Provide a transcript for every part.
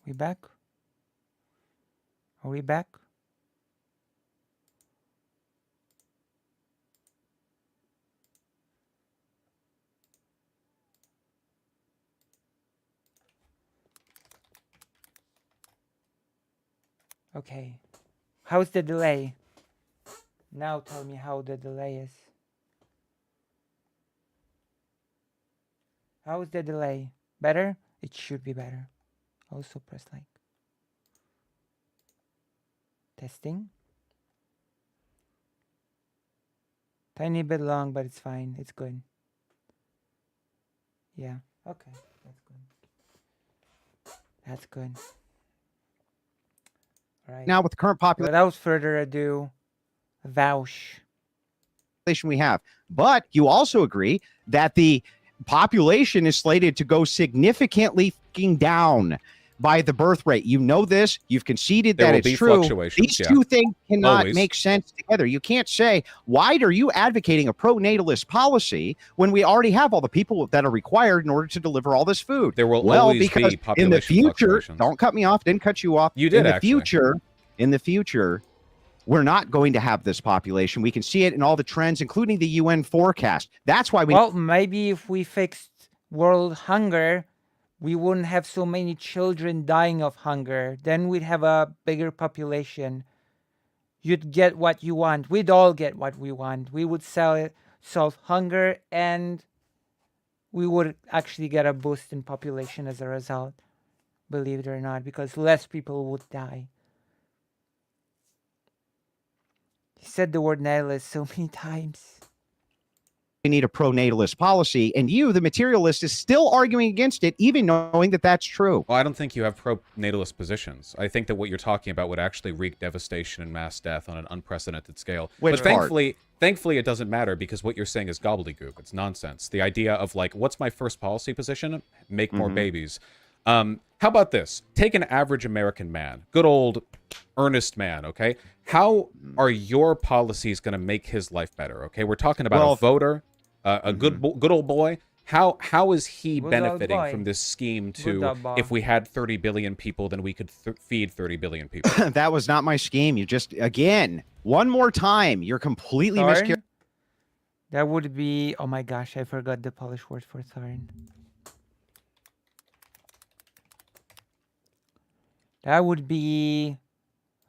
We back? Are we back? Okay. How's the delay? Now tell me how the delay is. How is the delay? Better? It should be better. Also press like. Testing. Tiny bit long, but it's fine. It's good. Yeah. Okay. That's good. That's good. All right. Now with the current population, without further ado, Vaush. We have. But you also agree that the population is slated to go significantly down by the birth rate. You know this. You've conceded that it's true. These two things cannot make sense together. You can't say, why are you advocating a pro-natalist policy when we already have all the people that are required in order to deliver all this food? There will always because be population in the future, fluctuations. don't cut me off, didn't cut you off. You did, In the future, we're not going to have this population. We can see it in all the trends, including the UN forecast. That's why we... Well, maybe if we fixed world hunger, we wouldn't have so many children dying of hunger. Then we'd have a bigger population. You'd get what you want. We'd all get what we want. We would solve hunger, and we would actually get a boost in population as a result. Believe it or not, because less people would die. He said the word natalist so many times. We need a pro-natalist policy, and you, the materialist, is still arguing against it, even knowing that that's true. Well, I don't think you have pro-natalist positions. I think that what you're talking about would actually wreak devastation and mass death on an unprecedented scale. But thankfully, it doesn't matter, because what you're saying is gobbledygook. It's nonsense. The idea of, like, what's my first policy position? Make more babies. How about this? Take an average American man, good old earnest man, okay? How are your policies going to make his life better, okay? We're talking about a voter, a good old boy. How is he benefiting from this scheme to, if we had 30 billion people, then we could feed 30 billion people? That was not my scheme. You just, again, one more time, you're completely miscarrying. That would be, oh my gosh, I forgot the Polish word for thorn. That would be,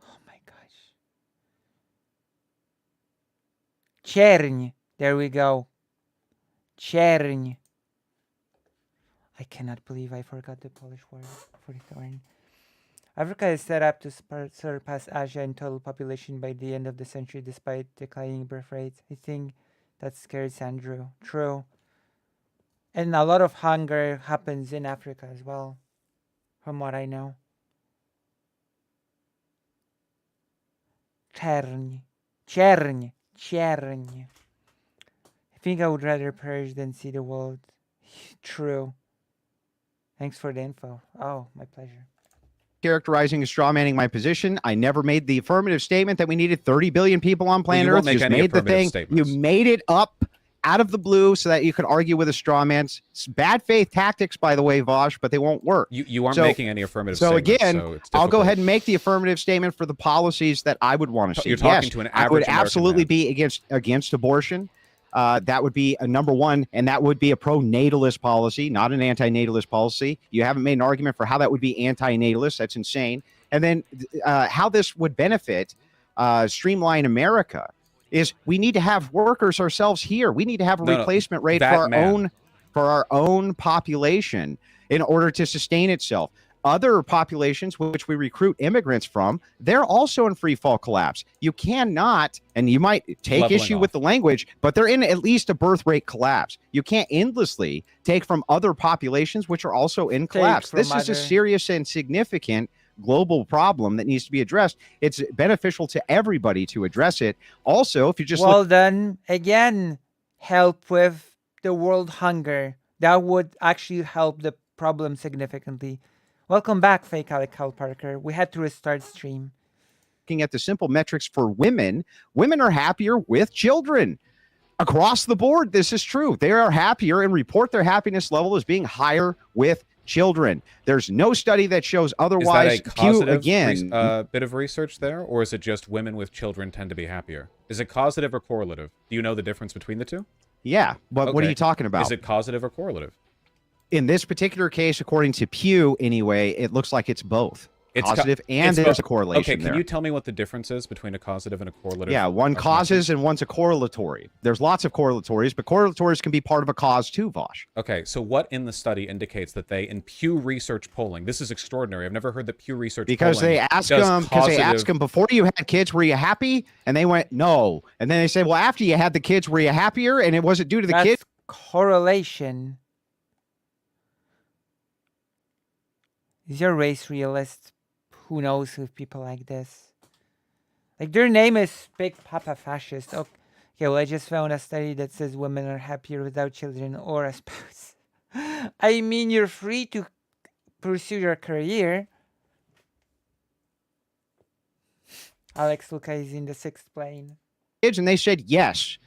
oh my gosh. Czerń. There we go. Czerń. I cannot believe I forgot the Polish word for thorn. Africa is set up to surpass Asia in total population by the end of the century despite declining birth rates. I think that scares Andrew. True. And a lot of hunger happens in Africa as well, from what I know. Czerń. Czerń. Czerń. I think I would rather perish than see the world. True. Thanks for the info. Oh, my pleasure. Characterizing and strawmanning my position. I never made the affirmative statement that we needed 30 billion people on planet Earth. You just made the thing. You made it up out of the blue so that you could argue with a straw man. It's bad faith tactics, by the way, Vaush, but they won't work. You aren't making any affirmative statements. Again, I'll go ahead and make the affirmative statement for the policies that I would want to see. You're talking to an average I would absolutely American be against abortion. That would be a number one, and that would be a pro-natalist policy, not an anti-natalist policy. You haven't made an argument for how that would be anti-natalist. That's insane. And then how this would benefit Streamline America is we need to have workers ourselves here. We need to have a replacement rate for our own population in order to sustain itself. Other populations, which we recruit immigrants from, they're also in free fall collapse. You cannot, and you might take issue with the language, but they're in at least a birth rate collapse. You can't endlessly take from other populations, which are also in collapse. This is a serious and significant global problem that needs to be addressed. It's beneficial to everybody to address it. Also, if you just then again, help with the world hunger. That would actually help the problem significantly. Welcome back, Fake Alec Cal Parker. We had to restart stream. Looking at the simple metrics for women, women are happier with children. Across the board, this is true. They are happier and report their happiness level as being higher with children. There's no study that shows Is that otherwise. a causative Again, bit of research there, or is it just women with children tend to be happier? Is it causative or correlative? Do you know the difference between the two? yeah, but what are Okay. you talking about? Is it causative or correlative? In this particular case, according to Pew, anyway, it looks like it's both causative and there's a correlation. Okay, can there. you tell me what the difference is between a causative and a correlative? Yeah, one causes and one's a correlatory. There's lots of correlatories, but correlatories can be part of a cause too, Vaush. Okay, so what in the study indicates that they, in Pew Research polling, this is extraordinary. I've never heard that Pew Research Because polling they ask them before you had kids, were you happy? And they went no. And then they say, well, after you had the kids, were you happier? And it wasn't due to the That's kids. correlation. Is your race realist? Who knows with people like this? Like, their name is Big Papa Fascist. Okay, well, I just found a study that says women are happier without children or a spouse. I mean, you're free to pursue your career. Alex Luca is in the 6th plane. Kids, and they said yes.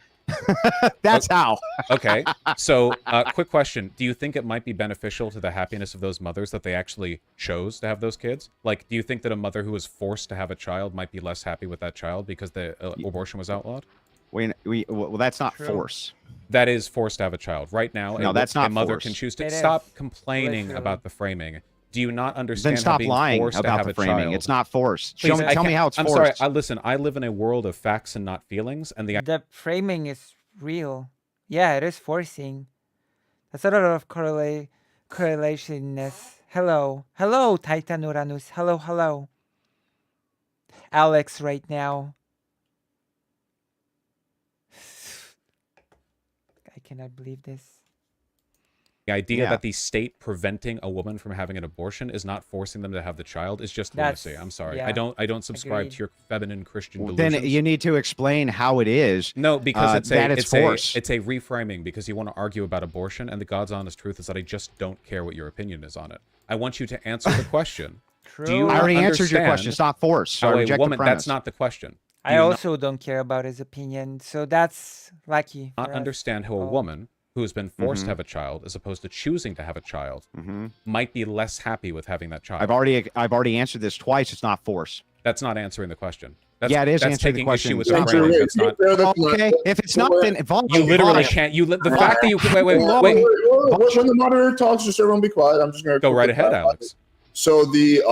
That's how. Okay, so quick question. Do you think it might be beneficial to the happiness of those mothers that they actually chose to have those kids? Like, do you think that a mother who was forced to have a child might be less happy with that child because the abortion was outlawed? Well, that's not True. force. That is forced to have a child. Right now, No, that's not a mother force. can choose to. It Stop is. complaining Literally. about the framing. Do you not understand Then how stop being lying forced to about have the a framing. child... It's not force. Please, Tell me how it's I'm forced. sorry. Listen, I live in a world of facts and not feelings, and The framing is real. Yeah, it is forcing. That's a lot of correlationness. Hello. Hello, Titan Uranus. Hello, hello. Alex right now. I cannot believe this. the idea Yeah. that the state preventing a woman from having an abortion is not forcing them to have the child is just lunacy. I'm sorry. yeah, I don't subscribe agreed. to your feminine Christian Well, delusions. then you need to explain how it is. No, because it's force. it's a reframing because you want to argue about abortion, and the God's honest truth is that I just don't care what your opinion is on it. I want you to answer the question. True. Do you I already answered your understand question. It's not force. So how I a reject woman? the premise. That's not the question. I also don't care about his opinion, so that's lucky. Not for us. understand how a Oh. woman who has been forced Mhm. to have a child, as opposed to choosing to have a child, hmm might be less happy with having that child. I've already answered this twice. It's not force. That's not answering the question. That's, Yeah, it is that's answering the taking question. issue with It's the not framing. right. That's not. Okay, if it's not, then You literally can't. The fact that you wait. When the moderator talks, just everyone be quiet. I'm just gonna Go right quickly ahead, clarify. Alex. So the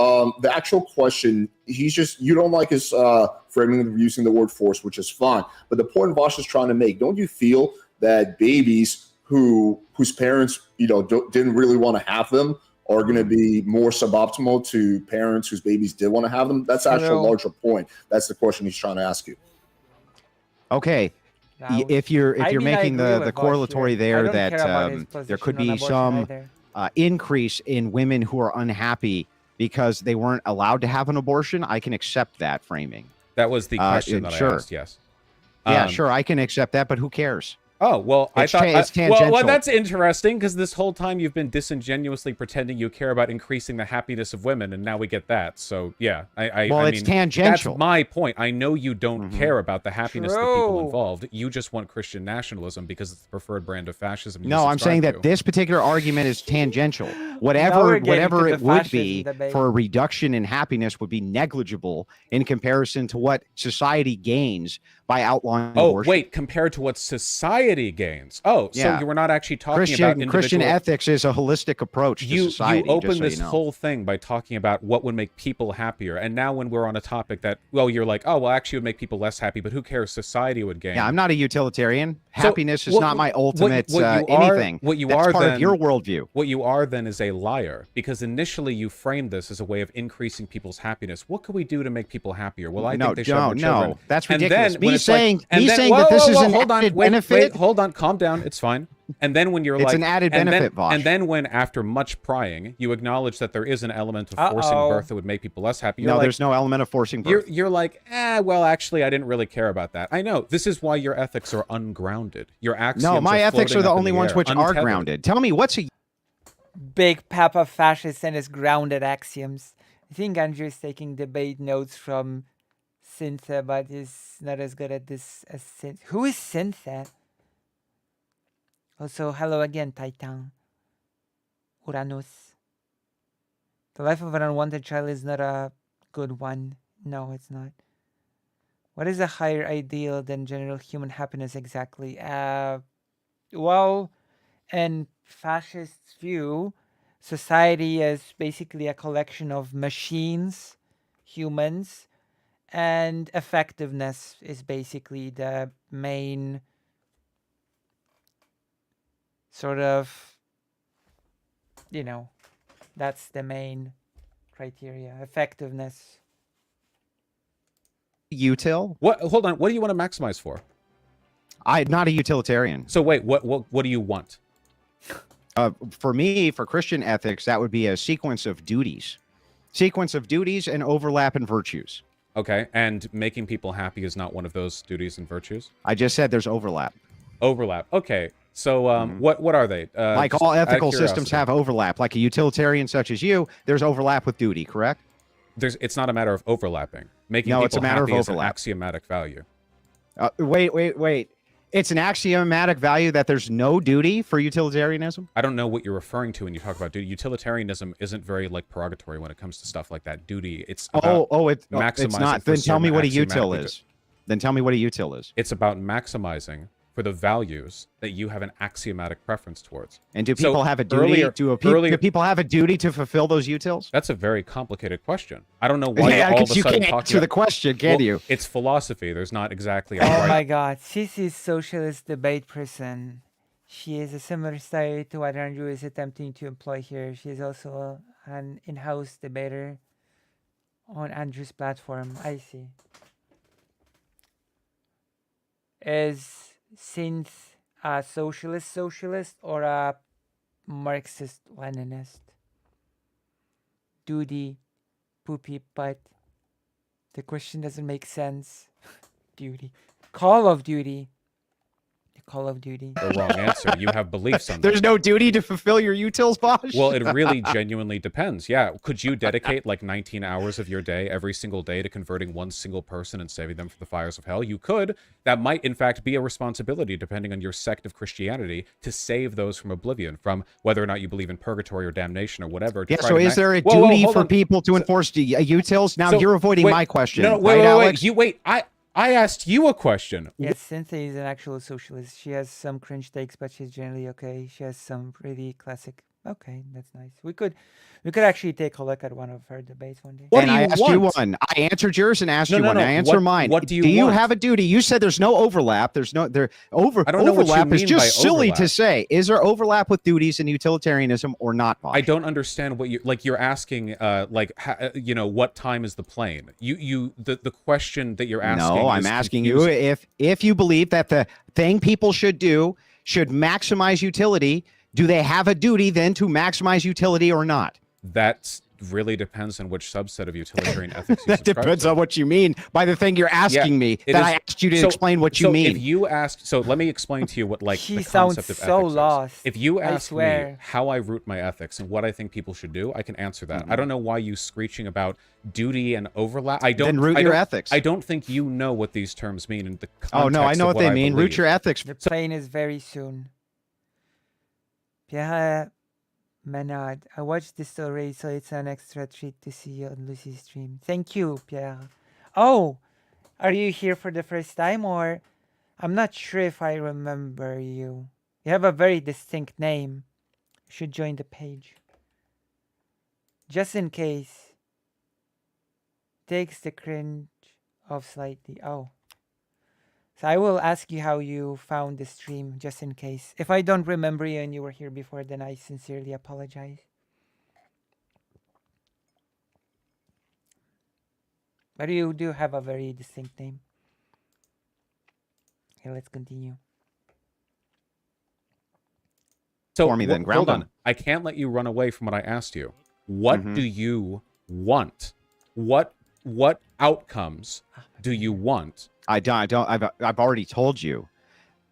actual question, you don't like his framing of using the word force, which is fine. But the point Vaush is trying to make, don't you feel that babies whose parents didn't really want to have them are going to be more suboptimal to parents whose babies did want to have them? That's actually a Hello. larger point. That's the question he's trying to ask you. Okay, Now, if you're I mean, I making agree the with Vaush correlatory here. I there don't that care about his there could position on be abortion some either. increase in women who are unhappy because they weren't allowed to have an abortion, I can accept that framing. That was the question that sure. I asked. Yes. Yeah, sure, I can accept that, but who cares? Oh, well, It's it's tangential. well, that's interesting because this whole time you've been disingenuously pretending you care about increasing the happiness of women, and now we get that. So, yeah, Well, I it's mean, tangential. That's my point. I know you don't care about the happiness of the people True. involved. You just want Christian nationalism because it's the preferred brand of fascism. you No, I'm saying subscribe that to. this particular argument is tangential. Now Whatever we're getting whatever to it the would fascism be debate. for a reduction in happiness would be negligible in comparison to what society gains by outlawing Oh, abortion. wait, compared to what society gains. Oh, so Yeah. you were not actually talking about Christian individual... ethics is a holistic approach to You society. opened just so this you know. whole thing by talking about what would make people happier, and now when we're on a topic that, well, you're like, oh, well, actually it would make people less happy, but who cares? Society would gain. Yeah, I'm not a utilitarian. So, Happiness is what- not my ultimate what you are- anything. what you That's are part then- of your worldview. What you are then is a liar, because initially you framed this as a way of increasing people's happiness. What could we do to make people happier? Well, I think they should have more children. That's And ridiculous. then when Me it's like- saying and then- that whoa, this whoa, is whoa, an hold on, added wait, benefit. hold on, calm down, it's fine. And then when you're It's like, an added and benefit, then, Vaush. and then when after much prying, you acknowledge that there is an element of forcing Uh-oh. birth that would make people less happy. You're No, like, there's no element of forcing birth. you're like, well, actually, I didn't really care about that. I know. This is why your ethics are ungrounded. Your axioms No, my ethics are floating the up in only ones air, which are untethered. grounded. Tell me, what's a Big Papa Fascist and his grounded axioms. I think Andrew is taking debate notes from Cynthia, but is not as good at this as Cynthia. Who is Cynthia? Also, hello again, Titan. Uranus. The life of an unwanted child is not a good one. No, it's not. What is a higher ideal than general human happiness exactly? Well, in fascist view, society is basically a collection of machines, humans, and effectiveness is basically the main sort of, that's the main criteria. Effectiveness. Util? What? Hold on. What do you want to maximize for? I'm not a utilitarian. So wait, what do you want? For me, for Christian ethics, that would be a sequence of duties. Sequence of duties and overlap in virtues. Okay, and making people happy is not one of those duties and virtues? I just said there's overlap. Overlap. Okay. So what are they? Like just all out of ethical systems curiosity. have overlap. Like a utilitarian such as you, there's overlap with duty, correct? It's not a matter of overlapping. Making No, people it's a matter of happy is an overlap. axiomatic value. Wait. It's an axiomatic value that there's no duty for utilitarianism? I don't know what you're referring to when you talk about duty. Utilitarianism isn't very purgatory when it comes to stuff like that. Duty, it's about It's maximizing not. for Then tell me certain what a axiomatic util good- is. Then tell me what a util is. It's about maximizing for the values that you have an axiomatic preference towards. And do So people have a duty? Do people have a duty to fulfill those utils? That's a very complicated question. I don't know why Yeah, you're all of because a you sudden can't talking answer the about... question, can Well, you? It's philosophy. There's not exactly a Oh right. my god, Sisi's socialist debate person. She is a similar style to what Andrew is attempting to employ here. She is also an in-house debater on Andrew's platform. I see. Is Synth a socialist or a Marxist-Leninist? Duty, poopy butt. The question doesn't make sense. Duty. Call of Duty. Call of Duty. The wrong answer. You have beliefs on There's that. no duty to fulfill your utils, Vaush? Well, it really genuinely depends. Yeah. Could you dedicate 19 hours of your day every single day to converting one single person and saving them from the fires of hell? You could. That might, in fact, be a responsibility, depending on your sect of Christianity, to save those from oblivion, from whether or not you believe in purgatory or damnation or whatever. Yeah, so is there a Whoa, duty hold for on. people to enforce the utils? Now, So, you're avoiding wait, my question. No, right, Alex? wait. I asked you a question. Yes, Cynthia is an actual socialist. She has some cringe takes, but she's generally okay. She has some really classic. Okay, that's nice. We could actually take a look at one of her debates one day. What And do you I asked want? you one. I answered yours and asked No, you no, one. no. I answer What- mine. what do you want? have a duty? You said there's no overlap. There's no I don't know what you overlap is mean just by silly overlap. to say. Is there overlap with duties in utilitarianism or not, Vaush? I don't understand what you're asking. What time is the plane? The question that you're asking. No, I'm is asking confusing. you if you believe that the thing people should do should maximize utility. Do they have a duty then to maximize utility or not? That really depends on which subset of utilitarian ethics you That subscribe depends to. on what you mean by the thing you're asking me. it That is- I asked you to so- explain what you so mean. If you asked, so let me explain to you what She the sounds concept of so ethics lost. is. If you I ask me swear. how I root my ethics and what I think people should do, I can answer that. I don't know why you screeching about duty and overlap. I don't. Then root I your don't- ethics. I don't think you know what these terms mean in the context Oh no, I know of what they I mean. Root believe. your ethics. The plane is very soon. Pierre Menard, I watched this already, so it's an extra treat to see you on Lucy's stream. Thank you, Pierre. Oh, are you here for the first time, or I'm not sure if I remember you. You have a very distinct name. You should join the page. Just in case. Takes the cringe off slightly. Oh. So I will ask you how you found the stream, just in case. If I don't remember you and you were here before, then I sincerely apologize. But you do have a very distinct name. Okay, let's continue. So For me then, hold ground on. them. I can't let you run away from what I asked you. What Mhm. do you want? What outcomes do you want? I don't. I've already told you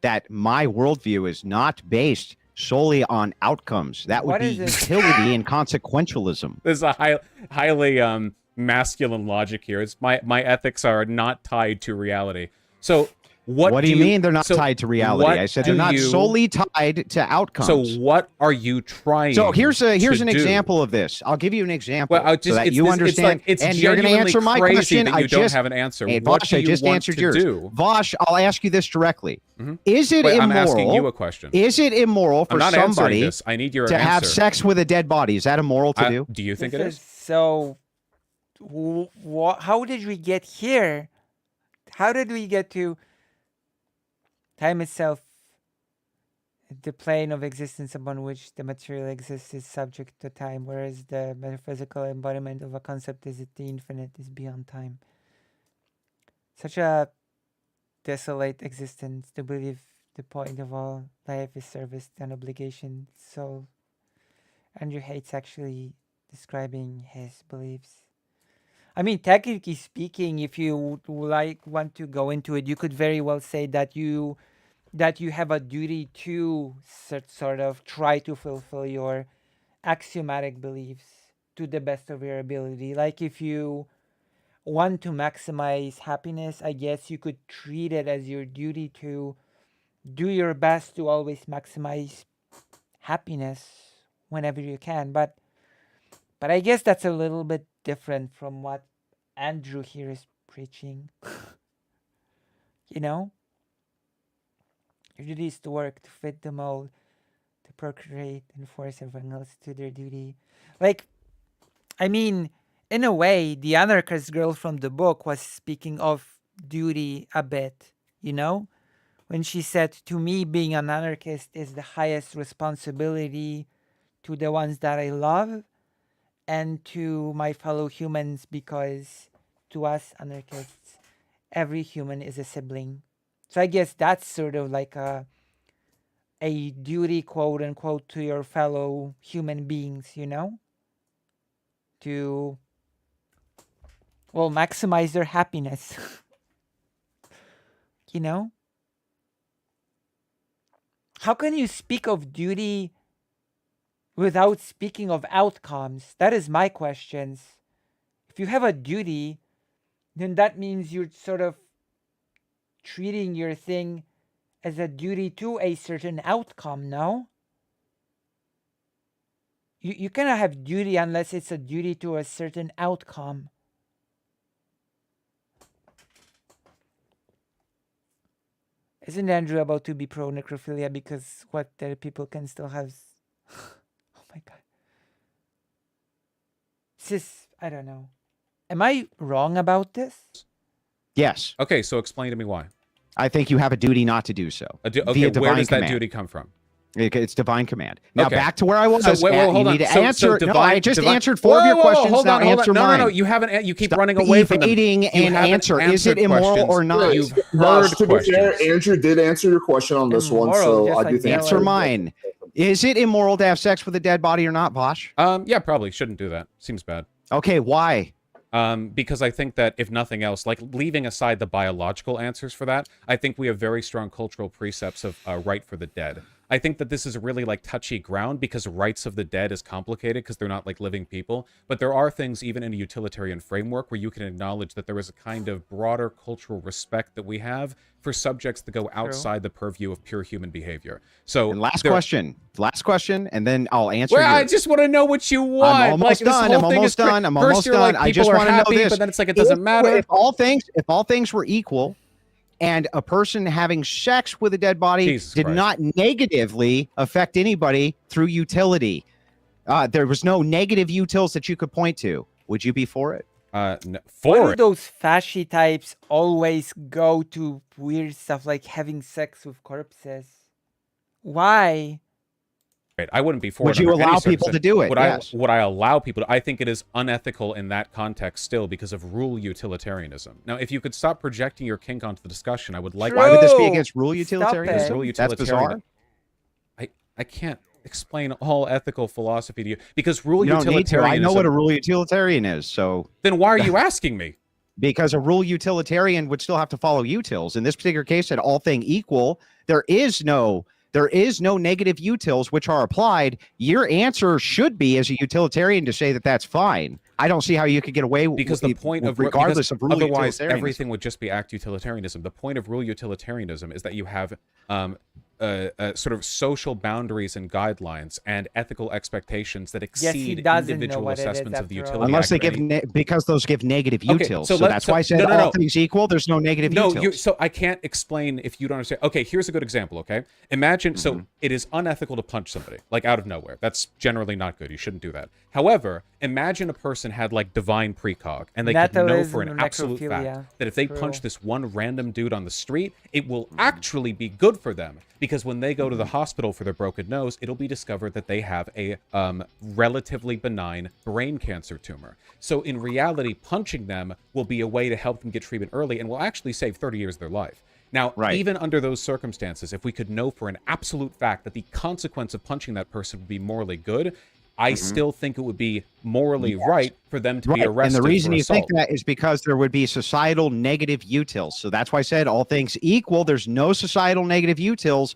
that my worldview is not based solely on outcomes. That would What be is it? utility and consequentialism. There's a highly masculine logic here. It's my ethics are not tied to reality. So What do you mean they're not tied to reality? I said they're not solely tied to outcomes. So what are you trying? So here's an do? example of this. I'll give you an example Well, so that you understand. It's and you're going to answer my question. That you don't have an answer. Hey, what Vaush, do I you just want answered to yours. do? Vaush, I'll ask you this directly. Is it immoral? I'm asking you a question. Is it immoral for somebody this. I need your to have sex with a dead body? Is that immoral to do? Do you think it is? So, how did we get here? How did we get to time itself? The plane of existence upon which the material exists is subject to time, whereas the metaphysical embodiment of a concept is the infinite, is beyond time. Such a desolate existence to believe the point of all life is service and obligation. So Andrew hates actually describing his beliefs. I mean, technically speaking, if you want to go into it, you could very well say that you have a duty to sort of try to fulfill your axiomatic beliefs to the best of your ability. Like if you want to maximize happiness, I guess you could treat it as your duty to do your best to always maximize happiness whenever you can. But I guess that's a little bit different from what Andrew here is preaching. You know? Your duty is to work, to fit the mold, to procreate, and force everyone else to their duty. Like, I mean, in a way, the anarchist girl from the book was speaking of duty a bit, you know? When she said, to me, being an anarchist is the highest responsibility to the ones that I love and to my fellow humans, because to us anarchists, every human is a sibling. So I guess that's sort of like a duty, quote unquote, to your fellow human beings, you know? To, well, maximize their happiness. You know? How can you speak of duty without speaking of outcomes? That is my question. If you have a duty, then that means you're sort of treating your thing as a duty to a certain outcome, no? You cannot have duty unless it's a duty to a certain outcome. Isn't Andrew about to be pro-necrophilia because what other people can still have? Oh my god. I don't know. Am I wrong about this? Yes. Okay, so explain to me why. I think you have a duty not to do so. Okay, where does that duty come from? It's divine command. Now back to where I was. So, wait, hold you on. need to answer. I just answered four whoa, of your questions. Hold on, answer mine. No. You haven't. You keep Stop running away from them. and answer. Is it immoral or not? You've heard questions. Andrew did answer your question on this one, so I do think answer mine. Is it immoral to have sex with a dead body or not, Vaush? Yeah, probably shouldn't do that. Seems bad. Okay, why? Because I think that, if nothing else, like leaving aside the biological answers for that, I think we have very strong cultural precepts of right for the dead. I think that this is really like touchy ground because rights of the dead is complicated because they're not like living people. But there are things even in a utilitarian framework where you can acknowledge that there is a kind of broader cultural respect that we have for subjects that go outside the purview of pure human behavior. So and last question, and then I'll answer. Well, I just want to know what you want. I'm almost done. I'm almost done. I'm almost done. I just want to know this. But then it's like it doesn't matter. If all things were equal, and a person having sex with a dead body not negatively affect anybody through utility, there was no negative utils that you could point to, would you be for it? Why do those fasci types always go to weird stuff like having sex with corpses? Why? I wouldn't be for it. Would you allow people to do it? Would I allow people to? I think it is unethical in that context still because of rule utilitarianism. Now, if you could stop projecting your kink onto the discussion, I would like... Why would this be against rule utilitarianism? That's bizarre. I can't explain all ethical philosophy to you because rule utilitarianism... I know what a rule utilitarian is, so... Then why are you asking me? Because a rule utilitarian would still have to follow utils. In this particular case, at all thing equal, there is no there is no negative utils which are applied, your answer should be as a utilitarian to say that that's fine. I don't see how you could get away with because the point of regardless of rule otherwise utilitarianism. everything would just be act utilitarianism. The point of rule utilitarianism is that you have sort of social boundaries and guidelines and ethical expectations that exceed individual assessments of the utility. Unless they give because those give negative utils. So that's why I said all things equal, there's no negative utils. So I can't explain if you don't understand. Okay, here's a good example, okay? Imagine, so it is unethical to punch somebody, like out of nowhere. That's generally not good. You shouldn't do that. However, imagine a person had like divine precog, and they could know for an absolute fact that if they punch this one random dude on the street, it will actually be good for them. Because when they go to the hospital for their broken nose, it'll be discovered that they have a relatively benign brain cancer tumor. So in reality, punching them will be a way to help them get treatment early and will actually save 30 years of their life. Now, even under those circumstances, if we could know for an absolute fact that the consequence of punching that person would be morally good, I still think it would be morally right for them to be arrested. And the reason for you assault. think that is because there would be societal negative utils. So that's why I said all things equal, there's no societal negative utils.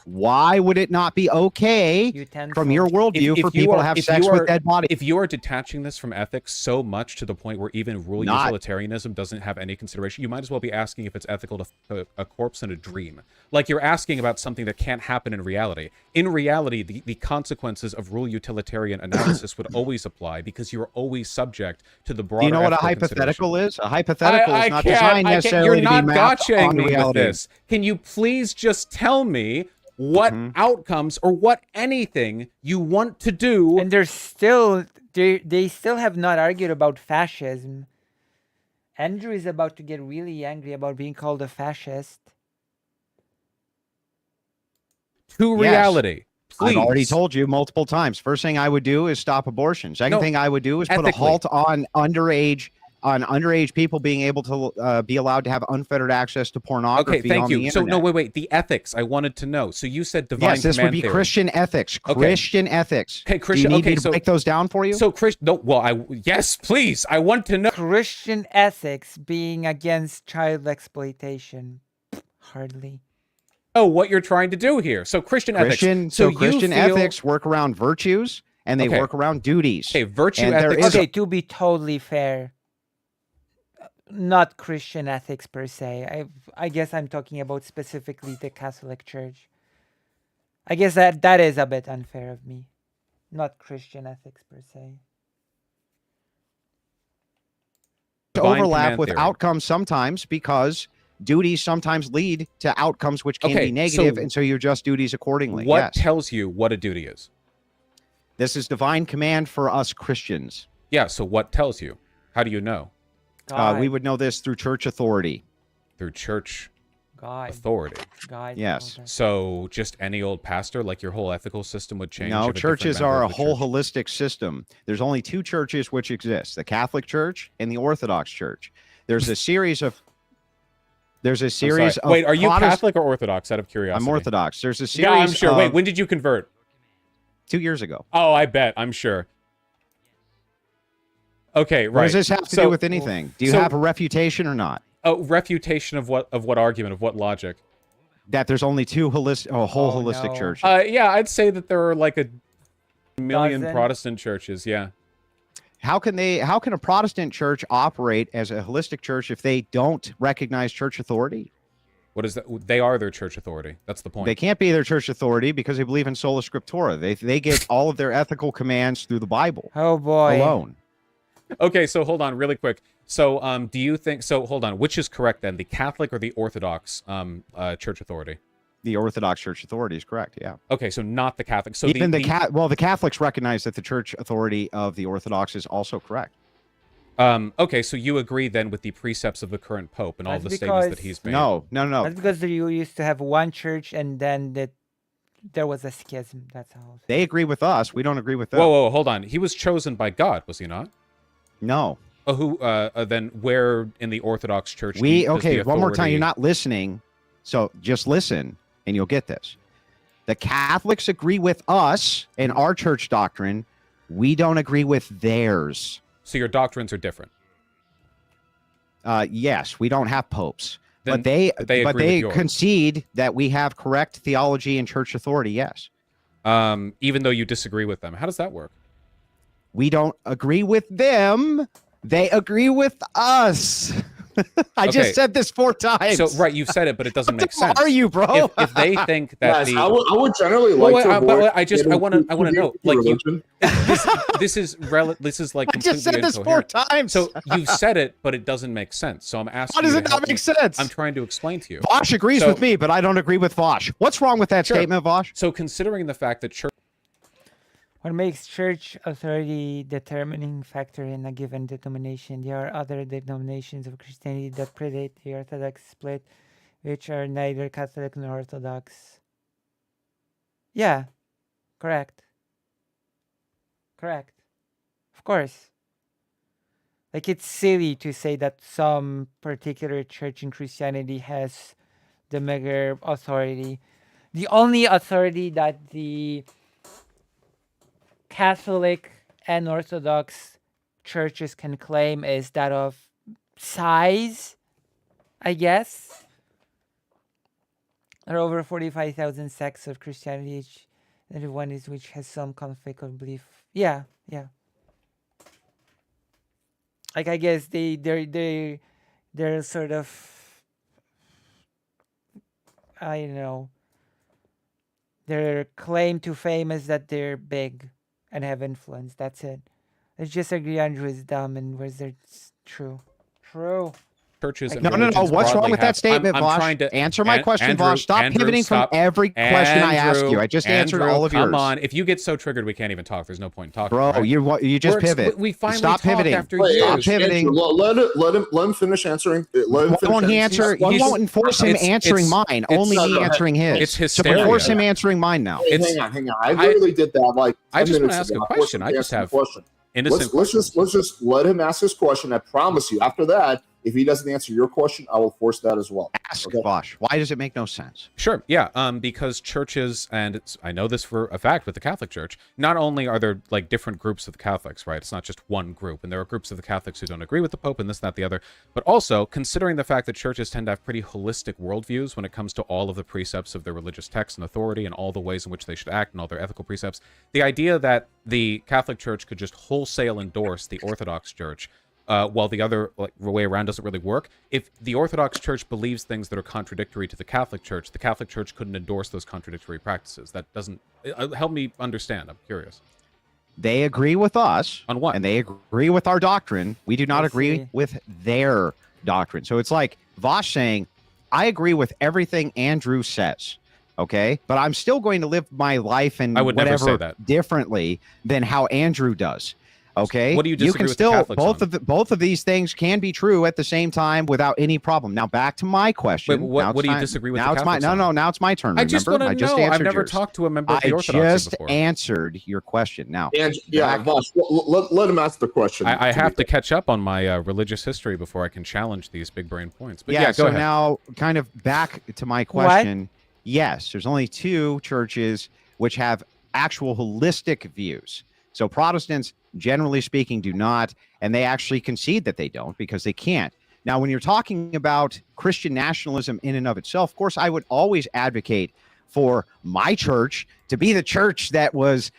Why would it not be okay from your worldview for people to have sex with dead bodies? If you are detaching this from ethics so much to the point where even rule utilitarianism doesn't have any consideration, you might as well be asking if it's ethical to put a corpse in a dream. Like you're asking about something that can't happen in reality. In reality, the consequences of rule utilitarian analysis would always apply because you're always subject to the broader. Do you know what a hypothetical is? A hypothetical is not designed necessarily to be mapped onto reality. This. Can you please just tell me what outcomes or what anything you want to do? And they're still, they still have not argued about fascism. Andrew is about to get really angry about being called a fascist. To reality. Please. I've already told you multiple times. First thing I would do is stop abortion. Second thing I would do is put a halt on underage people being able to be allowed to have unfettered access to pornography. Okay, thank you. On the so internet. wait. The ethics I wanted to know. So you said divine Yes, this would be theory. Christian ethics. Christian ethics. Okay, Christian. Do you need me to so break those down for you? So Christian. No, well, yes, please. I want to know. Christian ethics being against child exploitation. Hardly. Oh, what you're trying to do here. So Christian ethics. So Christian ethics work around virtues and they work around duties. Okay, virtue and ethics. Okay, to be totally fair, not Christian ethics per se. I guess I'm talking about specifically the Catholic Church. I guess that is a bit unfair of me. Not Christian ethics per se. Overlap with outcomes sometimes because duties sometimes lead to outcomes which can be negative, and so you adjust duties accordingly. What tells you what a duty is? This is divine command for us Christians. Yeah, so what tells you? How do you know? We would know this through church authority. Through church authority. Yes. So just any old pastor, like your whole ethical system would change? No, churches are a whole holistic system. There's only two churches which exist, the Catholic Church and the Orthodox Church. There's a series of Wait, are you Catholic or Orthodox, out of curiosity? I'm Orthodox. There's a series. Yeah, I'm sure. Wait, when did you convert? 2 years ago. Oh, I bet. I'm sure. Okay, right. What does this have to do with anything? Do you have a refutation or not? A refutation of what argument, of what logic? That there's only two holistic churches. Yeah, I'd say that there are like a million Protestant churches. Yeah. How can a Protestant church operate as a holistic church if they don't recognize church authority? What is that? They are their church authority. That's the point. They can't be their church authority because they believe in sola scriptura. They get all of their ethical commands through the Bible. Oh boy. Alone. Okay, so hold on really quick. So do you think, hold on, which is correct then, the Catholic or the Orthodox church authority? The Orthodox church authority is correct, yeah. Okay, so not the Catholic. So even the Catholics recognize that the church authority of the Orthodox is also correct. Okay, so you agree then with the precepts of the current Pope and all the statements that he's made? No. That's because you used to have one church and then there was a schism. That's all. They agree with us. We don't agree with them. Whoa, hold on. He was chosen by God, was he not? No. Oh, then where in the Orthodox Church? One more time. You're not listening, so just listen, and you'll get this. The Catholics agree with us and our church doctrine. We don't agree with theirs. So your doctrines are different. Yes, we don't have popes. then but they agree with yours. concede that we have correct theology and church authority. Yes. Even though you disagree with them. How does that work? We don't agree with them. They agree with us. I just said this 4 times. So right, you've said it, but it doesn't make sense. Are you, bro? If they think that Guys, I would generally like to avoid. I want to know, like religion. this is like I just said this 4 incoherent. times. So you've said it, but it doesn't make sense. So I'm asking. How does you it to not help make me. sense? I'm trying to explain to you. Vaush agrees with me, but I don't agree with Vaush. What's wrong with that statement, Vaush? So considering the fact that church. What makes church authority determining factor in a given denomination? There are other denominations of Christianity that predate the Orthodox split, which are neither Catholic nor Orthodox. Yeah, correct. Correct. Of course. Like, it's silly to say that some particular church in Christianity has the bigger authority. The only authority that the Catholic and Orthodox churches can claim is that of size, I guess. There are over 45,000 sects of Christianity, and one is which has some conflict of belief. Yeah. Like, I guess they're sort of, I don't know. Their claim to fame is that they're big and have influence. That's it. Let's just agree Andrew is dumb and where's it's true. True. Churches and No. What's wrong with that statement, I'm Vaush? trying to Answer my question, Andrew, Vaush. Stop pivoting from every question I ask you. I just answered all of yours. Come on. If you get so triggered, we can't even talk. There's no point in talking. Bro, right? you just pivot. We finally stop pivoting. After Stop years. pivoting. Let him finish answering. Let him Why won't he finish answer? You won't enforce him answering mine. Only me answering his. It's hysteria. So enforce him answering mine now. Hang on. I literally did that like 10 I just want minutes to ask ago. a question. I just have innocent. Let's just let him ask his question. I promise you. After that, if he doesn't answer your question, I will force that as well. Ask Vaush. Why does it make no sense? Sure, yeah, because churches, and I know this for a fact with the Catholic Church, not only are there like different groups of the Catholics, right? It's not just one group, and there are groups of the Catholics who don't agree with the Pope and this, that, the other, but also considering the fact that churches tend to have pretty holistic worldviews when it comes to all of the precepts of their religious text and authority and all the ways in which they should act and all their ethical precepts, the idea that the Catholic Church could just wholesale endorse the Orthodox Church while the other way around doesn't really work. If the Orthodox Church believes things that are contradictory to the Catholic Church couldn't endorse those contradictory practices. That doesn't help me understand. I'm curious. They agree with us on what, and they agree with our doctrine. We do not agree with their doctrine. So it's like Vaush saying, "I agree with everything Andrew says." Okay, but I'm still going to live my life and I would whatever never say that. differently than how Andrew does. Okay, what do you disagree can with still the Catholics on? both of these things can be true at the same time without any problem. Now back to my question. Wait, what do you disagree with? Now the it's my Catholics on? now it's my turn. I just want to know. I've never yours. talked to a member of the Orthodoxy I just before. answered your question. Now, Vaush, let him ask the question. I have to catch up on my religious history before I can challenge these big brain points. But yeah, go ahead. Now, kind of back to my question. Yes, there's only 2 churches which have actual holistic views. So Protestants, generally speaking, do not, and they actually concede that they don't because they can't. Now, when you're talking about Christian nationalism in and of itself, of course, I would always advocate for my church to be the church that was,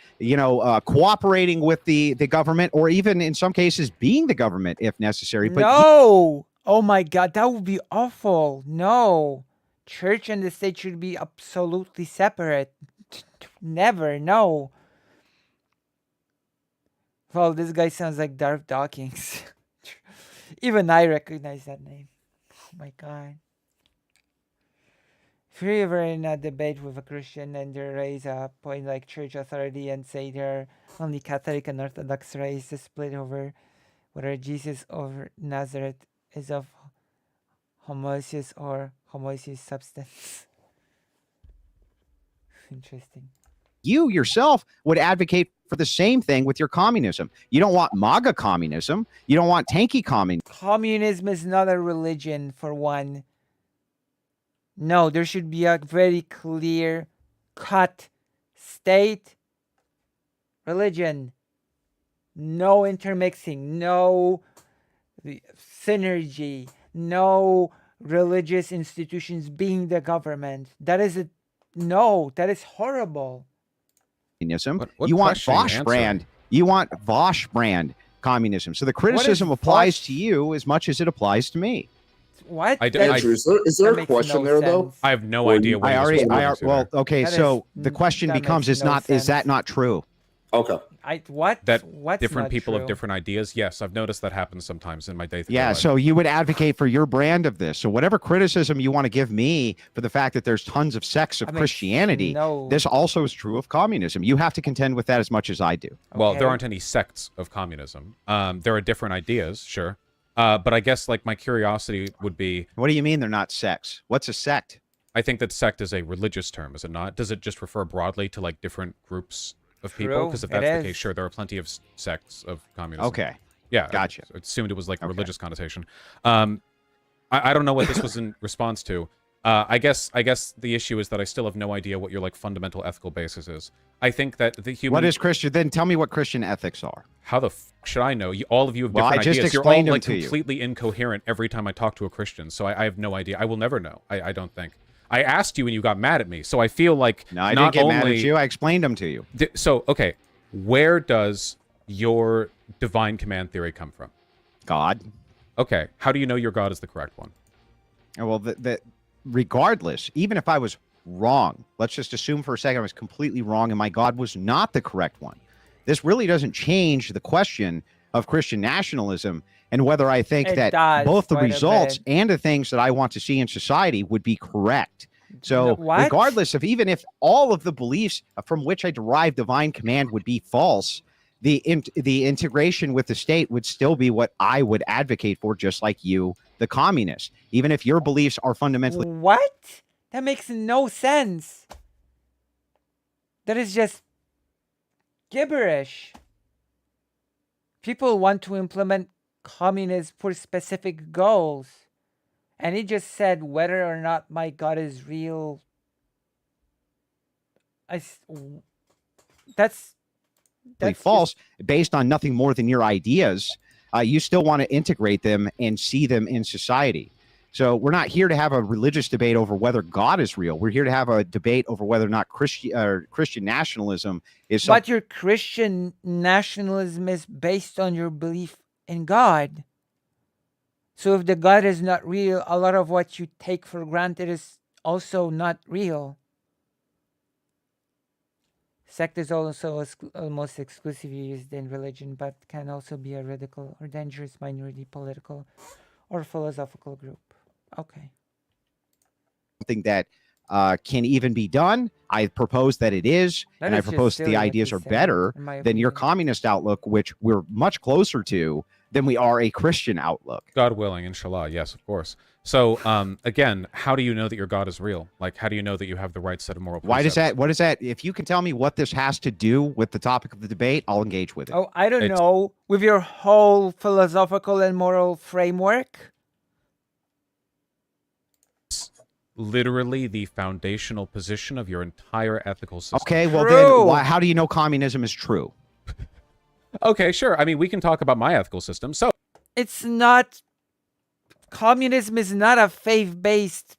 cooperating with the government, or even in some cases being the government if necessary. But no, oh my God, that would be awful. No, church and the state should be absolutely separate. Never, no. Well, this guy sounds like Darth Dawkins. Even I recognize that name. Oh my God. If you're ever in a debate with a Christian and they raise a point like church authority and say they're only Catholic and Orthodox race to split over whether Jesus of Nazareth is of homoousios or homoousios substance. Interesting. You yourself would advocate for the same thing with your communism. You don't want MAGA communism. You don't want tanky communism. Communism is not a religion, for one. No, there should be a very clear cut state, religion. No intermixing, no synergy, no religious institutions being the government. That is that is horrible. Communism. What You want question are you Vaush answering? brand. You want Vaush brand communism. So the is criticism applies Vaush? to you as much as it applies to me. What? Andrew, is there a question there though? I have no Or idea you- what he was responding to well, there. okay. That So is- the question that becomes: makes no is that sense. not true? Okay. What? That What's different not people true? have different ideas. Yes, I've noticed that happens sometimes in my day-to-day Yeah. life. So you would advocate for your brand of this. So whatever criticism you want to give me for the fact that there's tons of sects of I mean, Christianity, no. this also is true of communism. You have to contend with that as much as I do. Well, there Okay. aren't any sects of communism. There are different ideas, sure. But I guess like my curiosity would be, What do you mean they're not sects? What's a sect? I think that sect is a religious term, is it not? Does it just refer broadly to like different groups of people? True, Because if it that's the is. case, sure, there are plenty of sects of communism. Okay. Yeah, Gotcha. I assumed it was like a Okay. religious connotation. I don't know what this was in response to. I guess the issue is that I still have no idea what your like fundamental ethical basis is. I think that the human. What is Christian? Then tell me what Christian ethics are. How the should I know? All of you have Well, I different just ideas. You're all explained them like to you. completely incoherent every time I talk to a Christian. So I have no idea. I will never know. I don't think. I asked you and you got mad at me. So I feel like No, I not didn't get only, mad at you. I explained them to you. So okay, where does your divine command theory come from? God. Okay, how do you know your God is the correct one? Well, regardless, even if I was wrong, let's just assume for a second I was completely wrong and my God was not the correct one. This really doesn't change the question of Christian nationalism and whether I think It that does both the quite a results bit. and the things that I want to see in society would be correct. So What? regardless of even if all of the beliefs from which I derive divine command would be false, the integration with the state would still be what I would advocate for, just like you, the communist. Even if your beliefs are fundamentally What? That makes no sense. That is just gibberish. People want to implement communism for specific goals. And he just said whether or not my God is real. That's false based on nothing more than your ideas. You still want to integrate them and see them in society. So we're not here to have a religious debate over whether God is real. We're here to have a debate over whether or not Christian nationalism is something. But your Christian nationalism is based on your belief in God. So if the God is not real, a lot of what you take for granted is also not real. Sect is also almost exclusively used in religion, but can also be a radical or dangerous minority political or philosophical group. Okay. Something that can even be done. I propose that it is, That and I is just propose that silly the what ideas he's are saying, better in my than your opinion. communist outlook, which we're much closer to than we are a Christian outlook. God willing, inshallah. Yes, of course. So again, how do you know that your God is real? Like, how do you know that you have the right set of moral Why does precepts? that? What is that? If you can tell me what this has to do with the topic of the debate, I'll engage with it. Oh, I don't It's- know. With your whole philosophical and moral framework? Literally the foundational position of your entire ethical system. Okay, well True. then, how do you know communism is true? Okay, sure. I mean, we can talk about my ethical system. So It's not. Communism is not a faith-based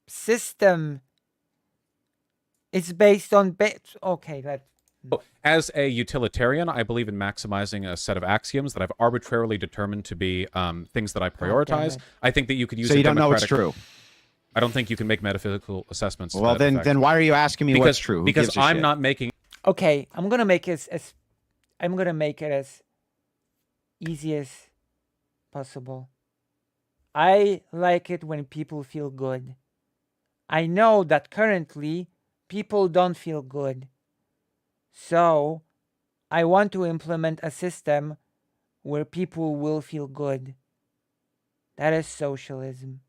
system. It's based on. Okay, that. as a utilitarian, I believe in maximizing a set of axioms that I've arbitrarily determined to be things that I prioritize. it. I think that you could use So a you don't know it's democratic- true. I don't think you can make metaphysical assessments. to Well, that then, effect. then why are you asking me what's true? Who Because gives a I'm shit? not making Okay, I'm gonna make it as easy as possible. I like it when people feel good. I know that currently people don't feel good. So I want to implement a system where people will feel good. That is socialism.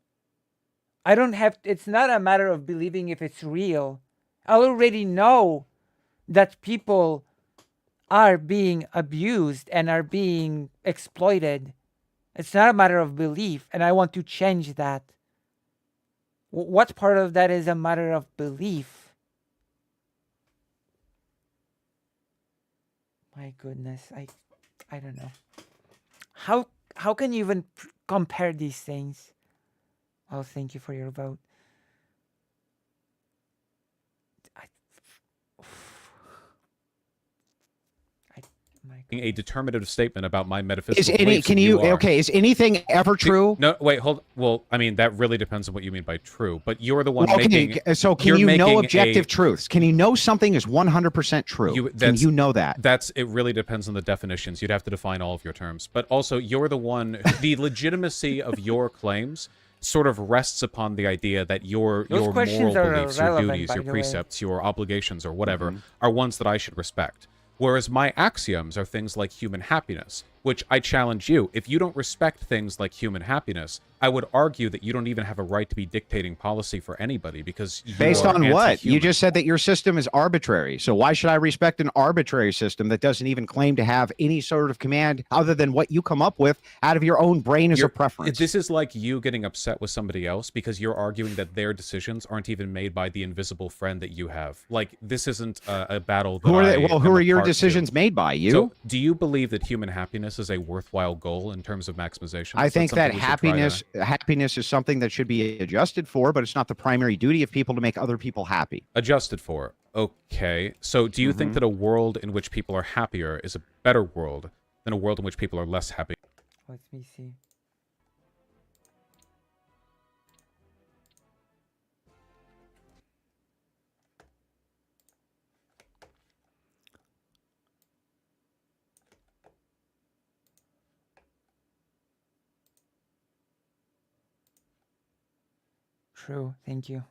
It's not a matter of believing if it's real. I already know that people are being abused and are being exploited. It's not a matter of belief, and I want to change that. What part of that is a matter of belief? My goodness, I don't know. How can you even compare these things? Oh, thank you for your vote. A determinative statement about my Is metaphysical any? beliefs. Can you? Okay. Is anything ever true? No, wait, hold. Well, I mean, that really depends on what you mean by true. But you're the one Well, okay, making. so can you're you know making objective truths? Can you know something is 100% true? Can you know that? It really depends on the definitions. You'd have to define all of your terms. But also, you're the one. The legitimacy of your claims sort of rests upon the idea that your moral beliefs, your duties, your precepts, your obligations, or whatever, are ones that I should respect. Whereas my axioms are things like human happiness, which I challenge you. If you don't respect things like human happiness, I would argue that you don't even have a right to be dictating policy for anybody because you based are on what? anti-human. You just said that your system is arbitrary. So why should I respect an arbitrary system that doesn't even claim to have any sort of command other than what you come up with out of your own brain as a preference? This is like you getting upset with somebody else because you're arguing that their decisions aren't even made by the invisible friend that you have. Like, this isn't a battle that who are your decisions made by? You? So, do you believe that human happiness is a worthwhile goal in terms of maximization? I think that happiness is something that should be adjusted for, but it's not the primary duty of people to make other people happy. Adjusted for. Okay. So do you think that a world in which people are happier is a better world than a world in which people are less happy? Let me see. True, thank you.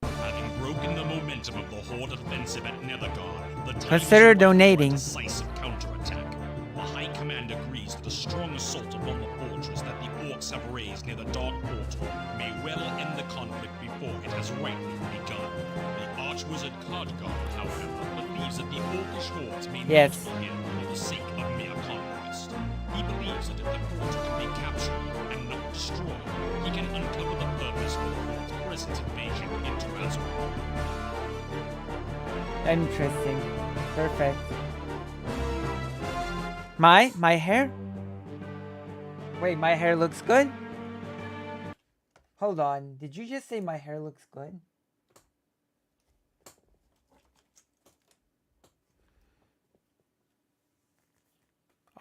Having broken the momentum of the Horde offensive at Nethergard, the Consider donating. Decisive counterattack. The High Command agrees that a strong assault upon the fortress that the Orcs have raised near the Dark Portal may well end the conflict before it has rightly begun. The Archwizard Khadgar, however, believes that the Orcish hordes may not be here for the sake of mere conquest. He believes that if the fort can be captured and not destroyed, he can uncover the purpose of the fort's present invasion into Azeroth. Interesting. Perfect. My hair? Wait, my hair looks good? Hold on. Did you just say my hair looks good?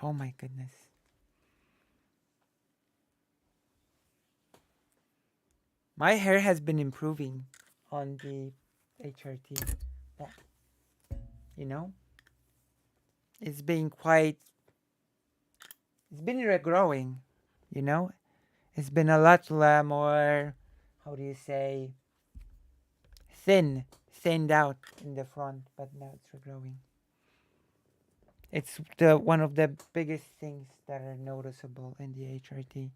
Oh my goodness. My hair has been improving on the HRT. Yeah. You know? It's been regrowing, you know? It's been a lot more, how do you say, thinned out in the front, but now it's regrowing. It's one of the biggest things that are noticeable in the HRT.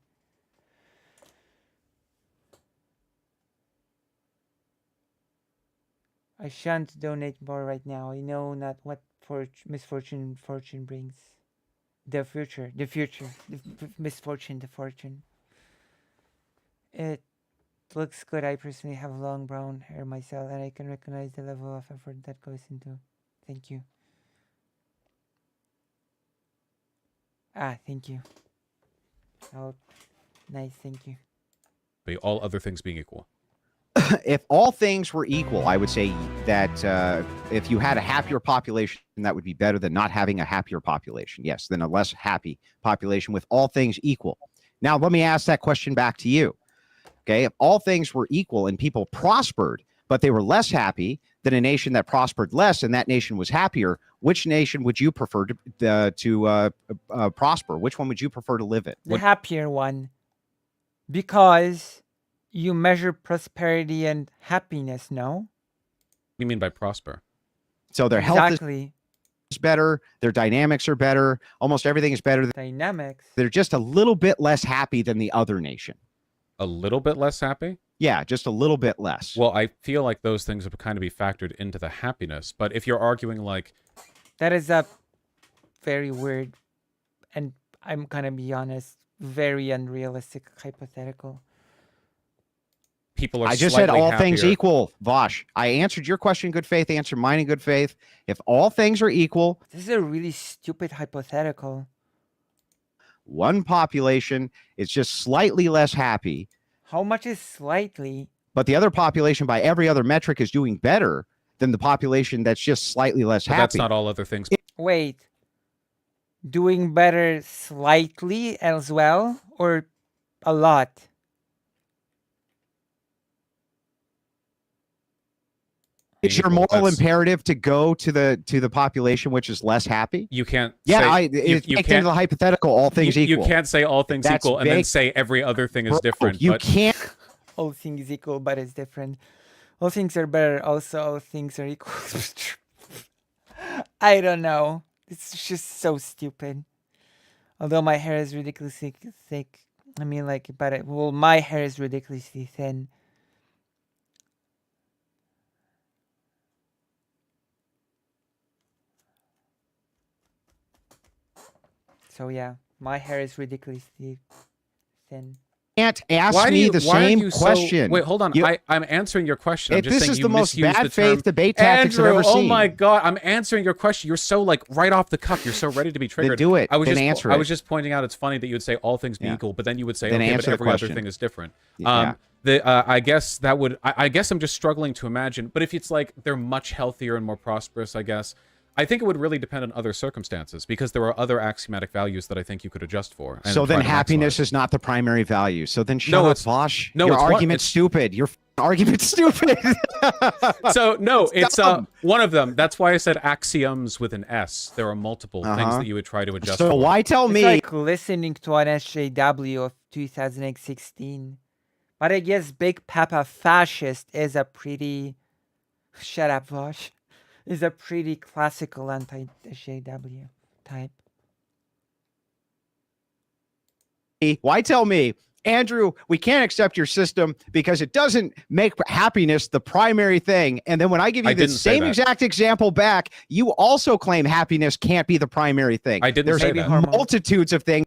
I shan't donate more right now. I know not what misfortune fortune brings. The future, misfortune, the fortune. It looks good. I personally have long brown hair myself, and I can recognize the level of effort that goes into. Thank you. Thank you. Oh, nice, thank you. All other things being equal. If all things were equal, I would say that if you had a happier population, that would be better than not having a happier population. Yes, than a less happy population with all things equal. Now, let me ask that question back to you. Okay, if all things were equal and people prospered, but they were less happy than a nation that prospered less and that nation was happier, which nation would you prefer to prosper? Which one would you prefer to live in? The happier one. Because you measure prosperity and happiness, no? What do you mean by prosper? So their health is better, their dynamics are better, almost everything is better. Dynamics. They're just a little bit less happy than the other nation. A little bit less happy? Yeah, just a little bit less. Well, I feel like those things would kind of be factored into the happiness. But if you're arguing like... That is a very weird, and I'm going to be honest, very unrealistic hypothetical. People are I just said all happier. things equal, Vaush. I answered your question in good faith, answered mine in good faith. If all things are equal... This is a really stupid hypothetical. one population is just slightly less happy, How much is slightly? but the other population by every other metric is doing better than the population that's just slightly less But happy. that's not all other things. Wait. Doing better slightly as well, or a lot? Is your Well, moral that's- imperative to go to the population which is less happy? You can't. Yeah, say, it's you baked can't. into the hypothetical, all things you equal. can't say all things That's equal and then baked- say every other thing is Bro, different. You but can't. All things equal, but it's different. All things are better, also all things are equal. I don't know. It's just so stupid. Although my hair is ridiculously thick. I mean, like, well, my hair is ridiculously thin. So yeah, my hair is ridiculously thin. Can't ask me the same question. Wait, hold on. I'm answering your question. I'm just This saying is you the most misused bad the term. faith debate tactics Andrew, I've ever seen. oh my god, I'm answering your question. You're so like right off the cuff. You're so ready to be triggered. do it. I was Then just answer I it. was just pointing out it's funny that you would say all things be equal, but then you would say Then okay, but answer the every other question. thing is different. Yeah. I guess that would. I guess I'm just struggling to imagine. But if it's like they're much healthier and more prosperous, I guess. I think it would really depend on other circumstances because there are other axiomatic values that I think you could adjust for. And So try then to happiness maximize. is not the primary value. So then shut No, up, it's- Vaush. no, Your it's one- argument's it's- stupid. Your argument's stupid. So no, it's dumb. one of them. That's why I said axioms with an S. There are multiple things Uh-huh. that you would try to adjust So for. why tell It's me? like listening to an SJW of 2016. But I guess Big Papa Fascist is a pretty... Shut up, Vaush. Is a pretty classical anti-SJW type. Why tell me, Andrew, we can't accept your system because it doesn't make happiness the primary thing. And then when I give you I the didn't say same that. exact example back, you also claim happiness can't be the primary thing. I didn't There's say Baby that. hormone. multitudes of things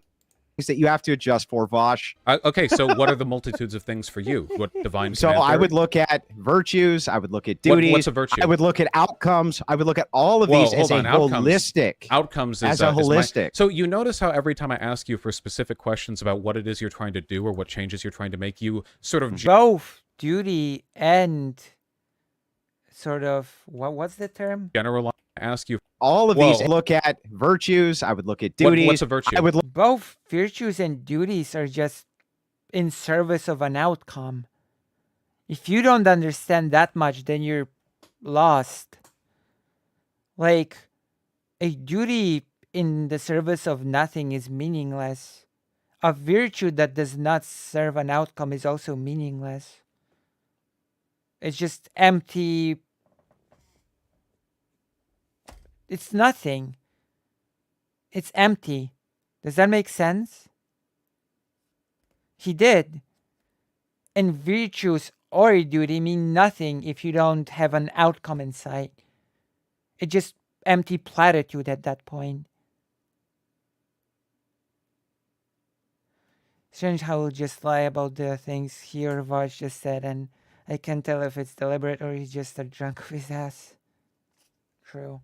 that you have to adjust for, Vaush. Okay, so what are the multitudes of things for you? What divine? So command I theory? would look at virtues. I would look at duties. What's a virtue? I would look at outcomes. I would look at all of Whoa, these as hold a on. Outcomes. holistic. Outcomes is, as a is my- holistic. So you notice how every time I ask you for specific questions about what it is you're trying to do or what changes you're trying to make, you sort of Both duty and sort of... What's the term? generalize. Ask you All of Whoa. these. I look at virtues. I would look at duties. what's a virtue? I would look Both virtues and duties are just in service of an outcome. If you don't understand that much, then you're lost. Like, a duty in the service of nothing is meaningless. A virtue that does not serve an outcome is also meaningless. It's just empty. It's nothing. It's empty. Does that make sense? He did. And virtues or duty mean nothing if you don't have an outcome in sight. It's just empty platitude at that point. Strange how he'll just lie about the things he or Vaush just said, and I can't tell if it's deliberate or he's just a drunk of his ass. True.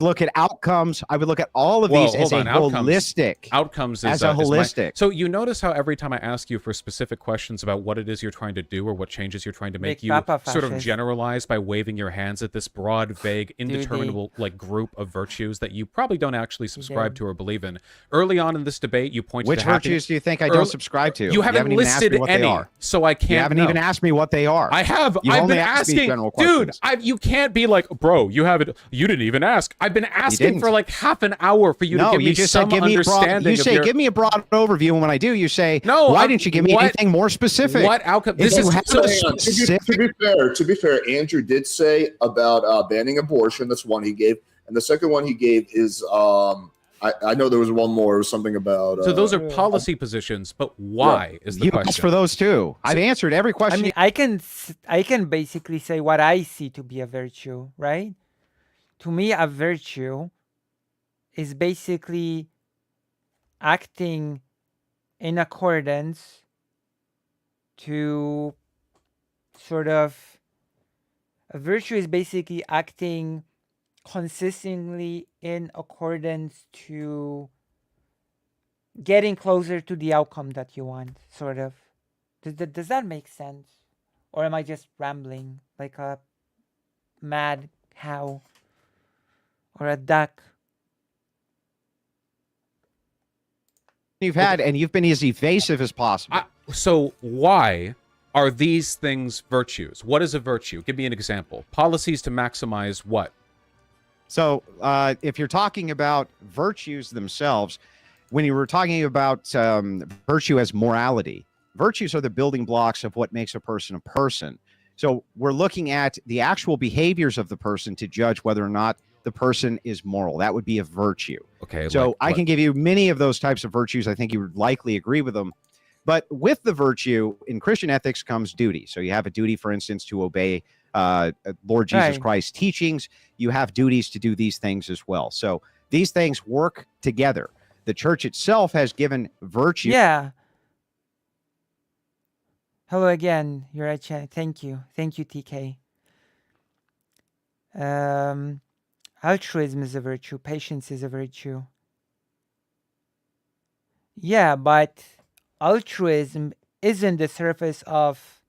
look at outcomes. I would look at all of these as a holistic. Outcomes is, as a holistic. So you notice how every time I ask you for specific questions about what it is you're trying to do or what changes you're trying to make, Big you Papa sort of fascist. generalize by waving your hands at this broad, vague, indeterminable like group of virtues that you probably don't actually subscribe to or believe in. Early on in this debate, you pointed Which to happiness. virtues do you think I don't subscribe to? You haven't even asked listed me what any, they are. so I can't. You haven't know. even asked me what they are. I have. You've I've only been asked me asking, general dude. questions. You can't be like, bro. You haven't. You didn't even ask. I've been asking didn't. for like half an hour for you No, to give you me just some said give me a broad. understanding. You say of your, give me a broad overview, and when I do, you say No, Why I'm- didn't you give me what- anything more specific? what outcome? If This you is have so. a Hang on. specific- To be fair, Andrew did say about banning abortion. That's one he gave, and the second one he gave is I know there was one more. It was something about. So those are policy positions, but why is the You question? asked for those too. I've answered every I question. mean, I can basically say what I see to be a virtue, right? To me, a virtue is basically acting in accordance to sort of a virtue is basically acting consistently in accordance to getting closer to the outcome that you want, sort of. Does that make sense? Or am I just rambling like a mad cow or a duck? You've had, and you've been as evasive as possible. So why are these things virtues? What is a virtue? Give me an example. Policies to maximize what? So if you're talking about virtues themselves, when you were talking about virtue as morality, virtues are the building blocks of what makes a person a person. So we're looking at the actual behaviors of the person to judge whether or not the person is moral. That would be a virtue. Okay. So like I can give you many of those types of virtues. I think you would likely agree with them. But with the virtue in Christian ethics comes duty. So you have a duty, for instance, to obey Lord Jesus Right. Christ's teachings. You have duties to do these things as well. So these things work together. The church itself has given virtue. Yeah. Hello again. You're right, chat. Thank you. Thank you, TK. Altruism is a virtue. Patience is a virtue. Yeah, but altruism isn't the surface of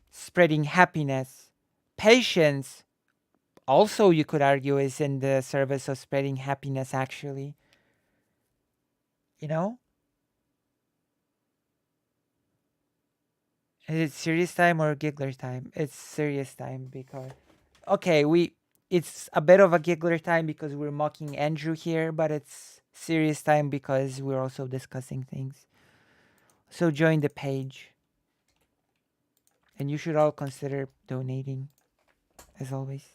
spreading happiness. Patience, also, you could argue, is in the service of spreading happiness, actually. You know? Is it serious time or giggler time? It's serious time because... Okay, it's a bit of a giggler time because we're mocking Andrew here, but it's serious time because we're also discussing things. So join the page. And you should all consider donating, as always.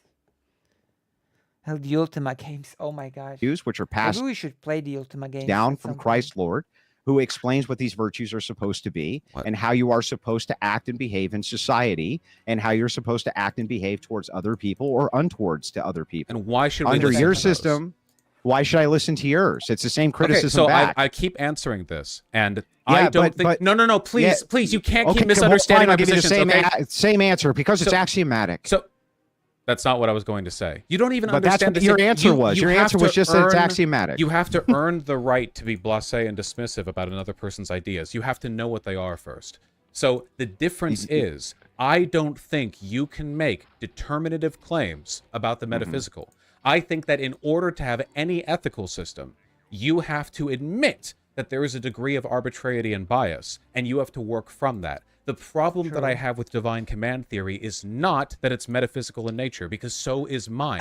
Hell, the Ultima games. Oh my gosh. Which are passed Maybe we should play the Ultima games. down at from some Christ point. Lord, who explains what these virtues are supposed to be What? and how you are supposed to act and behave in society and how you're supposed to act and behave towards other people or untowards to other people. And why should we Under listen your to those? system, why should I listen to yours? It's the same Okay, criticism so back. I keep answering this, and Yeah, I don't but- think. but- No, please, Yeah. please, you can't Okay, keep misunderstanding I'll my give you the positions. same, Okay, same answer because it's So- axiomatic. so that's not what I was going to say. You don't even But that's understand what the your same- answer was. Your have answer was to just that it's earn- axiomatic. You have to earn the right to be blasé and dismissive about another person's ideas. You have to know what they are first. So the difference is, I don't think you can make determinative claims about the metaphysical. I think that in order to have any ethical system, you have to admit that there is a degree of arbitrarity and bias, and you have to work from that. The problem that I have with divine command theory is not that it's metaphysical in nature, because so is mine.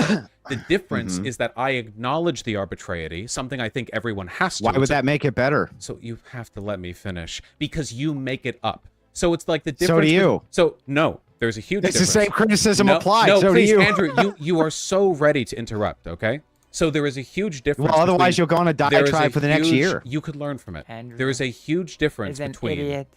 The difference is that I acknowledge the arbitrarity, something I think everyone has to. Why would that make it better? So you have to let me finish, because you make it up. So it's like the difference. So do you. So no, there's a huge It's the difference. same criticism No, applied. No, so please, do you. Andrew, you are so ready to interrupt, okay? So there is a huge difference. Well, otherwise between- you'll go on a there is diatribe for the next huge- year. You could learn from it. Andrew There is a huge difference is an between idiot.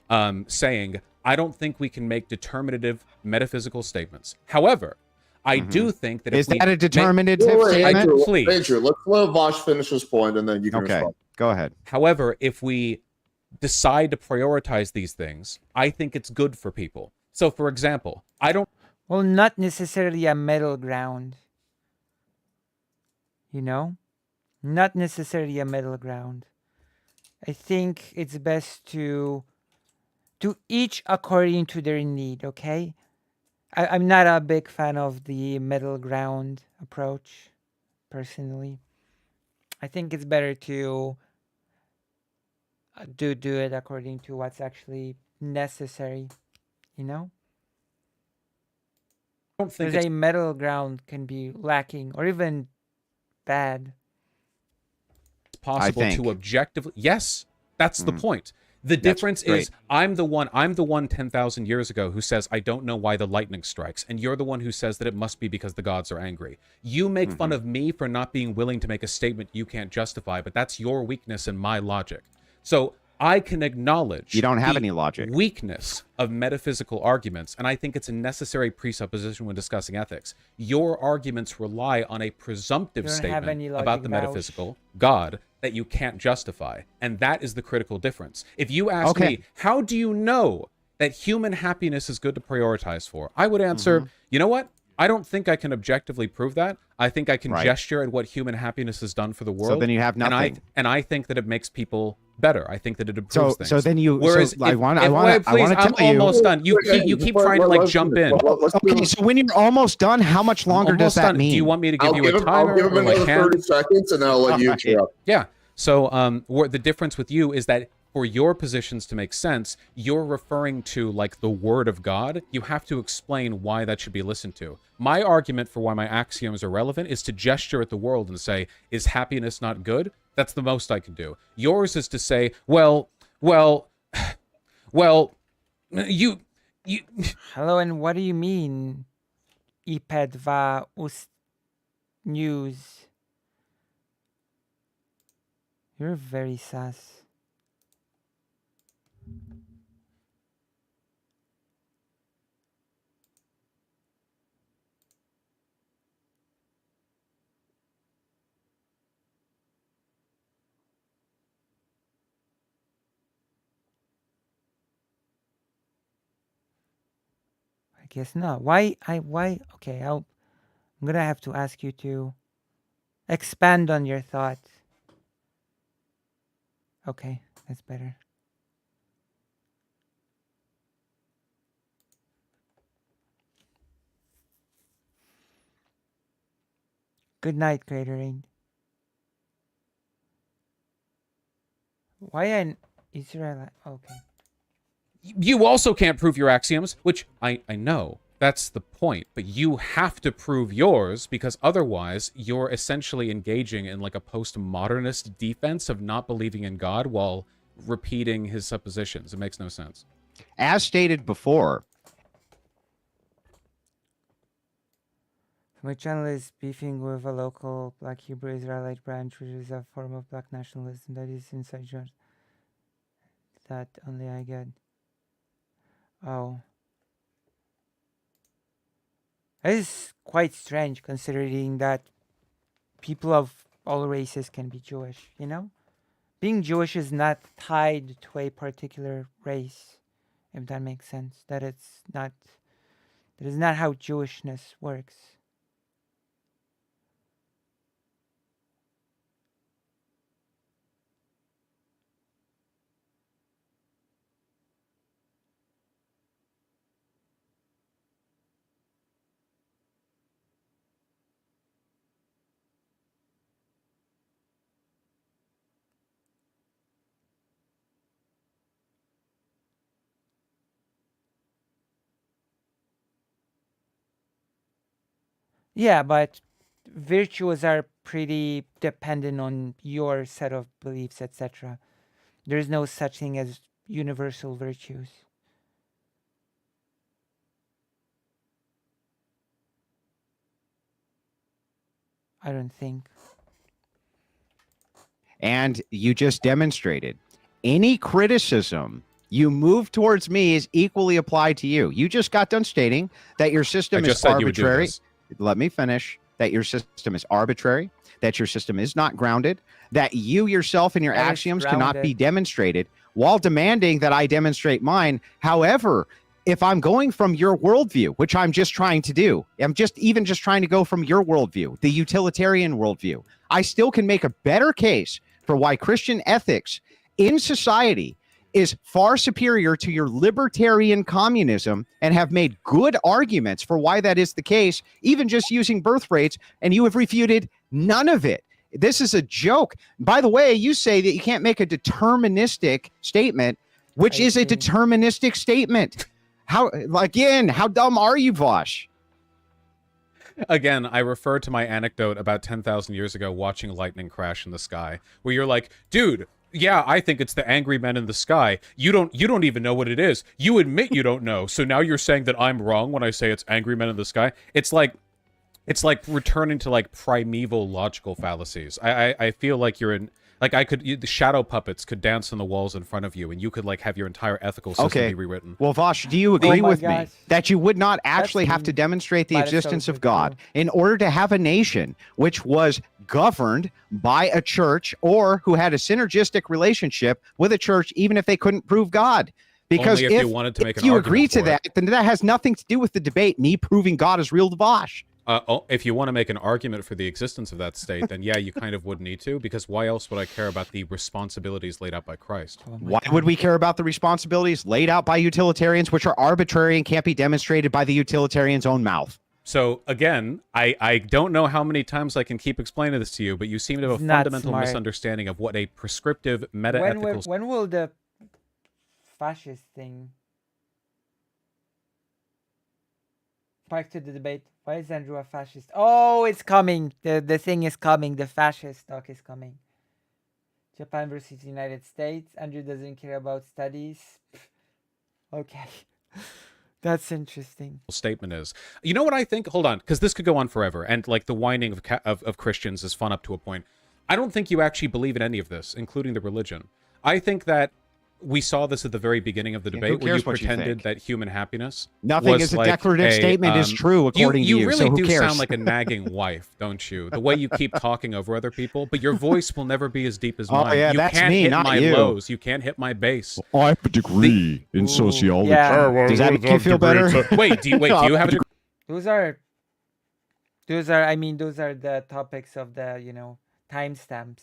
saying, I don't think we can make determinative metaphysical statements. However, I do think that Is if we that a make- determinative Wait, statement? Andrew, Please. Andrew, let's let Vaush finish his point, and then you can Okay, respond. go ahead. However, if we decide to prioritize these things, I think it's good for people. So, for example, I don't Well, not necessarily a middle ground. You know? Not necessarily a middle ground. I think it's best to each according to their need, okay? I'm not a big fan of the middle ground approach, personally. I think it's better to do it according to what's actually necessary, you know? think Because it's a middle ground can be lacking or even bad. possible think. to objectively. Yes, that's the point. The That's difference great. is I'm the one 10,000 years ago who says I don't know why the lightning strikes, and you're the one who says that it must be because the gods are angry. You make fun of me for not being willing to make a statement you can't justify, but that's your weakness and my logic. So I can acknowledge You don't have the any logic. weakness of metaphysical arguments, and I think it's a necessary presupposition when discussing ethics. Your arguments rely on a presumptive You don't have statement any logic, about the Vaush. metaphysical God that you can't justify, and that is the critical difference. If you ask Okay. me, how do you know that human happiness is good to prioritize for? I would answer, you know what? I don't think I can objectively prove that. I think I can Right. gesture at what human happiness has done for the world. So then you have nothing. And I think that it makes people better. I think that it improves things. So then you. Whereas so I want to wait, please, tell I'm you. almost done. You keep trying to like jump in. Okay, so when you're almost done, how much longer does Almost that done. mean? Do you want me to give I'll you give a him, timer? I'll give him or like another hand? 30 seconds, and then I'll let you Alright. interrupt. Yeah. So the difference with you is that for your positions to make sense, you're referring to like the word of God. You have to explain why that should be listened to. My argument for why my axioms are relevant is to gesture at the world and say, is happiness not good? That's the most I can do. Yours is to say, well, you Hello, and what do you mean? Iped va ust news. You're very sus. I guess not. Why? Okay, I'm gonna have to ask you to expand on your thought. Okay, that's better. Good night, Greater Rain. Why an Israelite? Okay. you also can't prove your axioms, which I know. That's the point. But you have to prove yours because otherwise you're essentially engaging in like a postmodernist defense of not believing in God while repeating his suppositions. It makes no sense. As stated before, My channel is beefing with a local Black Hebrew Israelite branch, which is a form of Black nationalism that is inside jobs that only I get. Oh. That is quite strange considering that people of all races can be Jewish, you know? Being Jewish is not tied to a particular race, if that makes sense. That is not how Jewishness works. Yeah, but virtues are pretty dependent on your set of beliefs, etc. There is no such thing as universal virtues. I don't think. and you just demonstrated any criticism you move towards me is equally applied to you. You just got done stating that your system I is just said you would do arbitrary. this. Let me finish. That your system is arbitrary, that your system is not grounded, that you yourself and your That is axioms cannot be grounded. demonstrated, while demanding that I demonstrate mine. However, if I'm going from your worldview, which I'm just trying to do, I'm just trying to go from your worldview, the utilitarian worldview, I still can make a better case for why Christian ethics in society is far superior to your libertarian communism, and have made good arguments for why that is the case, even just using birth rates, and you have refuted none of it. This is a joke. By the way, you say that you can't make a deterministic statement, which I is a see. deterministic statement. How dumb are you, Vaush? Again, I refer to my anecdote about 10,000 years ago watching lightning crash in the sky, where you're like, dude, yeah, I think it's the angry men in the sky. You don't even know what it is. You admit you don't know. So now you're saying that I'm wrong when I say it's angry men in the sky. It's like returning to like primeval logical fallacies. I feel like you're in, like the shadow puppets could dance on the walls in front of you, and you could like have your entire ethical system be rewritten. Well, Vaush, do you agree my with me gosh. that you would not actually have to deep. demonstrate the But it's so existence of good God too. in order to have a nation which was governed by a church or who had a synergistic relationship with a church, even if they couldn't prove God? Because Only if you wanted to make if an you argument agree to for that, it. then that has nothing to do with the debate. Me proving God is real to Vaush. If you want to make an argument for the existence of that state, then yeah, you kind of would need to, because why else would I care about the responsibilities laid out by Christ? Oh my Why God. would we care about the responsibilities laid out by utilitarians, which are arbitrary and can't be demonstrated by the utilitarian's own mouth? So again, I don't know how many times I can keep explaining this to you, but you seem to have a Not fundamental smart. misunderstanding of what a prescriptive meta-ethical... When will the fascist thing... Back to the debate. Why is Andrew a fascist? Oh, it's coming. The thing is coming. The fascist talk is coming. Japan versus United States. Andrew doesn't care about studies. Okay. That's interesting. Statement is, you know what I think? Hold on, because this could go on forever, and like the whining of Christians is fun up to a point. I don't think you actually believe in any of this, including the religion. I think that we saw this at the very beginning of the debate, where you pretended that human happiness nothing is a declarative statement is true according to you. You really so who do cares? sound like a nagging wife, don't you? The way you keep talking over other people, but your voice will never be as deep as mine. Oh yeah, you that's can't me, hit not my you. lows. You can't hit my bass. I have a degree in sociology. Yeah. Does that make you feel better? Wait, do you have a degree? Those are the topics of the, timestamps.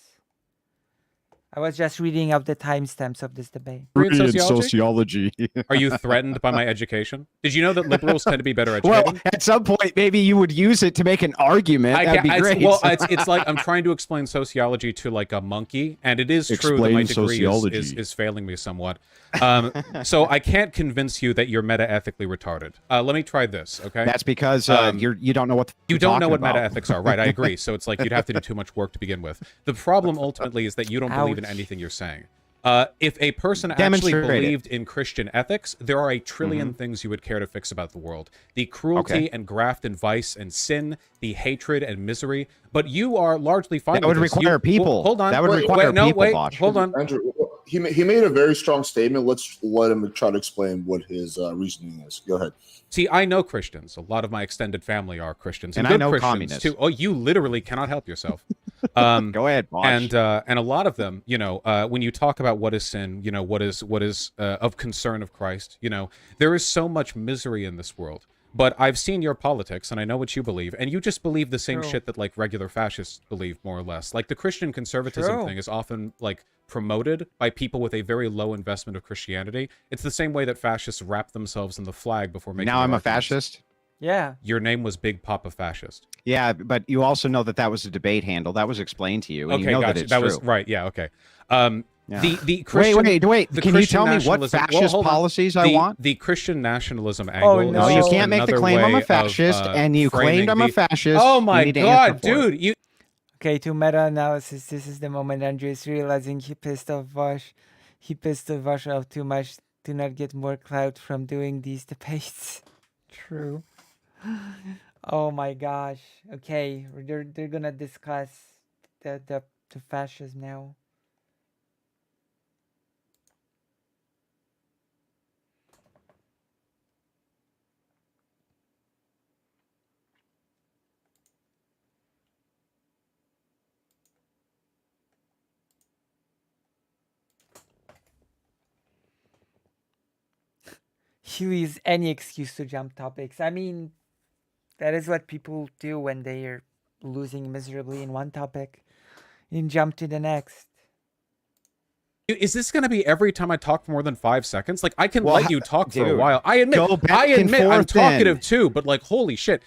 I was just reading up the timestamps of this debate. In In sociology? sociology. Are you threatened by my education? Did you know that liberals tend to be better educated? Well, at some point, maybe you would use it to make an argument. That'd be great. It's like I'm trying to explain sociology to like a monkey, and it is true that my Explain degree sociology. is failing me somewhat. So I can't convince you that you're meta-ethically retarded. Let me try this, okay? That's because you don't know what You you're don't know talking what about. meta-ethics are, right? I agree. So it's like you'd have to do too much work to begin with. The problem ultimately is that you don't believe in Ouch. anything you're saying. If a person actually Demonstrate it. believed in Christian ethics, there are a trillion things you would care to fix about the world. The cruelty and graft and vice and sin, the hatred and misery. But you are largely fine That with would this. require people. Hold on. That would Wait, require no, people, wait, Vaush. hold on. Andrew, he made a very strong statement. Let's let him try to explain what his reasoning is. Go ahead. See, I know Christians. A lot of my extended family are Christians. And good I know Christians communists. too. Oh, you literally cannot help yourself. Go ahead, Vaush. And a lot of them, when you talk about what is sin, what is of concern of Christ, there is so much misery in this world. But I've seen your politics, and I know what you believe, and you just believe the same True. shit that like regular fascists believe, more or less. Like the Christian conservatism True. thing is often like promoted by people with a very low investment of Christianity. It's the same way that fascists wrap themselves in the flag before making. Now I'm their a arguments. fascist. Yeah. Your name was Big Papa Fascist. Yeah, but you also know that was a debate handle. That was explained to you, and Okay, you know gotcha. that it's That true. was right. Yeah. Okay. Yeah. The Christian, wait. the Can you Christian tell me what nationalism- fascist hold on. policies I want? The Christian nationalism angle. Oh, is no. No, you just can't make the another claim I'm way a fascist, of, and you framing claimed I'm a the- fascist. Oh You my need to answer god, for it. dude! You Okay, to meta-analysis, this is the moment Andrew is realizing he pissed off Vaush. He pissed off Vaush off too much to not get more clout from doing these debates. True. Oh my gosh. Okay, they're gonna discuss the fascism now. He leaves any excuse to jump topics. I mean, that is what people do when they are losing miserably in one topic and jump to the next. is this going to be every time I talk for more than 5 seconds? Like I can Well, let you talk for a dude, while. I admit, go back and I'm forth talkative then. too. But like, holy shit!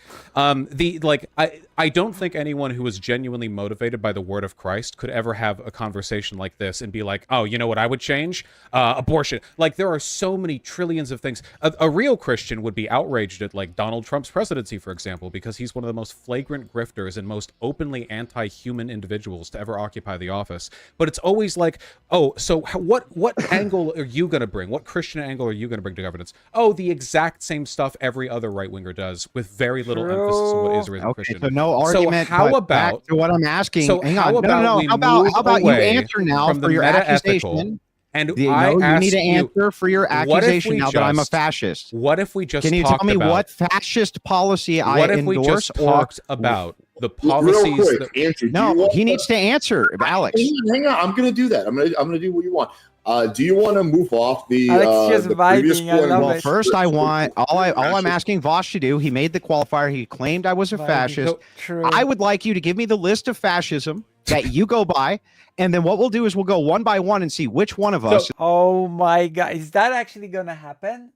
I don't think anyone who is genuinely motivated by the word of Christ could ever have a conversation like this and be like, oh, you know what I would change? Abortion. Like there are so many trillions of things. A real Christian would be outraged at like Donald Trump's presidency, for example, because he's one of the most flagrant grifters and most openly anti-human individuals to ever occupy the office. But it's always like, oh, so what angle are you going to bring? What Christian angle are you going to bring to governance? Oh, the exact same stuff every other right-winger does with very little emphasis on what is or isn't Okay, Christian. so no argument. how but about back to what I'm asking? So Hang how on. about no. we How about move how about you away answer now from the for your meta-ethical, accusation? and You I know, you ask need to you, answer for your what if accusation we now that I'm a just- fascist. What if we just Can you tell talked me about, what fascist policy I what if we endorse? just talked about the Real policies quick, that Andrew, do you No, want he needs to answer, Alex. Hang on. I'm going to do that. I'm going to do what you want. Do you want to move off the, Alex just the previous vibing, I point? love Well, it. first I want all I'm asking Vaush to do. He made the qualifier. He claimed I was a Vibing. fascist. So- True. I would like you to give me the list of fascism that you go by, and then what we'll do is we'll go one by one and see which one of us. Oh my god, is that actually gonna happen?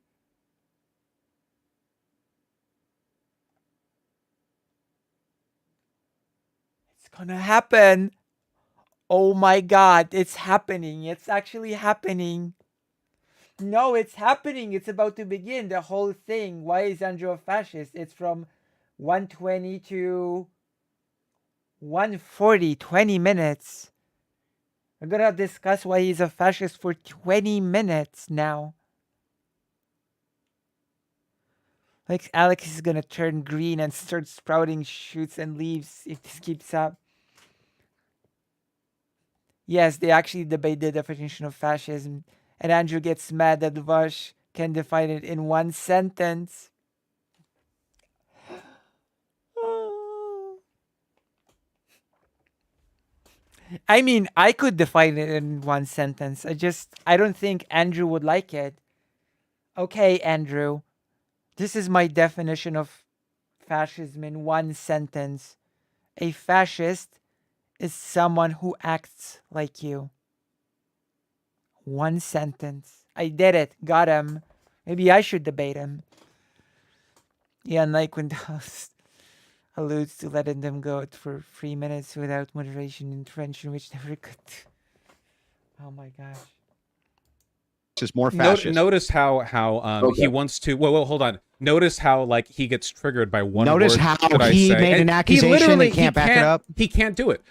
It's gonna happen. Oh my god, it's happening. It's actually happening. No, it's happening. It's about to begin. The whole thing. Why is Andrew a fascist? It's from 120 to 140, 20 minutes. We're gonna discuss why he's a fascist for 20 minutes now. Like Alex is gonna turn green and start sprouting shoots and leaves if this keeps up. Yes, they actually debate the definition of fascism, and Andrew gets mad that Vaush can define it in one sentence. I mean, I could define it in one sentence. I don't think Andrew would like it. Okay, Andrew. This is my definition of fascism in one sentence. A fascist is someone who acts like you. One sentence. I did it. Got him. Maybe I should debate him. Yeah, unlike when the host alludes to letting them go for 3 minutes without moderation intervention, which never could. Oh my gosh. Is more fascist. Notice how Okay. he wants to. Well, hold on. Notice how like he gets triggered by one. Notice word, how should I he say. made an And accusation and literally- can't back it up. He can't do it.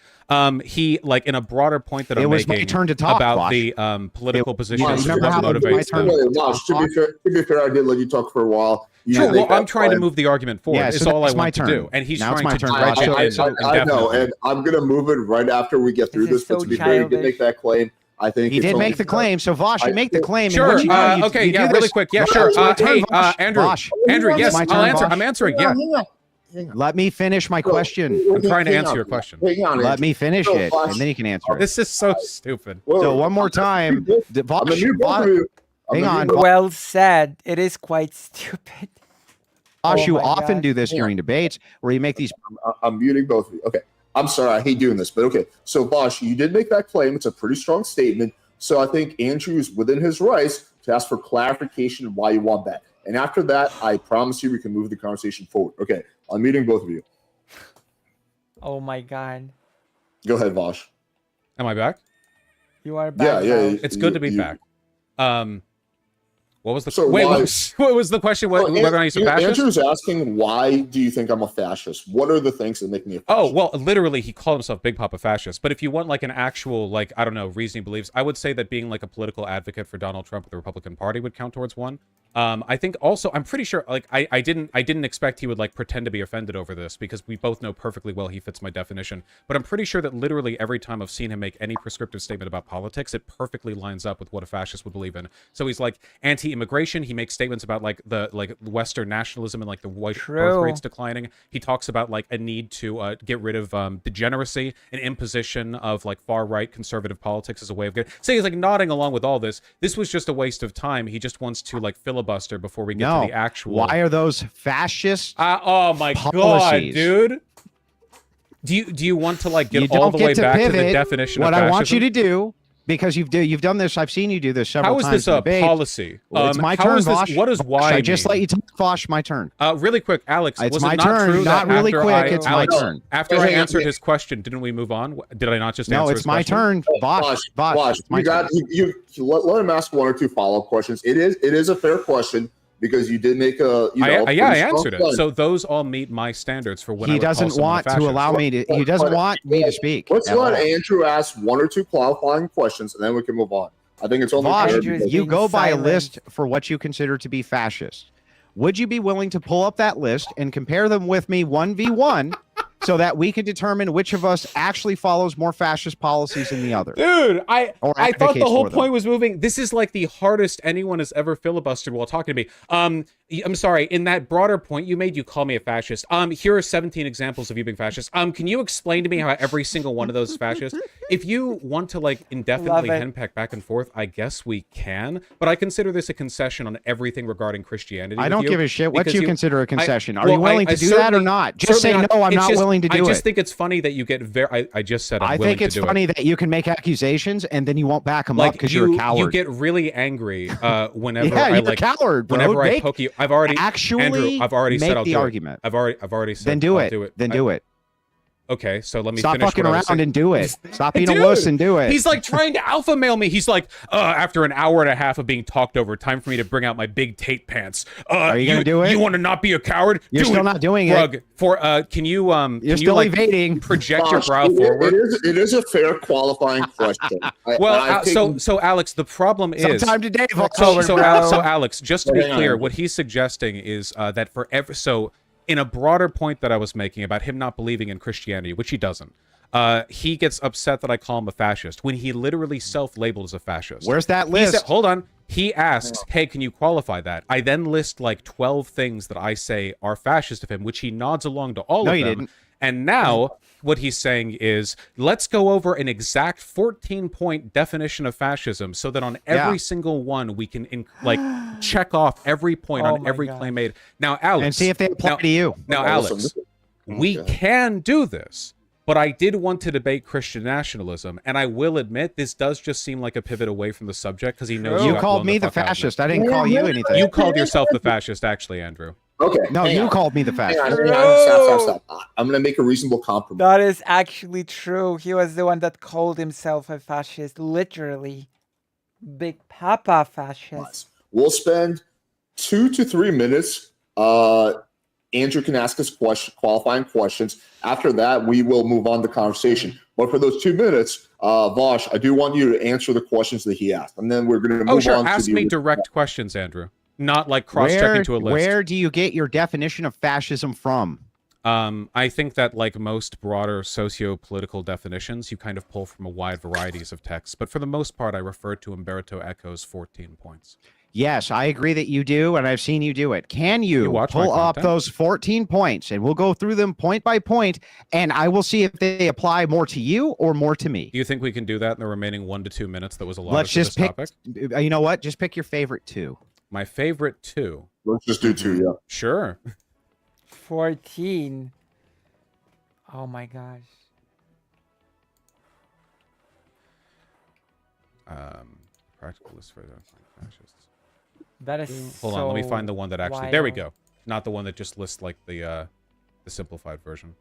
He like in a broader point that It I'm was my making turn to talk, about Vaush. the political position you and remember what how it was my motivates turn? them. Wait, Mosh, to be fair, I did let you talk for a while. You Sure. did Well, make that I'm trying to claim. move the argument forward. Yeah, It's so all I it's my want to turn. do, and he's Now it's trying my to turn, drag Vaush. it So- in I know, indefinitely. and I'm gonna move it right after we get through This this. But is to be so fair, you did childish. make that claim. I think He it's did only make the fair. claim. So Vaush, you I make the think- claim. and Sure. what you do, you- Okay. you do Yeah. this- Really quick. Yeah. Vaush, Sure. it's my turn, Hey, Vaush. Andrew. Vaush, Andrew. it's Yes, my I'll turn, answer. Vaush. I'm answering. Yeah. Let me finish my question. I'm trying to answer your question. Hang on, Let Andrew. me finish No, it, Vaush. and then you can answer it. This is so stupid. Wait, So wait, one more time, the I'm gonna Vaush, mute both of you. I'm hang gonna on, mute both- Well said. It is quite stupid. Vaush, Oh you my often gosh. do this Yeah. during debates where you make these. I'm muting both of you. Okay. I'm sorry. I hate doing this, but okay. So, Vaush, you did make that claim. It's a pretty strong statement. So I think Andrew is within his rights to ask for clarification of why you want that. And after that, I promise you we can move the conversation forward. Okay. I'm muting both of you. Oh my god. Go ahead, Vaush. Am I back? You are back. Yeah. Val. It's good to be back. What was the So wait? why- What was the question? Whether or not he's a fascist? Andrew's asking, why do you think I'm a fascist? What are the things that make me a fascist? Oh, well, literally, he called himself Big Papa Fascist. But if you want, like, an actual, like, I don't know, reasoning beliefs, I would say that being, like, a political advocate for Donald Trump with the Republican Party would count towards one. I think also, I'm pretty sure, like, I didn't expect he would, like, pretend to be offended over this, because we both know perfectly well he fits my definition. But I'm pretty sure that literally every time I've seen him make any prescriptive statement about politics, it perfectly lines up with what a fascist would believe in. So he's, like, anti-immigration. He makes statements about, like, the Western nationalism and, like, the white birth rates declining. He talks about, like, a need to get rid of degeneracy and imposition of, like, far-right conservative politics as a way of getting... So he's, like, nodding along with all this. This was just a waste of time. He just wants to, like, filibuster before we get to the actual... Why are those fascist? oh, my God, policies? dude. Do you want to, like, You get all don't the way get to back to the pivot. definition What of fascism? I want you to do, because you've done this, I've seen you do this several How is times. this in a debate. policy? Well, it's my how turn, is this, Vaush. what does Vaush, why I just mean? let you talk, Vaush. My turn. Really quick, Alex, It's was my it not turn, true not that really after quick, I, it's my Alex, turn. After Hey, I hang on, answered hey. his question, didn't we move on? Did I not just No, answer it's his my question? turn. Vaush, Vaush, it's my you got turn. you let him ask one or two follow-up questions. It is a fair question because you did make a I pretty answered strong it. So those all meet my standards for when I He would call doesn't someone a want to fascist. allow me to. He doesn't want me to speak. Let's at let all. Andrew ask one or two qualifying questions, and then we can move on. I think it's only fair. Vaush, Andrew is because- you being go by a silent. list for what you consider to be fascist. Would you be willing to pull up that list and compare them with me 1v1 so that we can determine which of us actually follows more fascist policies than the other? Dude, I Or thought the advocates whole for them. point was moving. This is like the hardest anyone has ever filibustered while talking to me. I'm sorry, in that broader point you made, you call me a fascist. Here are 17 examples of you being fascist. Can you explain to me how every single one of those is fascist? If you want to like indefinitely henpeck back and forth, I guess we can, but I consider this a concession on everything regarding Christianity. I don't give a shit what you consider a concession. Are you willing to do that or not? Just say, no, I'm not willing to do it. I just think it's funny that you get I just said I'm willing to do it. I think it's funny that you can make accusations and then you won't back them up because you're a coward. You get really angry whenever you're a coward, bro. Whenever I poke you. I've already Andrew, I've already said I'll the do argument. It. I've already said then do I'll it. do it. Then do it. Okay, so let me stop finish fucking around and do it. Stop being a wuss and do it. He's like trying to alpha male me. He's like, after an hour and a half of being talked over, time for me to bring out my big Tate pants. Are you gonna do it? You want to not be a coward? You're still not doing it. Can you You're still evading. Project your brow forward? It is a fair qualifying question. So Alex, the problem is sometime today. So Alex, just to be clear, what he's suggesting is that in a broader point that I was making about him not believing in Christianity, which he doesn't, he gets upset that I call him a fascist when he literally self-labeled as a fascist. Where's that list? Hold on. He asks, hey, can you qualify that? I then list like 12 things that I say are fascist of him, which he nods along to all of them. No, he didn't. And now what he's saying is, let's go over an exact 14-point definition of fascism so that on every single one we can check off every point on every claim made. Now, Alex, and see if they apply to you. Now, Alex, we can do this, but I did want to debate Christian nationalism, and I will admit this does just seem like a pivot away from the subject because he knows you called me the fascist. I didn't call you anything. You called yourself the fascist, actually, Andrew. Okay. No, you called me the fascist. Stop. I'm going to make a reasonable compromise. That is actually true. He was the one that called himself a fascist, literally. Big Papa fascist. We'll spend 2 to 3 minutes. Andrew can ask us qualifying questions. After that, we will move on the conversation. But for those 2 minutes, Vaush, I do want you to answer the questions that he asked. And then we're going to move on to ask me direct questions, Andrew. Not like cross-checking to a list. Where do you get your definition of fascism from? I think that like most broader socio-political definitions, you kind of pull from a wide varieties of texts. But for the most part, I refer to Umberto Eco's 14 points. Yes, I agree that you do, and I've seen you do it. Can you pull up those 14 points, and we'll go through them point by point, and I will see if they apply more to you or more to me. Do you think we can do that in the remaining 1 to 2 minutes that was allotted Let's just to this pick, topic? You know what? Just pick your favorite 2. My favorite 2. Let's just do 2, yeah. Sure. 14. Oh my gosh. Practical list for the fascists. That is Hold on, let me find the one that actually... wild. There we go. Not the one that just lists like the simplified version.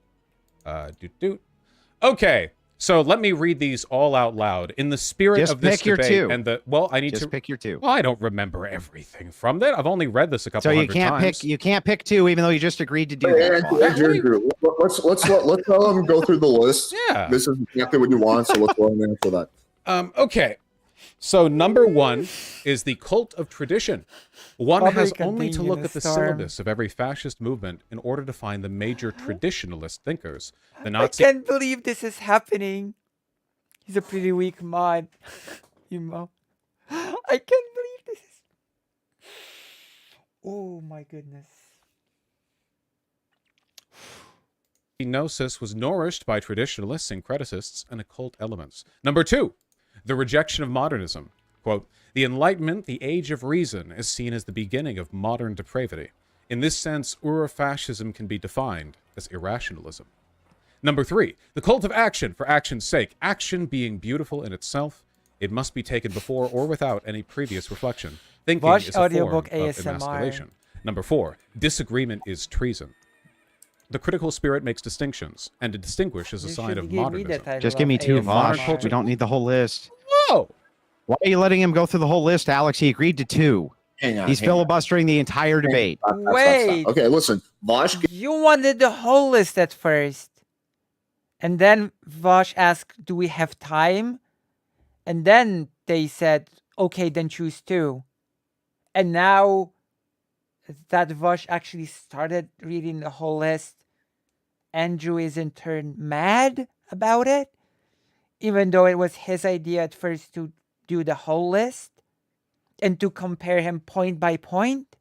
Okay. So let me read these all out loud in the spirit of this debate. Your 2. And I need to pick your 2. Well, I don't remember everything from that. I've only read this a couple hundred times. You can't pick 2, even though you just agreed to do that. Andrew, let's let him go through the list. Yeah, this is exactly what you want. So let's let him answer that. Okay. So number 1 is the cult of tradition. One has only to look at the syllabus of every fascist movement in order to find the major traditionalist thinkers. The Nazi. I can't believe this is happening. He's a pretty weak mod. You know. I can't believe this is. Oh my goodness. Gnosis was nourished by traditionalists, syncreticists, and occult elements. Number 2. The rejection of modernism. Quote, the Enlightenment, the age of reason, is seen as the beginning of modern depravity. In this sense, Urofascism can be defined as irrationalism. Number 3, the cult of action for action's sake. Action being beautiful in itself, it must be taken before or without any previous reflection. Thinking Vaush is a form audiobook of ASMR. emasculation. Number 4, disagreement is treason. The critical spirit makes distinctions, and to distinguish is a sign of modernism. Just give me 2, Vaush. We don't need the whole list. Whoa! Why are you letting him go through the whole list, Alex? He agreed to 2. He's filibustering the entire debate. Wait. Okay, listen. Vaush. You wanted the whole list at first. And then Vaush asked, do we have time? And then they said, okay, then choose 2. And now that Vaush actually started reading the whole list, Andrew is in turn mad about it, even though it was his idea at first to do the whole list and to compare him point by point.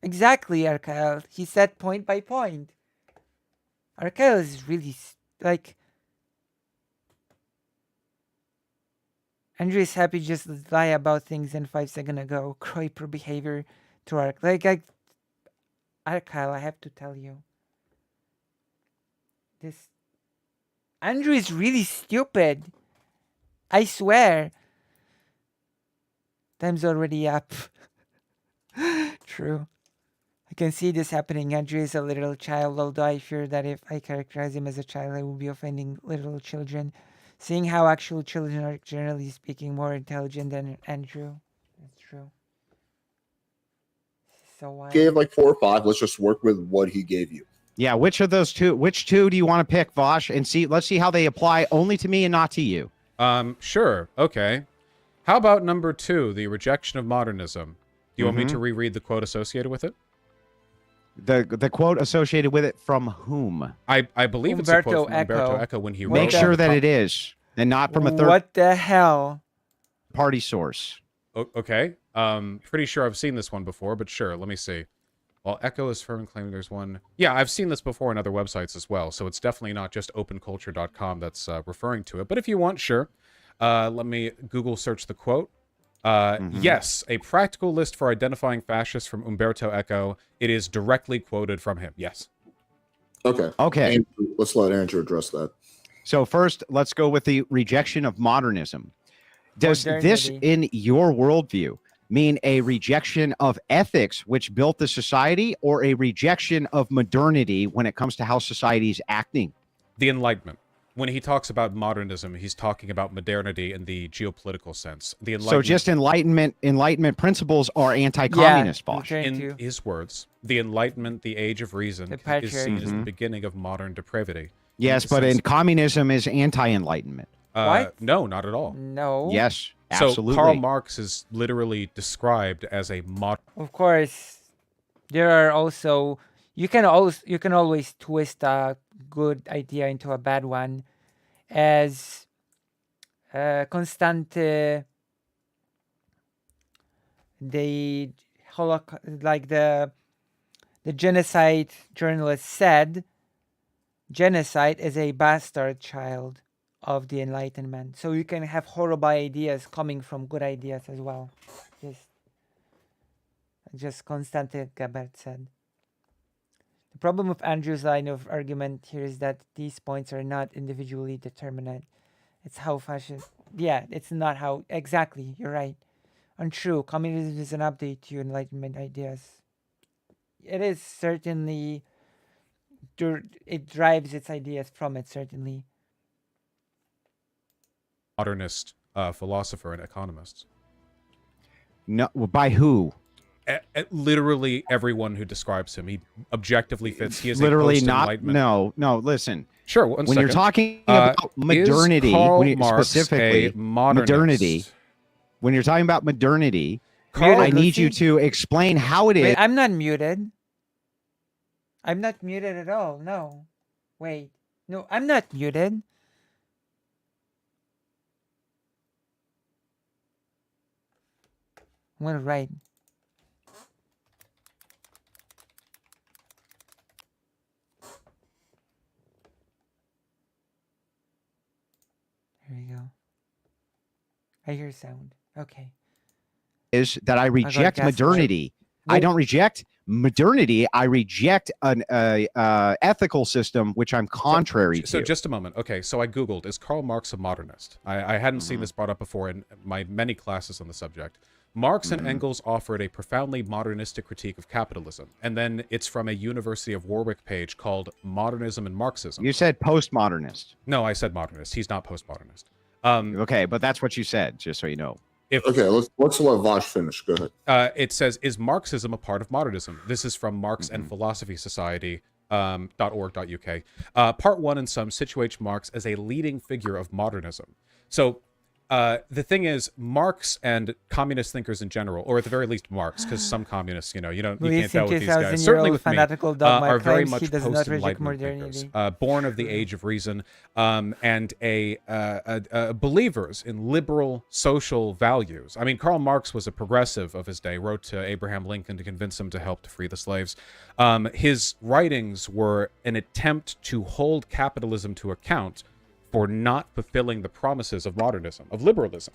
Exactly, Arkael. He said point by point. Arkael is really like. Andrew is happy just to lie about things and 5 seconds ago. Creeper behavior to Ark. Arkael, I have to tell you. This Andrew is really stupid. I swear. Time's already up. True. I can see this happening. Andrew is a little child, although I fear that if I characterize him as a child, I will be offending little children. Seeing how actual children are generally speaking more intelligent than Andrew. That's true. So wild. Gave like 4 or 5. Let's just work with what he gave you. Yeah, which of those two? Which two do you want to pick, Vaush? And see, let's see how they apply only to me and not to you. Sure. Okay. How about number 2, the rejection of modernism? Do you want me to reread the quote associated with it? The quote associated with it from whom? I believe it's a quote from Umberto Eco when he wrote. Make sure that it is, and not from a third. What the hell? Party source. Okay. Pretty sure I've seen this one before, but sure. Let me see. While Echo is firm in claiming there's one. Yeah, I've seen this before in other websites as well, so it's definitely not just openculture.com that's referring to it. But if you want, sure. Let me Google search the quote. Yes, a practical list for identifying fascists from Umberto Eco. It is directly quoted from him. Yes. Okay. Okay. Andrew, let's let Andrew address that. So first, let's go with the rejection of modernism. Does this, in your worldview, mean a rejection of ethics, which built the society, or a rejection of modernity when it comes to how society is acting? The Enlightenment. When he talks about modernism, he's talking about modernity in the geopolitical sense. The Enlightenment. So just Enlightenment principles are anti-communist, Vaush. In his words, the Enlightenment, the age of reason, is seen as the beginning of modern depravity. Yes, but in communism is anti-Enlightenment. What? No, not at all. No. Yes, absolutely. So Karl Marx is literally described as a Of course, there are also you can always twist a good idea into a bad one, as Constante the genocide journalist said, genocide is a bastard child of the Enlightenment. So you can have horrible ideas coming from good ideas as well. Just Constante Gabert said. The problem with Andrew's line of argument here is that these points are not individually determinate. It's how fascist... Yeah, it's not how... Exactly, you're right. Untrue, communism is an update to Enlightenment ideas. It is certainly... It drives its ideas from it, certainly. Modernist philosopher and economist. No, by who? Literally everyone who describes him. He objectively fits. He is literally a not. No. Listen. Sure. When you're talking about modernity, specifically modernity, when you're talking about modernity, I need you to explain how it is. Wait, I'm not muted. I'm not muted at all. No. Wait. No, I'm not muted. I'm gonna write. There we go. I hear sound. Okay. Is that I reject modernity. I don't reject modernity. I reject an ethical system which I'm contrary to. So just a moment. Okay, so I Googled, is Karl Marx a modernist? I hadn't seen this brought up before in my many classes on the subject. Marx and Engels offered a profoundly modernistic critique of capitalism. And then it's from a University of Warwick page called Modernism and Marxism. You said postmodernist. No, I said modernist. He's not postmodernist. Okay, but that's what you said, just so you know. Okay, let's let Vaush finish. Go ahead. It says, is Marxism a part of modernism? This is from Marx and Philosophy Society. .org.uk. Part 1 in some situates Marx as a leading figure of modernism. So The thing is, Marx and communist thinkers in general, or at the very least Marx, because some communists, you can't tell with these guys. Certainly with me, are very much post-Enlightenment thinkers, born of the age of reason, and believers in liberal social values. I mean, Karl Marx was a progressive of his day, wrote to Abraham Lincoln to convince him to help to free the slaves. His writings were an attempt to hold capitalism to account for not fulfilling the promises of modernism, of liberalism.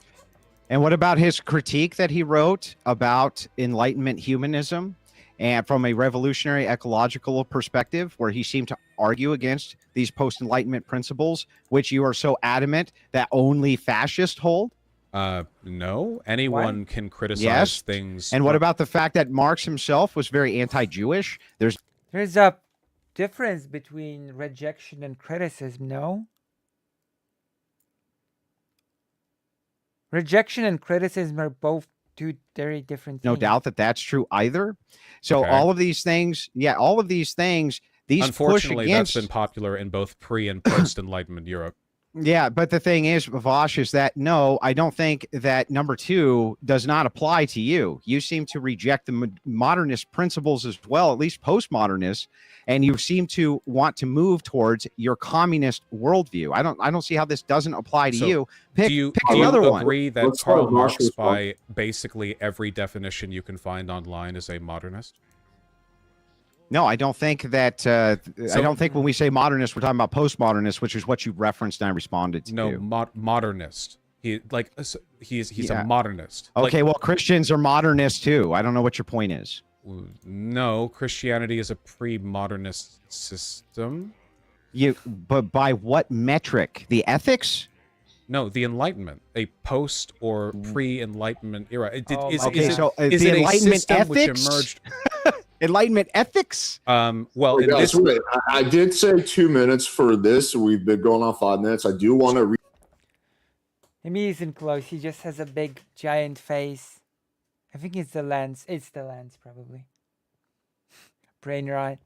And what about his critique that he wrote about Enlightenment humanism and from a revolutionary ecological perspective, where he seemed to argue against these post-Enlightenment principles, which you are so adamant that only fascists hold? No, anyone can criticize things. And what about the fact that Marx himself was very anti-Jewish? There's a difference between rejection and criticism, no? Rejection and criticism are both two very different things. No doubt that that's true either. So all of these things, these unfortunately, push against, that's been popular in both pre and post-Enlightenment Europe. Yeah, but the thing is, Vaush, is that no, I don't think that number 2 does not apply to you. You seem to reject the modernist principles as well, at least postmodernists, and you seem to want to move towards your communist worldview. I don't see how this doesn't apply to you. Pick do you another one. Agree that Karl Marx, by basically every definition you can find online, is a modernist? No, I don't think that. I don't think when we say modernist, we're talking about postmodernist, which is what you referenced and I responded to. No, modernist. He's a modernist. Okay, well, Christians are modernists too. I don't know what your point is. No, Christianity is a pre-modernist system. But by what metric? The ethics? No, the Enlightenment, a post or pre-Enlightenment era. Is the it Enlightenment a system ethics? which emerged? Enlightenment ethics? Well, I did say 2 minutes for this. We've been going on 5 minutes. I do want to. He isn't close. He just has a big, giant face. I think it's the lens. It's the lens, probably. Brain rot.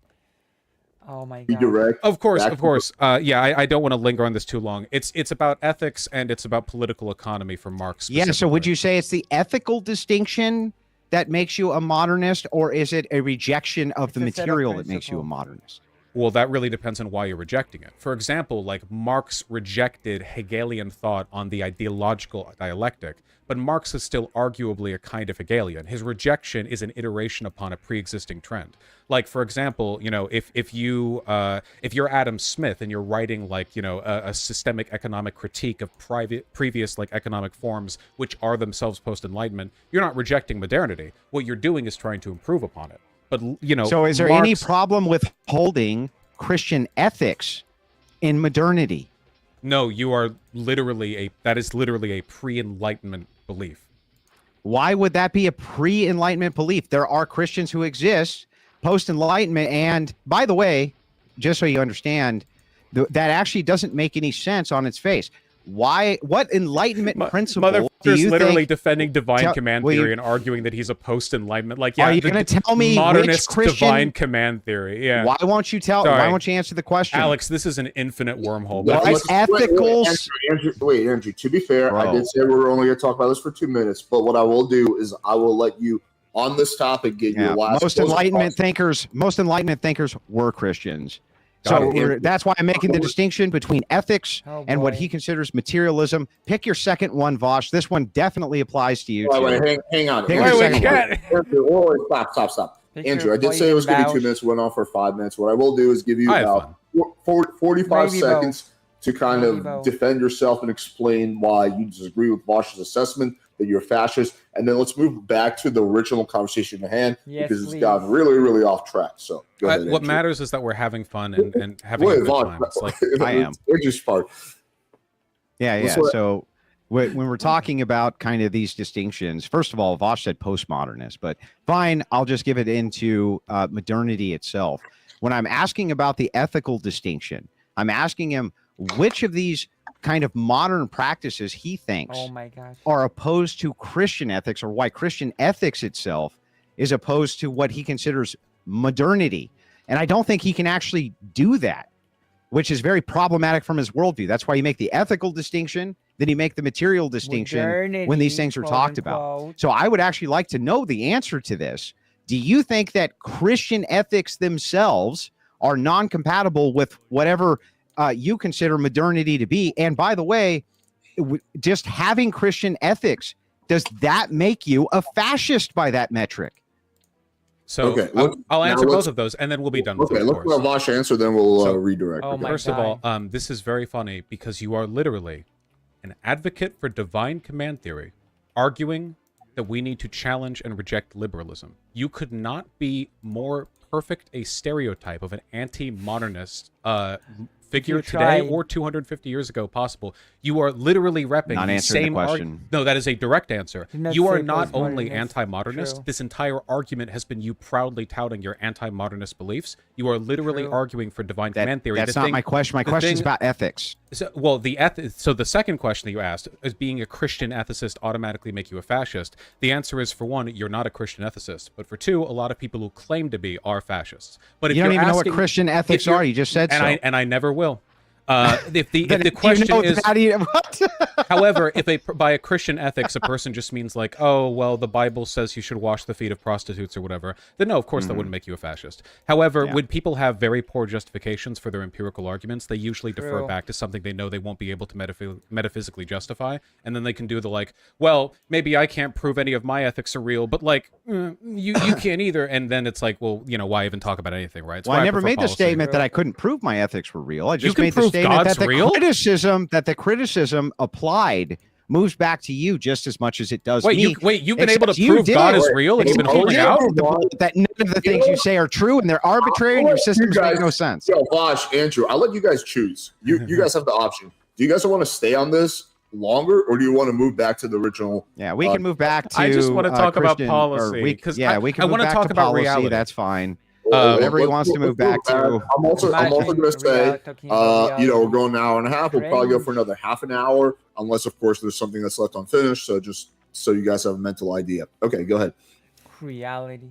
Oh my god. Direct. Of course. Yeah, I don't want to linger on this too long. It's about ethics and it's about political economy for Marx. Yeah, so would you say it's the ethical distinction that makes you a modernist, or is it a rejection of the material that makes you a modernist? Well, that really depends on why you're rejecting it. For example, like Marx rejected Hegelian thought on the ideological dialectic, but Marx is still arguably a kind of Hegelian. His rejection is an iteration upon a pre-existing trend. Like, for example, if you're Adam Smith and you're writing like, a systemic economic critique of previous like economic forms, which are themselves post-Enlightenment, you're not rejecting modernity. What you're doing is trying to improve upon it. But, so is there any problem with holding Christian ethics in modernity? No, that is literally a pre-Enlightenment belief. Why would that be a pre-Enlightenment belief? There are Christians who exist post-Enlightenment, and by the way, just so you understand, that actually doesn't make any sense on its face. What Enlightenment principle do you literally think, defending divine command theory and arguing that he's a post-Enlightenment? Like, yeah, are you going to tell me modernist which Christian divine command theory? Yeah. Why won't you answer the question, Alex? This is an infinite wormhole. Andrew. To be fair, I did say we were only going to talk about this for 2 minutes, but what I will do is I will let you on this topic get your last. Most Enlightenment thinkers were Christians. So that's why I'm making the distinction between ethics and what he considers materialism. Pick your second one, Vaush. This one definitely applies to you. Wait, hang on. Stop. Andrew, I did say it was going to be 2 minutes. Went on for 5 minutes. What I will do is give you about 45 seconds to kind of defend yourself and explain why you disagree with Vaush's assessment that you're a fascist. And then let's move back to the original conversation at hand, because it's gotten really, really off track. So go ahead, what matters is that we're having fun and having a good time. It's like, I am. Andrew's part. Yeah. So when we're talking about kind of these distinctions, first of all, Vaush said postmodernist, but fine, I'll just give it into modernity itself. When I'm asking about the ethical distinction, I'm asking him which of these kind of modern practices he thinks are opposed to Christian ethics, or why Christian ethics itself is opposed to what he considers modernity. And I don't think he can actually do that, which is very problematic from his worldview. That's why you make the ethical distinction, than you make the material distinction when these things are talked about. So I would actually like to know the answer to this. Do you think that Christian ethics themselves are non-compatible with whatever you consider modernity to be? And by the way, just having Christian ethics, does that make you a fascist by that metric? So I'll answer both of those, and then we'll be done with it. Okay, let's let Vaush answer, then we'll redirect. First of all, this is very funny because you are literally an advocate for divine command theory, arguing that we need to challenge and reject liberalism. You could not be more perfect a stereotype of an anti-modernist figure today or 250 years ago possible. You are literally repping not the same question. No, that is a direct answer. You are not only anti-modernist. This entire argument has been you proudly touting your anti-modernist beliefs. You are literally arguing for divine command theory. That's not my question. My question is about ethics. So, well, so the second question that you asked is, being a Christian ethicist automatically make you a fascist? The answer is, for one, you're not a Christian ethicist. But for two, a lot of people who claim to be are fascists. But if you don't even know what Christian ethics are. You just said so. And I never will. If the question is, however, if by a Christian ethics a person just means like, oh well, the Bible says you should wash the feet of prostitutes or whatever, then no, of course that wouldn't make you a fascist. However, when people have very poor justifications for their empirical arguments, they usually defer back to something they know they won't be able to metaphysically justify, and then they can do the like, well, maybe I can't prove any of my ethics are real, but like you can't either, and then it's like, well, you know, why even talk about anything, right? Well, I never made the statement that I couldn't prove my ethics were real. I just made the statement that the criticism applied moves back to you just as much as it does me. You've been able to prove God is real, and you've been holding out that none of the things you say are true, and they're arbitrary, and your systems make no sense. Yo, Vaush, Andrew, I'll let you guys choose. You guys have the option. Do you guys want to stay on this longer, or do you want to move back to the original? Yeah, we can move back to. I just want to talk about policy because we can. I want to talk about policy. Reality. That's fine. Whatever he wants to move back to. I'm also going to say, we're going an hour and a half. We'll probably go for another half an hour, unless, of course, there's something that's left unfinished. So just so you guys have a mental idea. Okay, go ahead. Reality.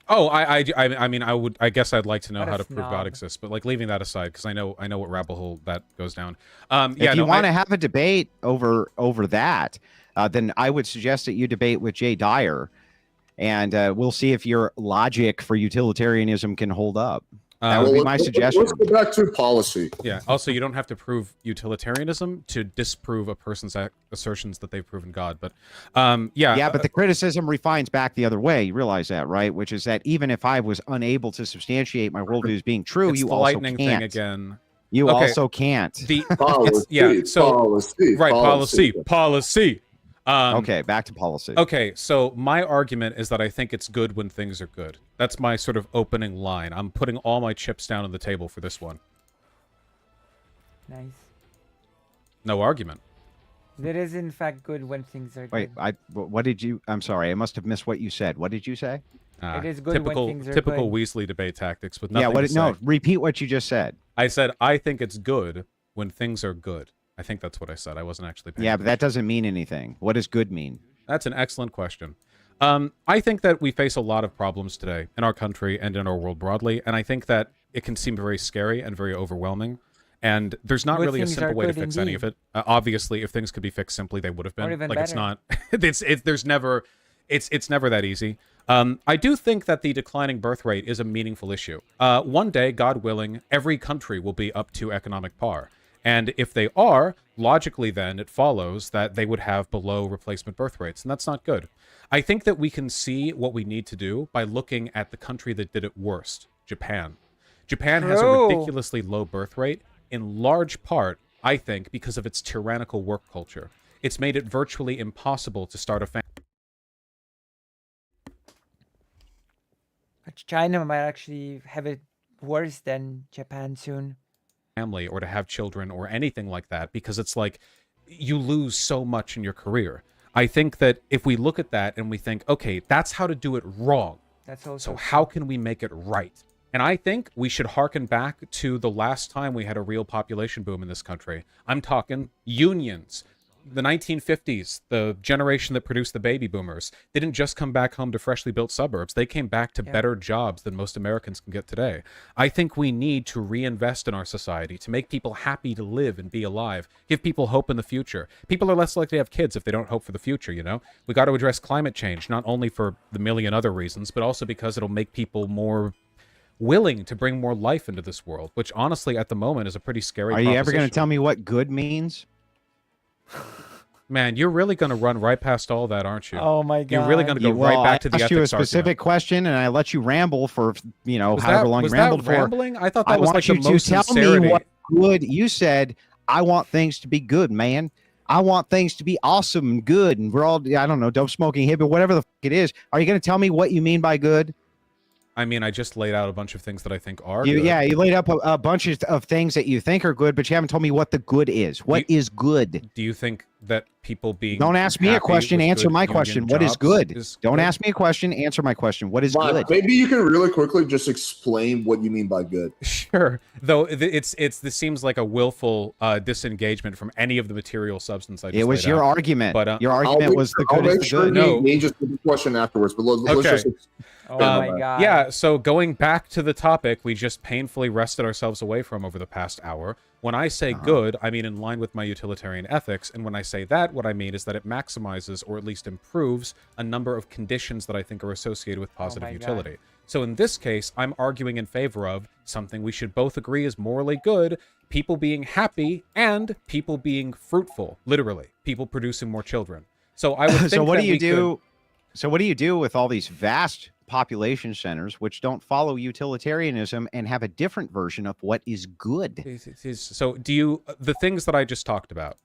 Oh, I mean, I guess I'd like to know how to prove God exists, but like leaving that aside, because I know what rabbit hole that goes down. If you want to have a debate over that, then I would suggest that you debate with Jay Dyer. And we'll see if your logic for utilitarianism can hold up. That would be my suggestion. Let's go back to policy. Yeah. Also, you don't have to prove utilitarianism to disprove a person's assertions that they've proven God. But yeah, but the criticism refines back the other way. You realize that, right? Which is that even if I was unable to substantiate my worldview as being true, you also lightning can't. Thing again. You also can't. Policy. Okay, back to policy. Okay, so my argument is that I think it's good when things are good. That's my sort of opening line. I'm putting all my chips down on the table for this one. Nice. No argument. It is, in fact, good when things are good. Wait, what did you... I'm sorry, I must have missed what you said. What did you say? It is good when things are typical good. Weasley debate tactics with nothing no, repeat what you just said. I said, I think it's good when things are good. I think that's what I said. I wasn't actually paying attention. But that doesn't mean anything. What does good mean? That's an excellent question. I think that we face a lot of problems today in our country and in our world broadly, and I think that it can seem very scary and very overwhelming, and there's not really a simple way to fix any of it. Obviously, if things could be fixed simply, they would have been. Like, it's not... It's never that easy. I do think that the declining birth rate is a meaningful issue. One day, God willing, every country will be up to economic par. And if they are, logically then, it follows that they would have below replacement birth rates, and that's not good. I think that we can see what we need to do by looking at the country that did it worst, Japan. Japan has a ridiculously low birth rate, in large part, I think, because of its tyrannical work culture. It's made it virtually impossible to start a family. China might actually have it worse than Japan soon. Family or to have children or anything like that, because it's like you lose so much in your career. I think that if we look at that and we think, okay, that's how to do it wrong. That's also so how can we make it right? And I think we should hearken back to the last time we had a real population boom in this country. I'm talking unions. the 1950s, the generation that produced the baby boomers, didn't just come back home to freshly built suburbs. They came back to better jobs than most Americans can get today. I think we need to reinvest in our society to make people happy to live and be alive, give people hope in the future. People are less likely to have kids if they don't hope for the future, you know? We got to address climate change, not only for the million other reasons, but also because it'll make people more willing to bring more life into this world, which honestly at the moment is a pretty scary Are you ever going proposition. to tell me what good means? Man, you're really going to run right past all that, aren't you? Oh my god! You're really going to go right back to the I asked you a ethics specific argument. question, and I let you ramble for, you know, Was however long you rambled that for. rambling? I thought that I was want like you the most to tell sincerity. me what good. You said, I want things to be good, man. I want things to be awesome and good, and we're all, I don't know, dope smoking hippie, whatever the fuck it is. Are you going to tell me what you mean by good? I mean, I just laid out a bunch of things that I think are good. Yeah, you laid up a bunch of things that you think are good, but you haven't told me what the good is. What is good? Do you think that people being Don't ask me a happy question. with Answer good my union question. What is jobs good? Don't good? ask me a question. Answer my question. What is But good? maybe you can really quickly just explain what you mean by good. Sure. Though this seems like a willful disengagement from any of the material substance I just It was laid your out. argument. But, Your argument was the I'll good is make the sure good. No. me just put the question afterwards, but let's Okay. just. Oh my god! Yeah, so going back to the topic we just painfully wrested ourselves away from over the past hour, when I say good, I mean in line with my utilitarian ethics, and when I say that, what I mean is that it maximizes or at least improves a number of conditions that I think are associated with positive my God. utility. So in this case, I'm arguing in favor of something we should both agree is morally good, people being happy and people being fruitful, literally, people producing more children. So I would think So what that do you we do? So what do you do with all these vast population centers which don't follow utilitarianism and have a different version of what is good? So do you, the things that I just talked about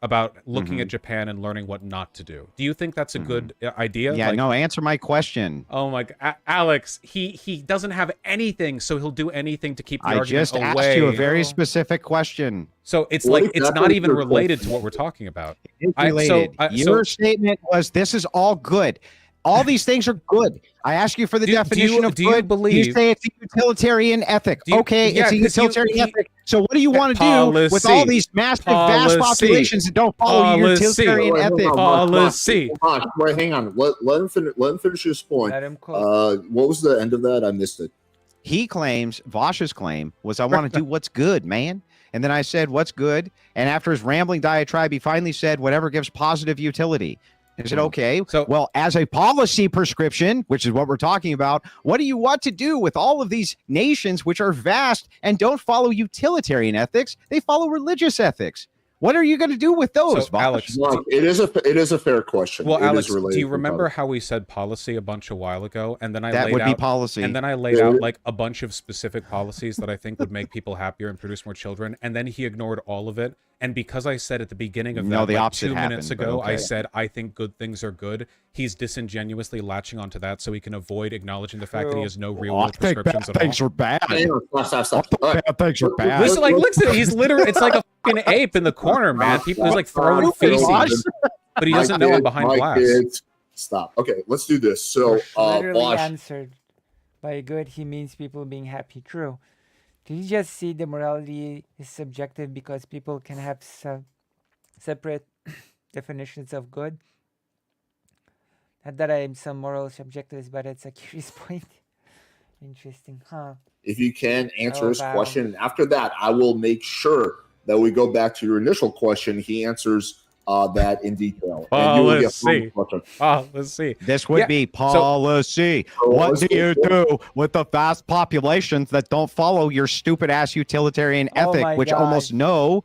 looking at Japan and learning what not to do, do you think that's a good idea? Yeah, Like, no, answer my question. Oh my God, Alex, he doesn't have anything, so he'll do anything to keep the I argument just away. asked you a very specific question. So it's What like, it's exactly not is even your related question? to what we're talking about. It's related. Your statement was, this is all good. All these things are good. I ask you for the definition of do you good. believe- You say it's a utilitarian ethic. Do you- Okay, yeah, it's a 'cause you- utilitarian he- ethic. So what do you want to do with all Policy. these massive, vast Policy. populations that don't follow your Policy. utilitarian Wait, hang ethic? on, Policy. Wait, hang on. Let him finish his point. Let him cook. What was the end of that? I missed it. He claims, Vaush's claim was, I want to do what's good, man. And then I said, what's good? And after his rambling diatribe, he finally said, whatever gives positive utility. I said, okay, So- well, as a policy prescription, which is what we're talking about, what do you want to do with all of these nations which are vast and don't follow utilitarian ethics? They follow religious ethics. What are you going to do with those, So, Vaush? Alex, Look, it is a fair question. well, It is Alex, do related you to remember policy. how we said policy a bunch a while ago, and then I That laid would be out policy. and then I laid out like a bunch of specific policies that I think would make people happier and produce more children, and then he ignored all of it. And because I said at the beginning of No, that, the like opposite 2 minutes happened, but ago, I okay. said I think good things are good. He's disingenuously latching onto that so he can avoid acknowledging the fact that he has no real world prescriptions at all. are bad. Hang on, stop. All right. Bad things are bad. Listen, like, listen, he's literally, it's like a fucking ape in the corner, man. People is like throwing feces, but he doesn't know I'm behind glass. Kids, stop. Okay, let's do this. So, Literally Vaush, answered. By good, he means people being happy. True. Did you just see the morality is subjective because people can have separate definitions of good? Not that I'm some moral subjectivist, but it's a curious point. Interesting, huh? if you can answer Oh, his wow. question, and after that, I will make sure that we go back to your initial question. He answers that in detail. And you will get Let's see. one question. Let's see. This would Yeah, be policy. What do you do with the vast populations that don't follow your stupid ass utilitarian Oh ethic, my which God. almost no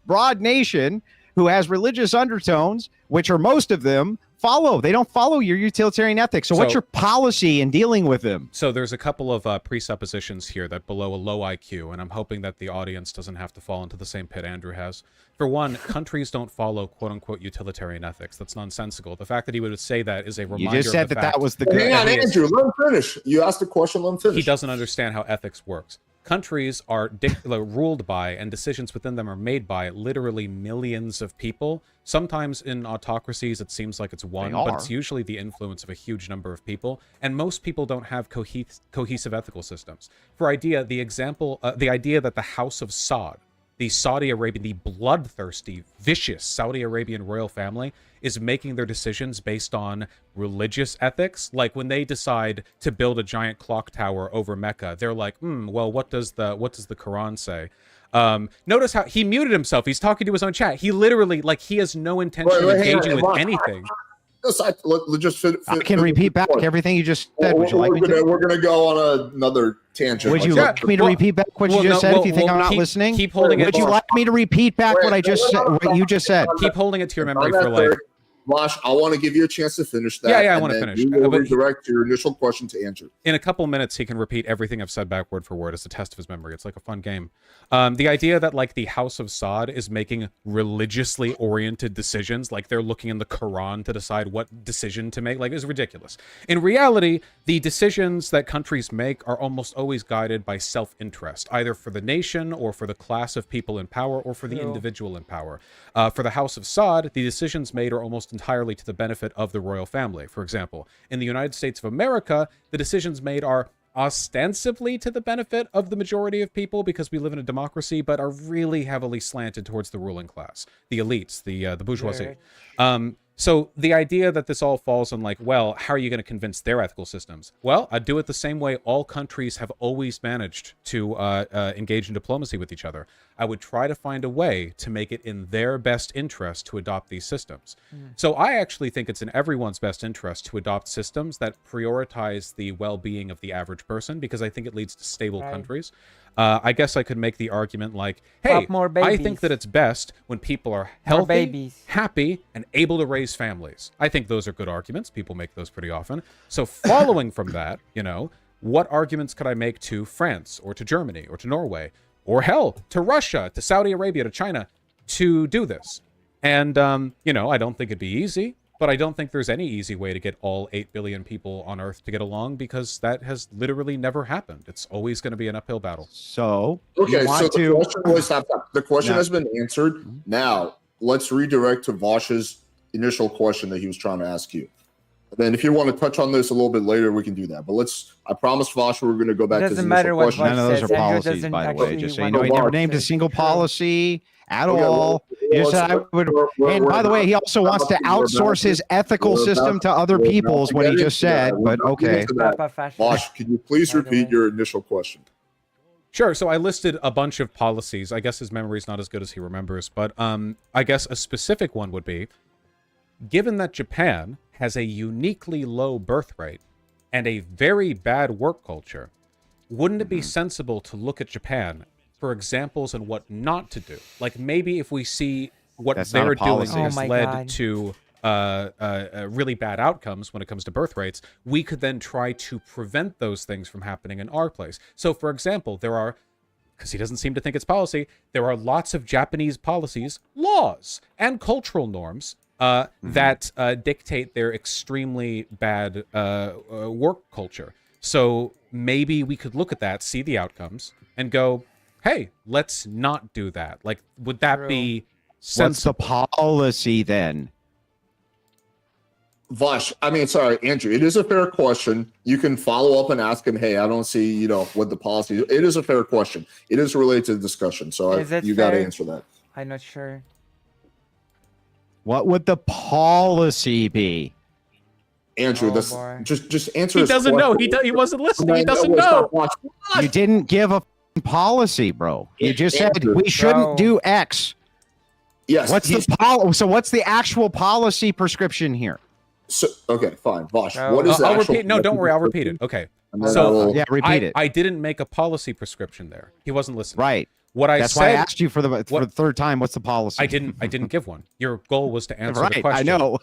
broad nation who has religious undertones, which are most of them, follow. They don't follow your utilitarian ethics. So what's So- your policy in dealing with them? So there's a couple of presuppositions here that below a low IQ, and I'm hoping that the audience doesn't have to fall into the same pit Andrew has. For one, countries don't follow quote-unquote utilitarian ethics. That's nonsensical. The fact that he would say that is a reminder You just said of the that fact that was the that good. Hang on, he is- Andrew. Let him finish. You asked a question. Let him finish. He doesn't understand how ethics works. Countries are ruled by, and decisions within them are made by, literally millions of people. Sometimes in autocracies, it seems like it's one, but it's usually the influence of a huge number of people. And most people don't have cohesive ethical systems. For idea, the idea that the House of Sod, the Saudi Arabian, the bloodthirsty, vicious Saudi Arabian royal family is making their decisions based on religious ethics. Like when they decide to build a giant clock tower over Mecca, they're like, well, what does the Quran say? Notice how he muted himself. He's talking to his own chat. He literally, like, he has no intention of engaging with anything. I can repeat back everything you just said. Would you like me to? We're going to go on another tangent. Would you like me to repeat back what you just said if you think I'm not listening? Keep holding it. Would you like me to repeat back what I just said, what you just said? Keep holding it to your memory for like... Vaush, I want to give you a chance to finish that. Yeah, I want to finish. You will redirect your initial question to Andrew. In a couple minutes, he can repeat everything I've said back word for word as a test of his memory. It's like a fun game. The idea that like the House of Saud is making religiously oriented decisions, like they're looking in the Quran to decide what decision to make, like, is ridiculous. In reality, the decisions that countries make are almost always guided by self-interest, either for the nation or for the class of people in power or for the individual in power. For the House of Saud, the decisions made are almost entirely to the benefit of the royal family. For example, in the United States of America, the decisions made are ostensibly to the benefit of the majority of people because we live in a democracy, but are really heavily slanted towards the ruling class, the elites, the bourgeoisie. So the idea that this all falls on like, well, how are you going to convince their ethical systems? Well, I'd do it the same way all countries have always managed to engage in diplomacy with each other. I would try to find a way to make it in their best interest to adopt these systems. So I actually think it's in everyone's best interest to adopt systems that prioritize the well-being of the average person, because I think it leads to stable countries. I guess I could make the argument like, hey, I think that it's best when people are healthy, happy, and able to raise families. I think those are good arguments. People make those pretty often. So following from that, you know, what arguments could I make to France or to Germany or to Norway or hell, to Russia, to Saudi Arabia, to China to do this? And, you know, I don't think it'd be easy. But I don't think there's any easy way to get all 8 billion people on Earth to get along, because that has literally never happened. It's always going to be an uphill battle. So, okay, so the question has been answered. Now, let's redirect to Vaush's initial question that he was trying to ask you. Then if you want to touch on this a little bit later, we can do that. But I promise Vaush, we're going to go back to his initial question. None of those are policies, by the way. Just so you know, he never named a single policy at all. And by the way, he also wants to outsource his ethical system to other people's, what he just said. But okay. Vaush, can you please repeat your initial question? Sure. So I listed a bunch of policies. I guess his memory is not as good as he remembers. But I guess a specific one would be, given that Japan has a uniquely low birth rate and a very bad work culture, wouldn't it be sensible to look at Japan for examples on what not to do? Like maybe if we see what they're doing has led to really bad outcomes when it comes to birth rates, we could then try to prevent those things from happening in our place. So for example, there are, because he doesn't seem to think it's policy, there are lots of Japanese policies, laws, and cultural norms that dictate their extremely bad work culture. So maybe we could look at that, see the outcomes, and go, hey, let's not do that. Like, would that be sensible? What's the policy then? Vaush, sorry, Andrew, it is a fair question. You can follow up and ask him, hey, I don't see, what the policy is. It is a fair question. It is related to the discussion. So you got to answer that. I'm not sure. What would the policy be? Andrew, just answer. He doesn't know. He wasn't listening. He doesn't know. You didn't give a policy, bro. You just said we shouldn't do X. Yes. What's the actual policy prescription here? So, okay, fine. Vaush, what is I'll repeat. No, don't worry. I'll repeat it. Okay. So repeat it. I didn't make a policy prescription there. He wasn't listening. Right. That's why I asked you for the third time. What's the policy? I didn't give one. Your goal was to answer the question. I know.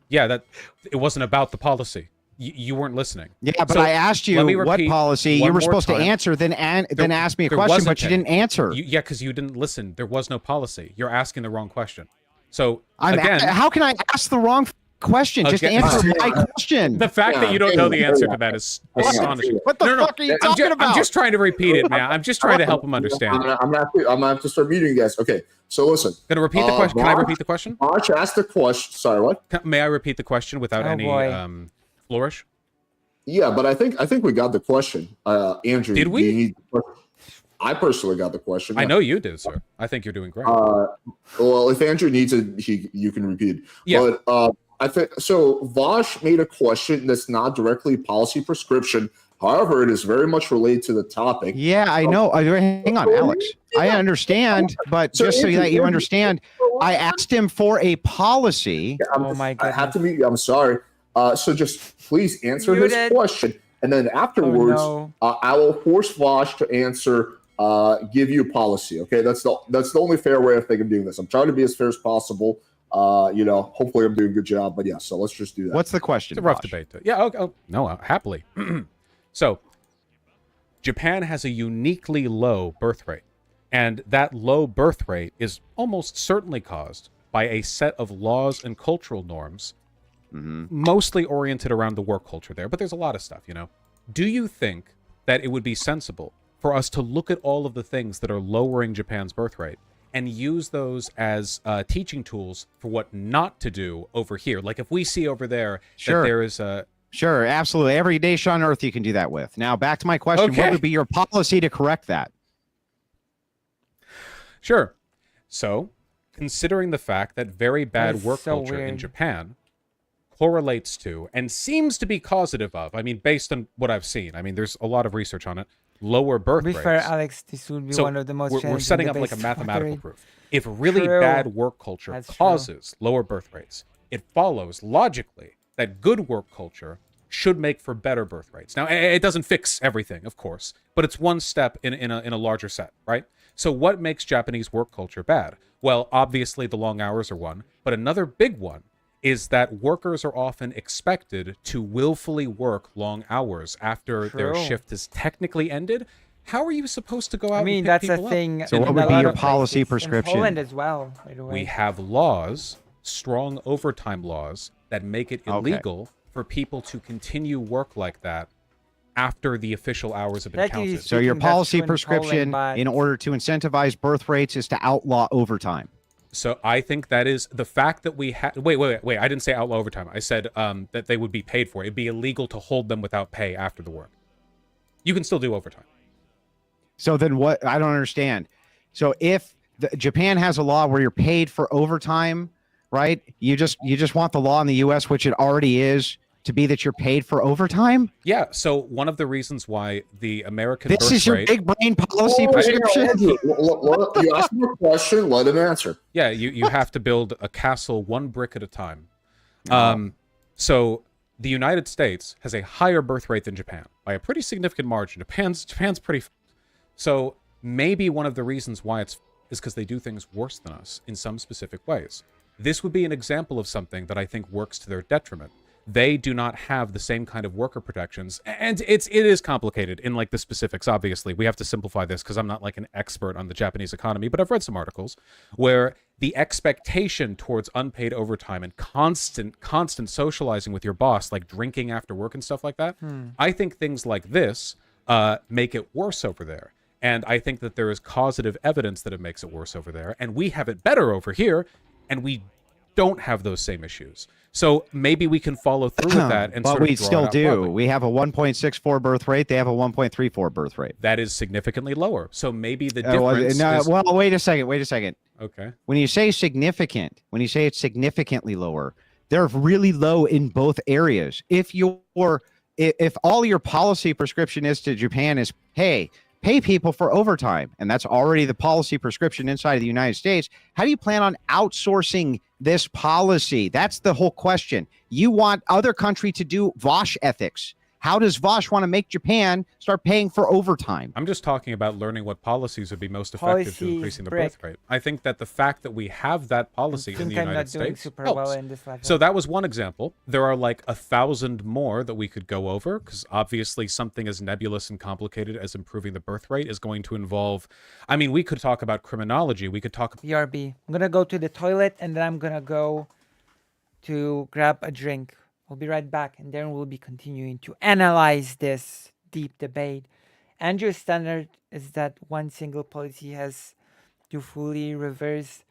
Yeah, that it wasn't about the policy. You weren't listening. Yeah, but I asked you what policy. You were supposed to answer, then ask me a question, but you didn't answer. Because you didn't listen. There was no policy. You're asking the wrong question. So how can I ask the wrong question? Just answer my question. The fact that you don't know the answer to that is astonishing. What the fuck are you talking about? I'm just trying to repeat it, man. I'm just trying to help him understand. I'm gonna have to start muting you guys. Okay, so listen. Gonna repeat the question. Can I repeat the question? Vaush asked the question. Sorry, what? May I repeat the question without any flourish? Yeah, but I think we got the question. Andrew, did we? I personally got the question. I know you did, sir. I think you're doing great. Well, if Andrew needs it, you can repeat. Yeah. But I think so. Vaush made a question that's not directly policy prescription. However, it is very much related to the topic. Yeah, I know. Hang on, Alex. I understand, but So just so Andrew, that you Andrew, understand, I asked him for a policy. Oh my I have goodness. to mute you. I'm sorry. So just please answer his Muted. question, and then afterwards, Oh, I will force Vaush to answer. Give you a policy. Okay, that's the only fair way I think of doing this. I'm trying to be as fair as possible. Hopefully I'm doing a good job. But yeah, so let's just do that. What's the question? It's a rough Vaush? debate. Yeah, okay. No, happily. So, Japan has a uniquely low birth rate, and that low birth rate is almost certainly caused by a set of laws and cultural norms, mostly oriented around the work culture there. But there's a lot of stuff, Do you think that it would be sensible for us to look at all of the things that are lowering Japan's birth rate and use those as teaching tools for what not to do over here? Like if we see over there Sure. that there is a... Sure, absolutely. Every nation on earth you can do that with. Now, back to my question. Okay. What would be your policy to correct that? Sure. So, considering the fact that very bad is work so culture in weird. Japan correlates to and seems to be causative of, based on what I've seen, there's a lot of research on it, lower birth to be rates. fair, Alex, this would be So one of the most we're challenging setting up like a debates to mathematical moderate. proof. If really True. bad work culture That's true. causes lower birth rates, it follows logically that good work culture should make for better birth rates. Now, it doesn't fix everything, of course, but it's one step in a larger set, right? So what makes Japanese work culture bad? Well, obviously the long hours are one, but another big one is that workers are often expected to willfully work long hours after their True. shift is technically ended. How are you supposed to go out I mean, and pick that's a people up? thing. So in what a would be lot your of policy places. In prescription? Poland as well, by the way. We have laws, strong overtime laws, that make it illegal for people to continue work like that after the official hours have been Technically counted. So your Speaking, that's policy true in prescription Poland, but- in order to incentivize birth rates is to outlaw overtime. So I think that is the fact that we have... Wait. I didn't say outlaw overtime. I said that they would be paid for it. It'd be illegal to hold them without pay after the work. You can still do overtime. So then what? I don't understand. So if Japan has a law where you're paid for overtime, right? You just want the law in the U.S., which it already is, to be that you're paid for overtime? Yeah, so one of the reasons why the American This birth is your rate... big brain policy Oh, prescription? Andrew, you asked him a question, let him answer. Yeah, you have to build a castle one brick at a time. So the United States has a higher birth rate than Japan by a pretty significant margin. Japan's pretty... So maybe one of the reasons why is because they do things worse than us in some specific ways. This would be an example of something that I think works to their detriment. They do not have the same kind of worker protections, and it is complicated in like the specifics. Obviously, we have to simplify this because I'm not like an expert on the Japanese economy, but I've read some articles where the expectation towards unpaid overtime and constant socializing with your boss, like drinking after work and stuff like that. I think things like this make it worse over there. And I think that there is causative evidence that it makes it worse over there. And we have it better over here, and we don't have those same issues. So maybe we can follow through with that and But sort of we draw still it out do. broadly. We have a 1.64 birth rate. They have a 1.34 birth rate. That is significantly lower. So maybe the difference is... Well, wait a second. Okay. When you say significant, when you say it's significantly lower, they're really low in both areas. If all your policy prescription is to Japan is, hey, pay people for overtime, and that's already the policy prescription inside of the United States, how do you plan on outsourcing this policy? That's the whole question. You want other country to do Vaush ethics. How does Vaush want to make Japan start paying for overtime? I'm just talking about learning what policies would be most effective to Policies increasing the break. birth rate. I think that the fact that we have that policy I in the think I'm United not doing States super helps. well in this level. So that was one example. There are like 1,000 more that we could go over, because obviously something as nebulous and complicated as improving the birth rate is going to involve... I mean, we could talk about criminology. We could talk... BRB. I'm gonna go to the toilet and then I'm gonna go to grab a drink. I'll be right back, and then we'll be continuing to analyze this deep debate. Andrew's standard is that one single policy has to fully reverse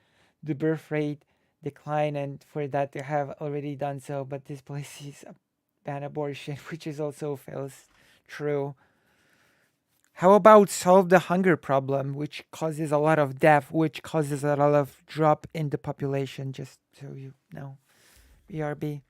the birth rate decline, and for that they have already done so, but this policy is ban abortion, which is also fails true. How about solve the hunger problem, which causes a lot of death, which causes a lot of drop in the population, just so you know. BRB.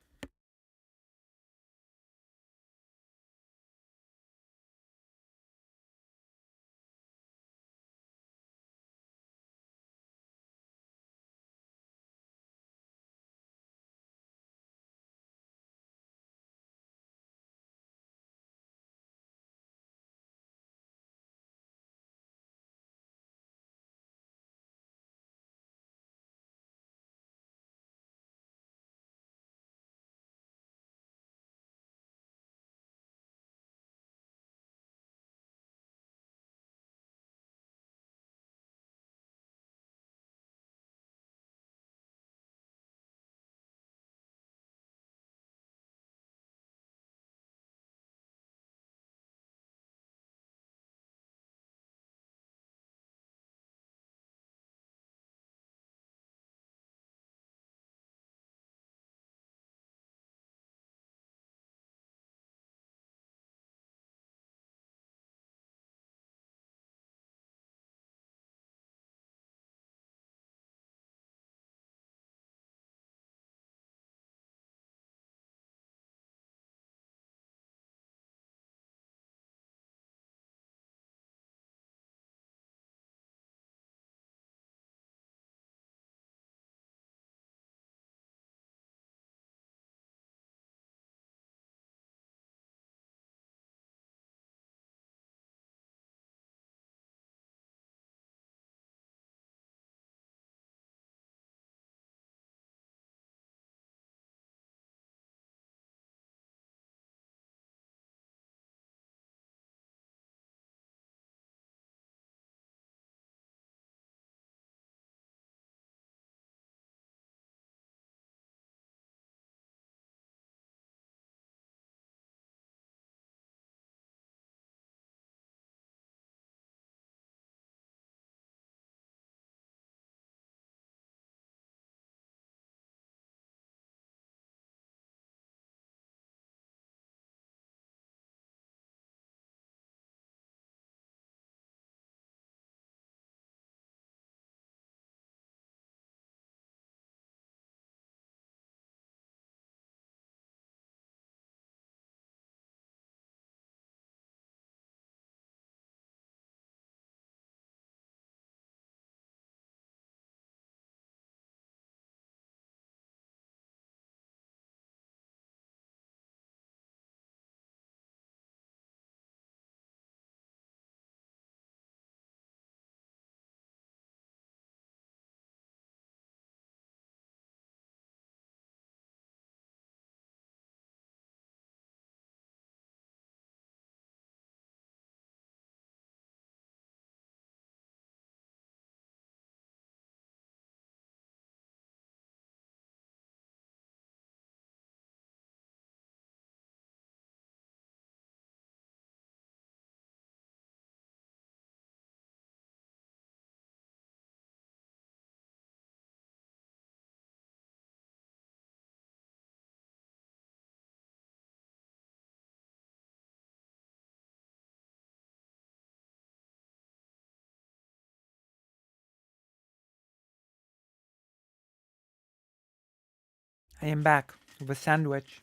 I am back with a sandwich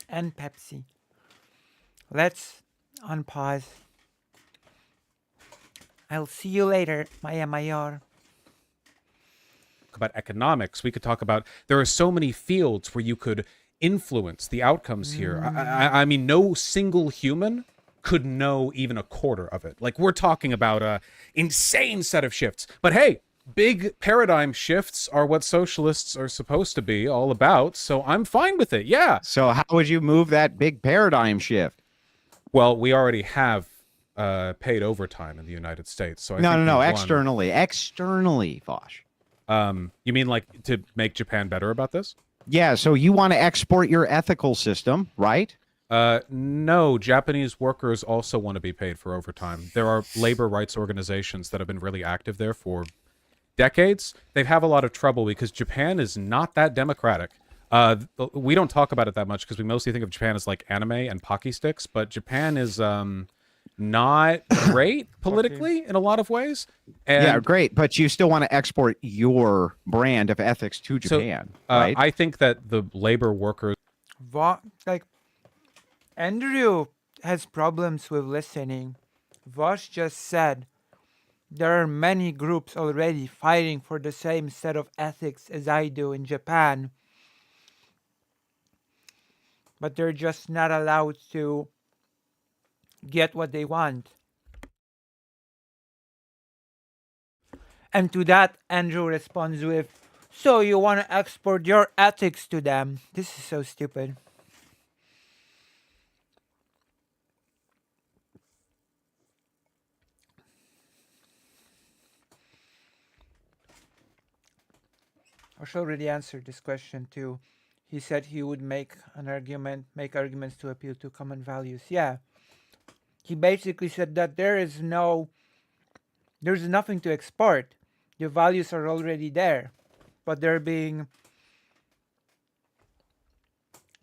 and Pepsi. Let's unpause. I'll see you later, Maya Mayor. About economics, we could talk about, there are so many fields where you could influence the outcomes here. I mean, no single human could know even a quarter of it. Like, we're talking about a insane set of shifts. But hey, big paradigm shifts are what socialists are supposed to be all about, so I'm fine with it. Yeah. So how would you move that big paradigm shift? Well, we already have paid overtime in the United States. So No, externally, Vaush. You mean like to make Japan better about this? Yeah, so you want to export your ethical system, right? No, Japanese workers also want to be paid for overtime. There are labor rights organizations that have been really active there for decades. They have a lot of trouble because Japan is not that democratic. We don't talk about it that much because we mostly think of Japan as like anime and Pocky sticks, but Japan is not great politically in a lot of ways. And yeah, great, but you still want to export your brand of ethics to Japan, right? I think that the labor workers. Like, Andrew has problems with listening. Vaush just said there are many groups already fighting for the same set of ethics as I do in Japan, but they're just not allowed to get what they want. And to that, Andrew responds with, so you want to export your ethics to them? This is so stupid. Vaush already answered this question too. He said he would make arguments to appeal to common values. Yeah. He basically said that there's nothing to export. The values are already there, but they're being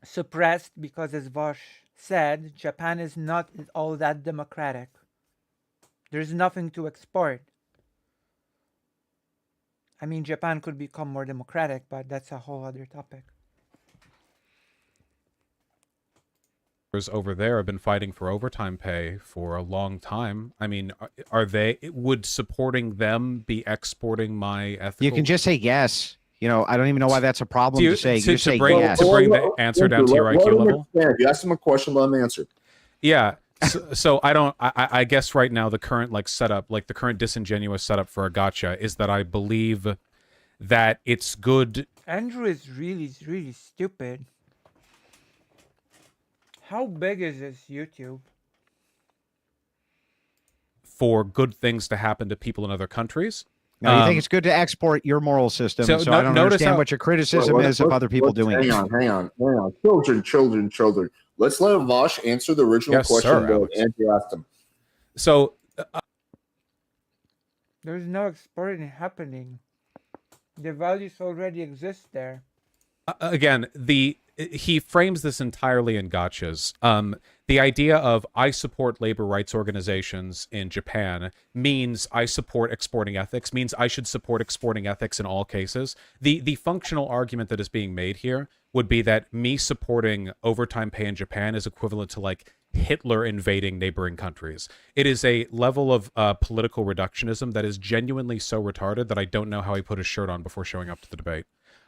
suppressed because, as Vaush said, Japan is not all that democratic. There's nothing to export. I mean, Japan could become more democratic, but that's a whole other topic. Over there have been fighting for overtime pay for a long time. I mean, would supporting them be exporting my ethical? You can just say yes. You know, I don't even know why that's a problem to say. You say bring, yes. To bring the answer down to your IQ level. If you ask him a question, let him answer. Yeah. So I guess right now the current setup, the current disingenuous setup for a gotcha is that I believe that it's good. Andrew is really, really stupid. How big is this YouTube? For good things to happen to people in other countries. No, you think it's good to export your moral system, so I don't understand what your criticism is of other people doing it. Hang on. Children. Let's let Vaush answer the original question that Andrew asked him. So, there's no exporting happening. The values already exist there. Again, he frames this entirely in gotchas. The idea of I support labor rights organizations in Japan means I support exporting ethics, means I should support exporting ethics in all cases. The functional argument that is being made here would be that me supporting overtime pay in Japan is equivalent to Hitler invading neighboring countries. It is a level of political reductionism that is genuinely so retarded that I don't know how he put his shirt on before showing up to the debate.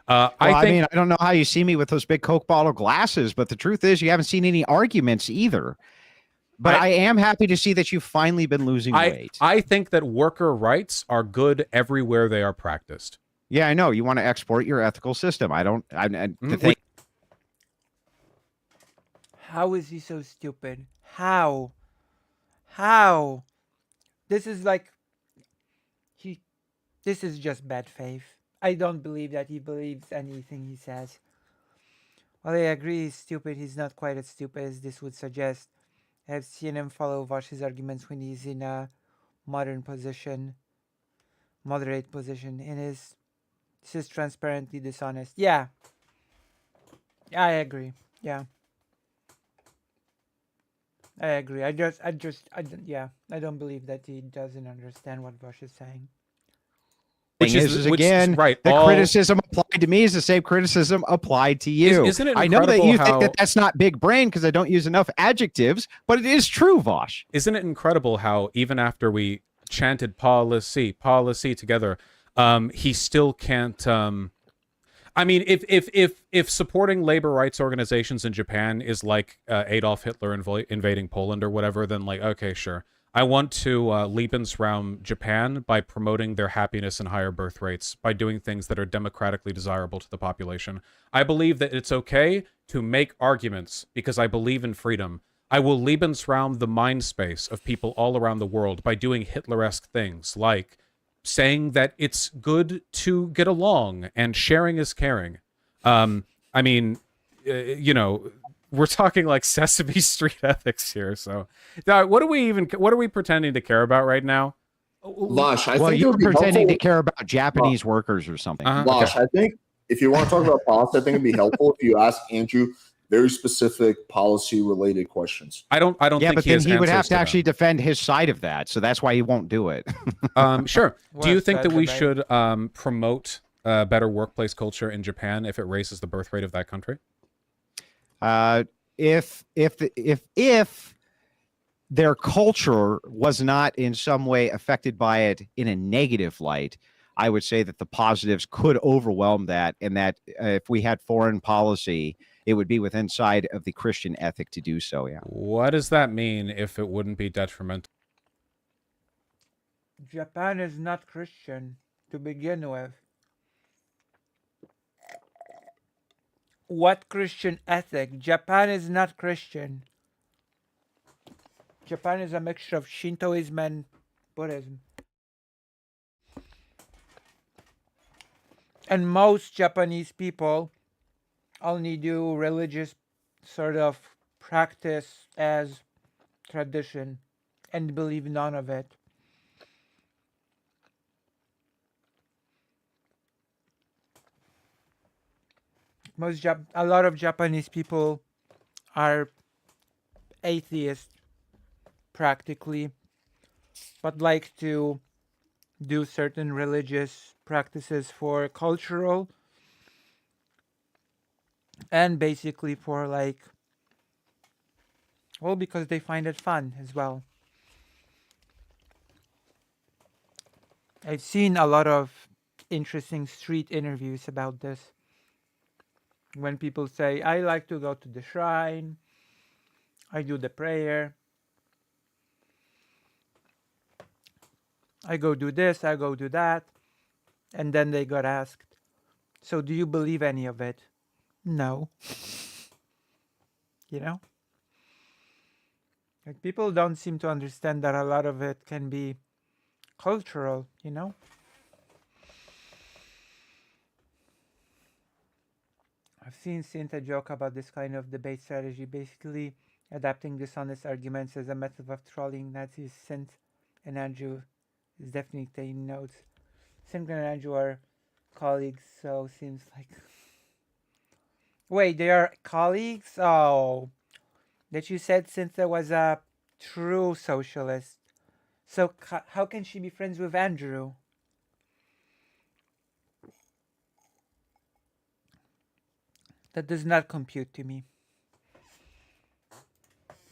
I don't know how you see me with those big Coke bottle glasses, but the truth is you haven't seen any arguments either. But I am happy to see that you've finally been losing weight. I think that worker rights are good everywhere they are practiced. Yeah, I know. You want to export your ethical system. How is he so stupid? How? This is this is just bad faith. I don't believe that he believes anything he says. While I agree he's stupid, he's not quite as stupid as this would suggest. I have seen him follow Vaush's arguments when he's in a moderate position. This is transparently dishonest. Yeah. I agree. Yeah. I agree. I don't believe that he doesn't understand what Vaush is saying. The criticism applied to me is the same criticism applied to you. Isn't it I know that you think that's not big brain because I don't use enough adjectives, but it is true, Vaush. Isn't it incredible how even after we chanted policy together, he still can't. I mean, if supporting labor rights organizations in Japan is like Adolf Hitler invading Poland or whatever, then okay, sure. I want to Lebensraum Japan by promoting their happiness and higher birth rates, by doing things that are democratically desirable to the population. I believe that it's okay to make arguments because I believe in freedom. I will Lebensraum the mind space of people all around the world by doing Hitler-esque things, like saying that it's good to get along and sharing is caring. I mean, we're talking like Sesame Street ethics here. So, what are we pretending to care about right now? Vaush, I think you're pretending to care about Japanese workers or something. Vaush, I think if you want to talk about policy, I think it'd be helpful if you ask Andrew very specific policy related questions. I don't Yeah, think but he then has he would have answers to them. actually defend his side of that. So that's why he won't do it. Sure. Do you Well think that said, we Debate. should promote better workplace culture in Japan if it raises the birth rate of that country? If their culture was not in some way affected by it in a negative light, I would say that the positives could overwhelm that, and that if we had foreign policy, it would be within side of the Christian ethic to do so. Yeah. What does that mean if it wouldn't be detrimental? Japan is not Christian to begin with. What Christian ethic? Japan is not Christian. Japan is a mixture of Shintoism and Buddhism. And most Japanese people only do religious sort of practice as tradition and believe none of it. A lot of Japanese people are atheists practically, but like to do certain religious practices for cultural and basically for like, well, because they find it fun as well. I've seen a lot of interesting street interviews about this. When people say, I like to go to the shrine, I do the prayer, I go do this, I go do that, and then they got asked, so do you believe any of it? No. You know? Like, people don't seem to understand that a lot of it can be cultural, you know? I've seen Cinta joke about this kind of debate strategy, basically adapting dishonest arguments as a method of trolling Nazis. Sint and Andrew is definitely taking notes. Sint and Andrew are colleagues, so seems like... Wait, they are colleagues? Oh, that you said Cynthia was a true socialist. So how can she be friends with Andrew? That does not compute to me.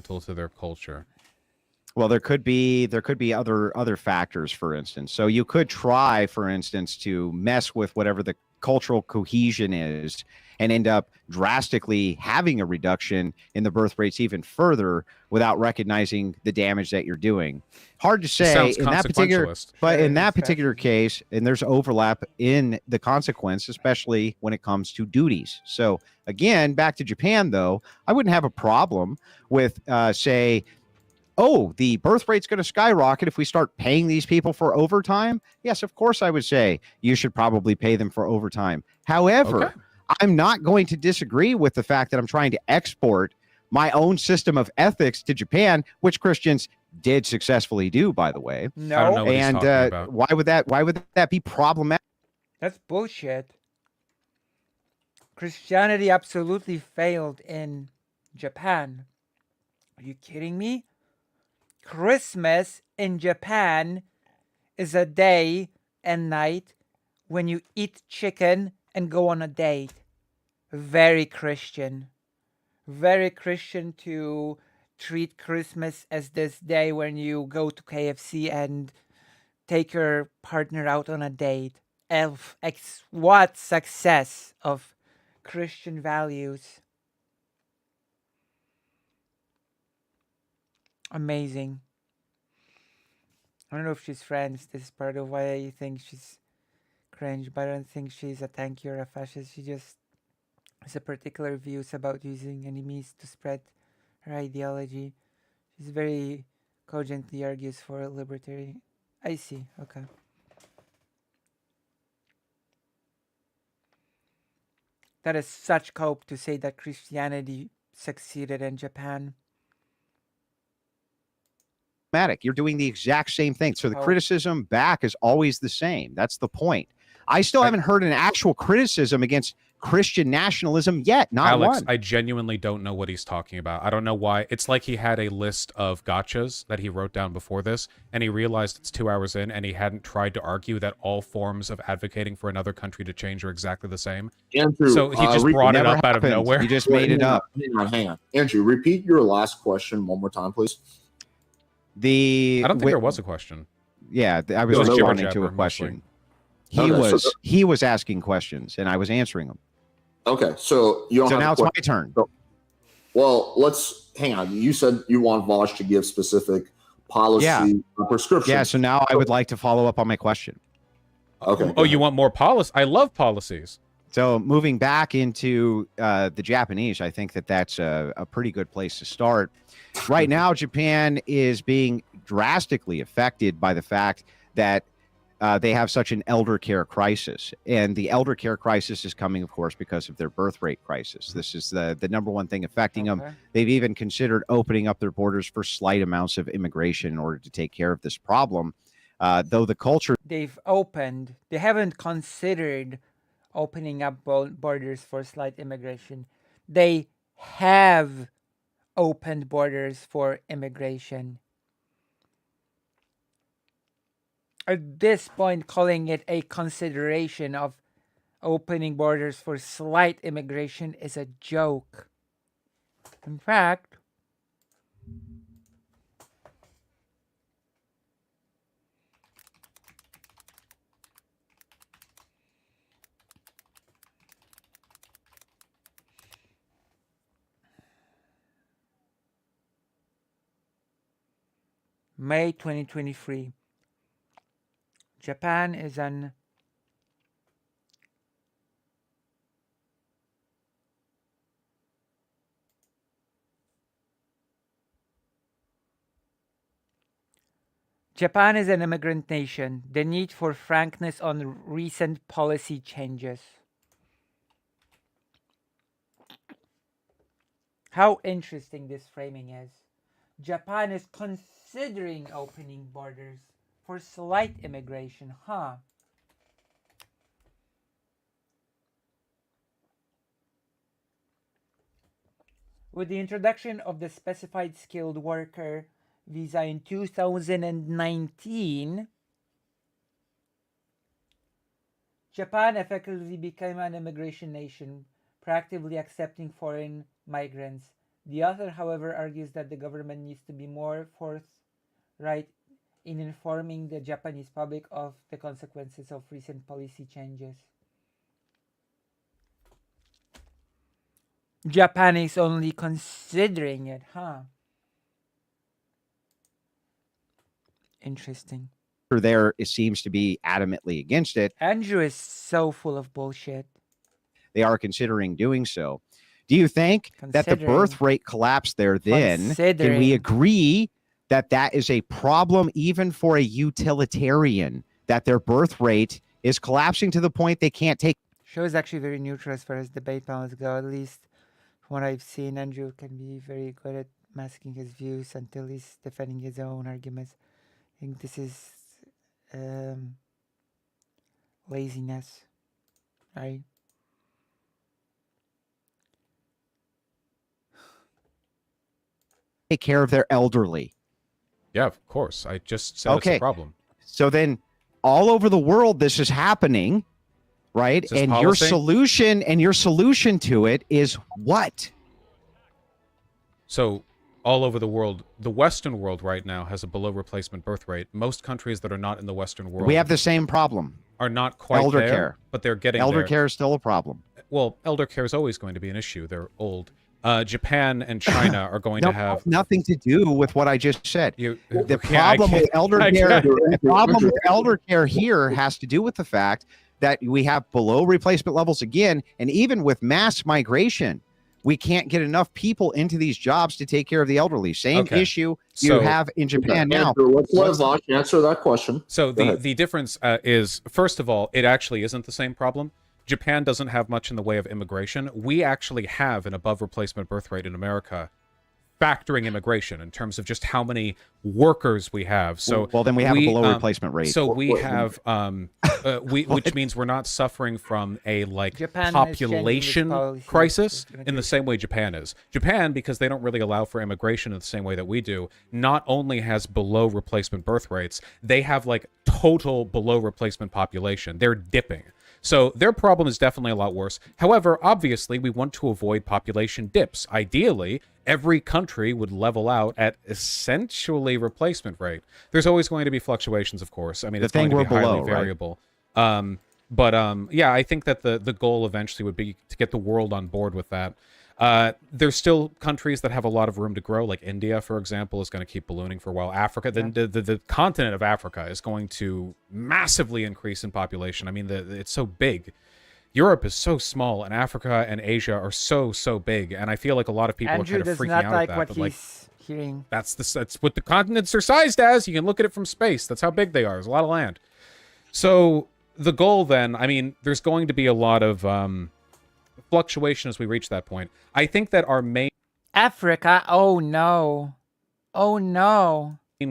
To their culture. Well, there could be other factors, for instance. So you could try, for instance, to mess with whatever the cultural cohesion is and end up drastically having a reduction in the birth rates even further without recognizing the damage that you're doing. Hard to say in that particular, but in that particular case, and there's overlap in the consequence, especially when it comes to duties. So again, back to Japan, though, I wouldn't have a problem with, say, oh, the birth rate's going to skyrocket if we start paying these people for overtime. Yes, of course, I would say you should probably pay them for overtime. However, I'm not going to disagree with the fact that I'm trying to export my own system of ethics to Japan, which Christians did successfully do, by the way. No. I don't know what he's talking about. Why would that be problematic? That's bullshit. Christianity absolutely failed in Japan. Are you kidding me? Christmas in Japan is a day and night when you eat chicken and go on a date. Very Christian. Very Christian to treat Christmas as this day when you go to KFC and take your partner out on a date. What success of Christian values. Amazing. I don't know if she's French. This is part of why I think she's cringe, but I don't think she's a tanky or a fascist. She just has a particular views about using enemies to spread her ideology. She's very cogently argues for libertarian. I see. Okay. That is such cope to say that Christianity succeeded in Japan. You're doing the exact same thing. So the criticism back is always the same. That's the point. I still haven't heard an actual criticism against Christian nationalism yet. Not Alex, one. I genuinely don't know what he's talking about. I don't know why. It's like he had a list of gotchas that he wrote down before this, and he realized it's 2 hours in, and he hadn't tried to argue that all forms of advocating for another country to change are exactly the same. Andrew, So he just brought it up out of happened. nowhere. You just made it up. Hang on. Andrew, repeat your last question one more time, please. I don't think there was a question. Yeah, I was It was responding to jibber-jabber, a question. mostly. He was asking questions, and I was answering them. Okay, so you don't So have now a it's my question. turn. Well, let's hang on. You said you want Vaush to give specific policy prescriptions. Yeah, so now I would like to follow up on my question. Okay. Oh, you want more policy? I love policies. So moving back into the Japanese, I think that's a pretty good place to start. Right now, Japan is being drastically affected by the fact that they have such an elder care crisis. And the elder care crisis is coming, of course, because of their birth rate crisis. This is the number one thing affecting them. They've even considered opening up their borders for slight amounts of immigration in order to take care of this problem. Though the culture They haven't considered opening up borders for slight immigration. They have opened borders for immigration. At this point, calling it a consideration of opening borders for slight immigration is a joke. In fact, May 2023. Japan is an immigrant nation. The need for frankness on recent policy changes. How interesting this framing is. Japan is considering opening borders for slight immigration, huh? With the introduction of the specified skilled worker visa in 2019, Japan effectively became an immigration nation, proactively accepting foreign migrants. The author, however, argues that the government needs to be more forthright in informing the Japanese public of the consequences of recent policy changes. Japan is only considering it, huh? Interesting. there seems to be adamantly against it. Andrew is so full of bullshit. They are considering doing so. Do you think that the birth rate collapse there then, can we agree that that is a problem even for a utilitarian, that their birth rate is collapsing to the point they can't take? Show is actually very neutral as far as debate panels go. At least from what I've seen, Andrew can be very good at masking his views until he's defending his own arguments. I think this is laziness, right? Take care of their elderly. Yeah, of course. I just said it's a problem. So then all over the world, this is happening, right? And your solution to it is what? So all over the world, the Western world right now has a below replacement birth rate. Most countries that are not in the Western world, we have the same problem. Are not quite elder there, care, but they're getting elder there. care is still a problem. Well, elder care is always going to be an issue. They're old. Japan and China are going to have nothing to do with what I just said. The problem with elder care here has to do with the fact that we have below replacement levels again, and even with mass migration, we can't get enough people into these jobs to take care of the elderly. Same issue you have in Japan now. Let's let Vaush answer that question. So the difference is, first of all, it actually isn't the same problem. Japan doesn't have much in the way of immigration. We actually have an above replacement birth rate in America factoring immigration in terms of just how many workers we have. So well, then we have a below replacement rate. So we have which means we're not suffering from a Japan population crisis in the same way Japan is. Japan, because they don't really allow for immigration in the same way that we do, not only has below replacement birth rates, they have total below replacement population. They're dipping. So their problem is definitely a lot worse. However, obviously, we want to avoid population dips. Ideally, every country would level out at essentially replacement rate. There's always going to be fluctuations, of course. I mean, it's going to be highly variable. Right? Yeah, I think that the goal eventually would be to get the world on board with that. There's still countries that have a lot of room to grow, like India, for example, is going to keep ballooning for a while. Africa, the continent of Africa is going to massively increase in population. I mean, it's so big. Europe is so small, and Africa and Asia are so big. And I feel like a lot of people are kind of freaking out at that. What he's hearing. That's what the continents are sized as. You can look at it from space. That's how big they are. There's a lot of land. So the goal then, I mean, there's going to be a lot of fluctuation as we reach that point. I think that our main Africa, oh no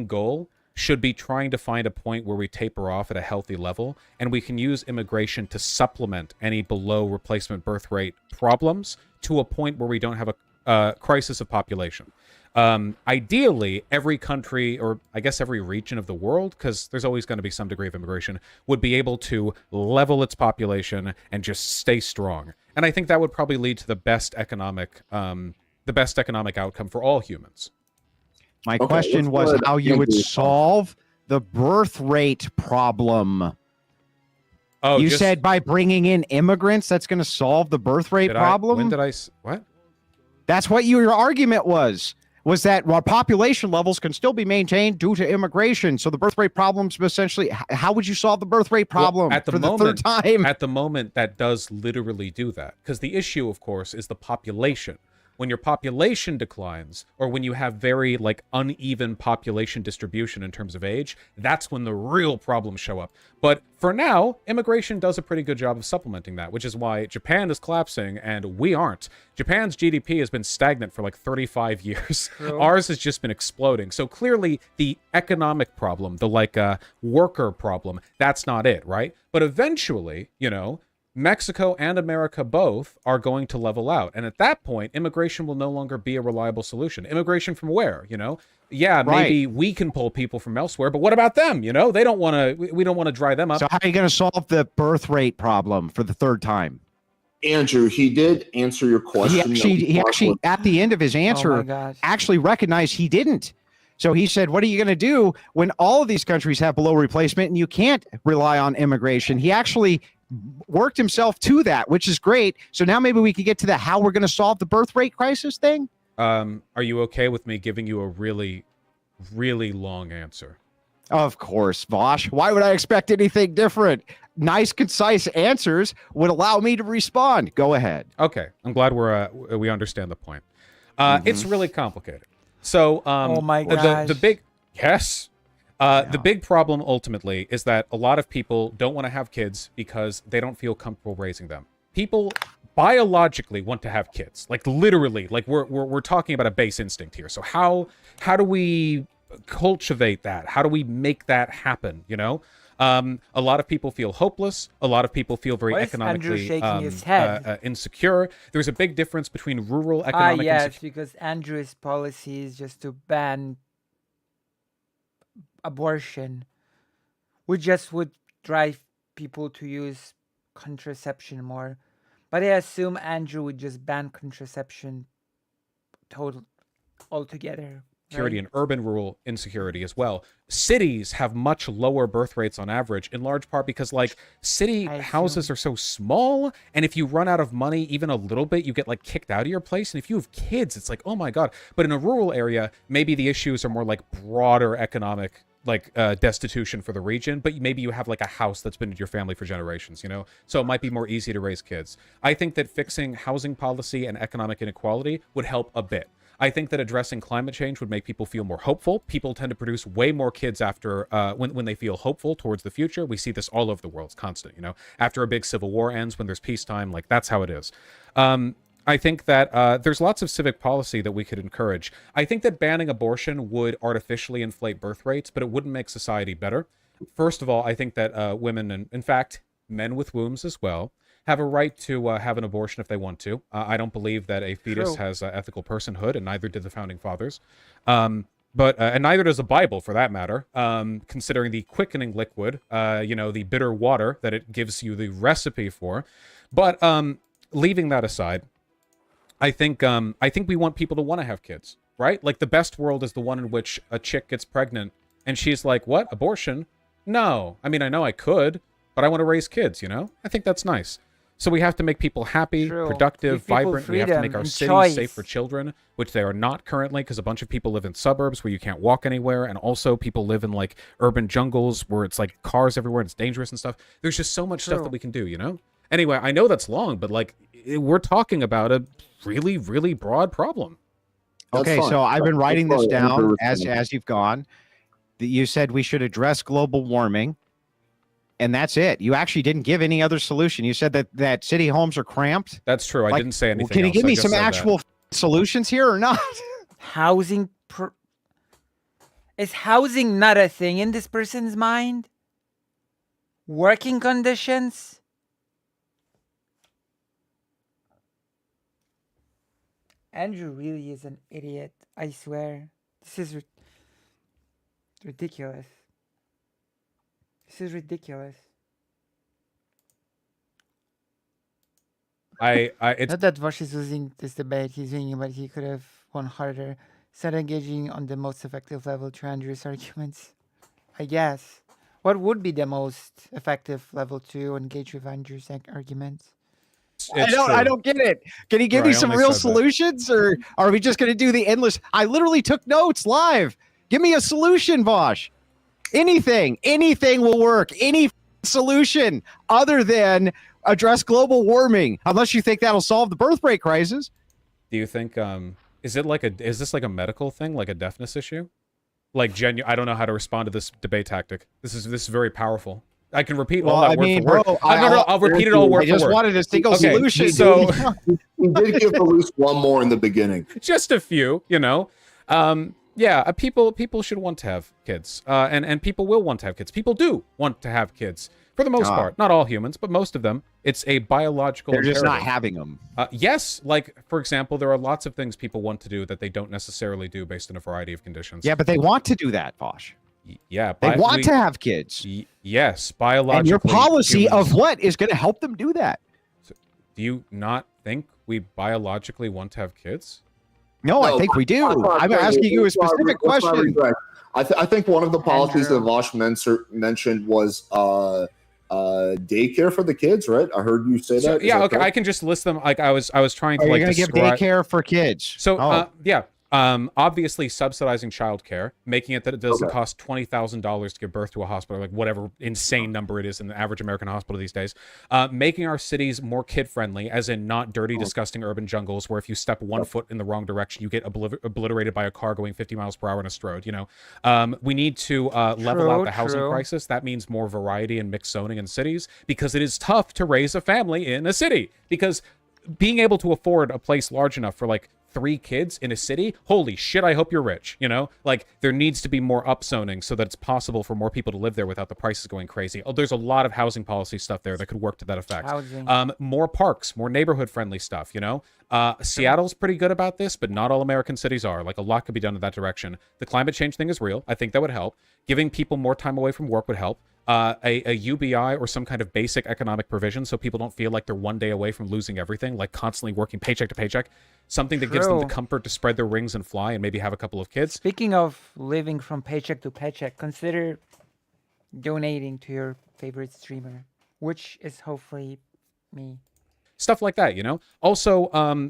goal should be trying to find a point where we taper off at a healthy level, and we can use immigration to supplement any below replacement birth rate problems to a point where we don't have a crisis of population. Ideally, every country, or I guess every region of the world, because there's always going to be some degree of immigration, would be able to level its population and just stay strong. And I think that would probably lead to the best economic outcome for all humans. My question was how you would solve the birth rate problem. Oh, you said by bringing in immigrants, that's going to solve the birth rate problem? When did I... What? That's what your argument was that our population levels can still be maintained due to immigration. So the birth rate problems essentially, how would you solve the birth rate problem the third time? At the moment, that does literally do that. Because the issue, of course, is the population. When your population declines, or when you have very uneven population distribution in terms of age, that's when the real problems show up. But for now, immigration does a pretty good job of supplementing that, which is why Japan is collapsing and we aren't. Japan's GDP has been stagnant for 35 years. True. Ours has just been exploding. So clearly the economic problem, the worker problem, that's not it, right? But eventually, Mexico and America both are going to level out. And at that point, immigration will no longer be a reliable solution. Immigration from where, Yeah, maybe we can pull people from elsewhere, but what about them? They don't want to, we don't want to dry them up. So how are you going to solve the birth rate problem for the third time? Andrew, he did answer your question. He actually at the end of his answer, actually recognized he didn't. So he said, what are you going to do when all of these countries have below replacement and you can't rely on immigration? He actually worked himself to that, which is great. So now maybe we could get to the how we're going to solve the birth rate crisis thing. Are you okay with me giving you a really, really long answer? Of course, Vaush. Why would I expect anything different? Nice, concise answers would allow me to respond. Go ahead. Okay. I'm glad we understand the point. It's really complicated. So, oh my gosh. The big, yes. The big problem ultimately is that a lot of people don't want to have kids because they don't feel comfortable raising them. People biologically want to have kids, literally, we're talking about a base instinct here. So how do we cultivate that? How do we make that happen? A lot of people feel hopeless. A lot of people feel very economically insecure. There's a big difference between rural economic. Yes, because Andrew's policy is just to ban abortion, which just would drive people to use contraception more. But I assume Andrew would just ban contraception altogether. Security and urban rural insecurity as well. Cities have much lower birth rates on average, in large part because city houses are so small, and if you run out of money even a little bit, you get kicked out of your place. And if you have kids, it's oh my god. But in a rural area, maybe the issues are more broader economic destitution for the region, but maybe you have a house that's been in your family for generations, so it might be more easy to raise kids. I think that fixing housing policy and economic inequality would help a bit. I think that addressing climate change would make people feel more hopeful. People tend to produce way more kids after when they feel hopeful towards the future. We see this all over the world. It's constant, After a big civil war ends, when there's peacetime, that's how it is. I think that there's lots of civic policy that we could encourage. I think that banning abortion would artificially inflate birth rates, but it wouldn't make society better. First of all, I think that women, and in fact, men with wombs as well, have a right to have an abortion if they want to. I don't believe that a fetus has ethical personhood, and neither did the founding fathers. But and neither does the Bible, for that matter, considering the quickening liquid, the bitter water that it gives you the recipe for. But leaving that aside, I think we want people to want to have kids, right? Like, the best world is the one in which a chick gets pregnant and she's like, "What? Abortion? No. I mean, I know I could, but I want to raise kids, you know? I think that's nice." So we have to make people happy, productive, vibrant. We have to make our cities safe for children, which they are not currently, because a bunch of people live in suburbs where you can't walk anywhere, and also people live in like urban jungles where it's like cars everywhere and it's dangerous and stuff. There's just so much stuff that we can do, you know? Anyway, I know that's long, but like, we're talking about a really, really broad problem. Okay, so I've been writing this down as you've gone. You said we should address global warming. And that's it. You actually didn't give any other solution. You said that city homes are cramped. That's true. I didn't say anything. Can you give me some actual solutions here or not? Housing. Is housing not a thing in this person's mind? Working conditions? Andrew really is an idiot. I swear. This is ridiculous. This is ridiculous. It's not that Vaush is losing this debate. He's winning, but he could have won harder. Start engaging on the most effective level to Andrew's arguments. I guess. What would be the most effective level to engage with Andrew's arguments? I don't get it. Can you give me some real solutions, or are we just going to do the endless? I literally took notes live. Give me a solution, Vaush. Anything will work. Any solution other than address global warming, unless you think that'll solve the birth rate crisis. Do you think is this like a medical thing, like a deafness issue? Like, I don't know how to respond to this debate tactic. This is very powerful. I can repeat all that word for word. I'll repeat it all word for word. I just wanted a single solution. So we did give at least one more in the beginning. Just a few, you know. Yeah, people should want to have kids, and people will want to have kids. People do want to have kids for the most part. Not all humans, but most of them. It's a biological. They're just not having them. Yes, like for example, there are lots of things people want to do that they don't necessarily do based on a variety of conditions. Yeah, but they want to do that, Vaush. Yeah, they want to have kids. Yes, biologically. And your policy of what is going to help them do that? So, do you not think we biologically want to have kids? No, I think we do. I'm asking you a specific question. I think one of the policies that Vaush mentioned was daycare for the kids, right? I heard you say that. Yeah, okay. I can just list them. Like I was trying to like going to give daycare for kids. So yeah. Obviously subsidizing childcare, making it that it doesn't cost $20,000 to give birth to a hospital, like whatever insane number it is in the average American hospital these days. Making our cities more kid-friendly, as in not dirty, disgusting urban jungles where if you step 1 foot in the wrong direction, you get obliterated by a car going 50 miles per hour in a Strode, you know. We need to level out the housing crisis. That means more variety and mixed zoning in cities, because it is tough to raise a family in a city, because being able to afford a place large enough for like 3 kids in a city, holy shit, I hope you're rich, you know? Like, there needs to be more upzoning so that it's possible for more people to live there without the prices going crazy. Oh, there's a lot of housing policy stuff there that could work to that effect. More parks, more neighborhood-friendly stuff, you know? Seattle's pretty good about this, but not all American cities are. Like, a lot could be done in that direction. The climate change thing is real. I think that would help. Giving people more time away from work would help. A UBI or some kind of basic economic provision so people don't feel like they're 1 day away from losing everything, like constantly working paycheck to paycheck. Something that gives them the comfort to spread their wings and fly and maybe have a couple of kids. Speaking of living from paycheck to paycheck, consider donating to your favorite streamer, which is hopefully me. Stuff like that, you know? Also,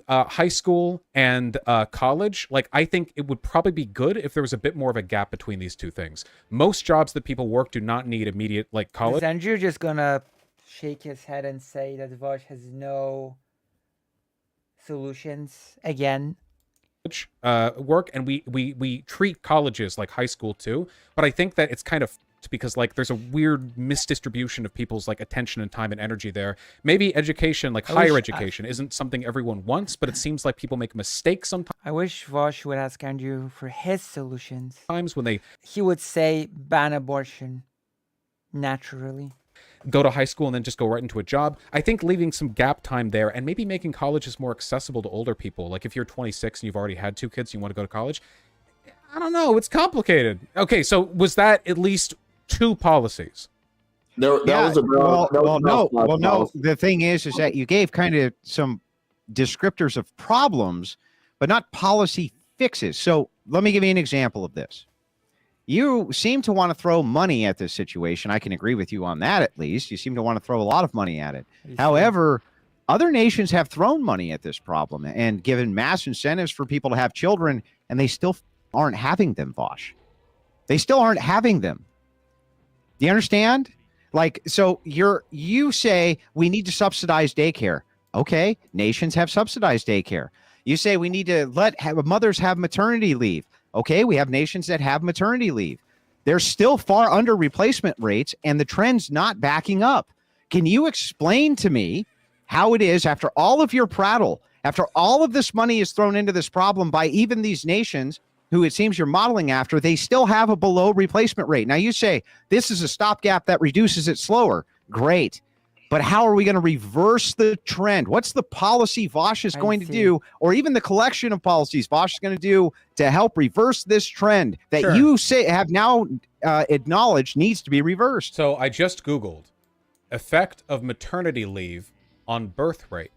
high school and college, like, I think it would probably be good if there was a bit more of a gap between these two things. Most jobs that people work do not need immediate, like, college. Is Andrew just gonna shake his head and say that Vaush has no solutions again? Work, and we treat colleges like high school too, but I think that it's kind of because like there's a weird misdistribution of people's like attention and time and energy there. Maybe education, like higher education, isn't something everyone wants, but it seems like people make mistakes sometimes. I wish Vaush would ask Andrew for his solutions. When He would say ban abortion naturally. Go to high school and then just go right into a job. I think leaving some gap time there and maybe making colleges more accessible to older people. Like if you're 26 and you've already had 2 kids and you want to go to college, I don't know. It's complicated. Okay, so was that at least 2 policies? No. The thing is that you gave kind of some descriptors of problems, but not policy fixes. So let me give you an example of this. You seem to want to throw money at this situation. I can agree with you on that, at least. You seem to want to throw a lot of money at it. However, other nations have thrown money at this problem and given mass incentives for people to have children, and they still aren't having them, Vaush. They still aren't having them. Do you understand? Like, so you say we need to subsidize daycare. Okay, nations have subsidized daycare. You say we need to have mothers have maternity leave. Okay, we have nations that have maternity leave. They're still far under replacement rates, and the trend's not backing up. Can you explain to me how it is, after all of your prattle, after all of this money is thrown into this problem by even these nations who it seems you're modeling after, they still have a below replacement rate? Now, you say this is a stopgap that reduces it slower. Great. But how are we going to reverse the trend? What's the policy Vaush is going to do, or even the collection of policies Vaush is going to do to help reverse this trend that you say have now acknowledged needs to be reversed? So I just Googled effect of maternity leave on birth rate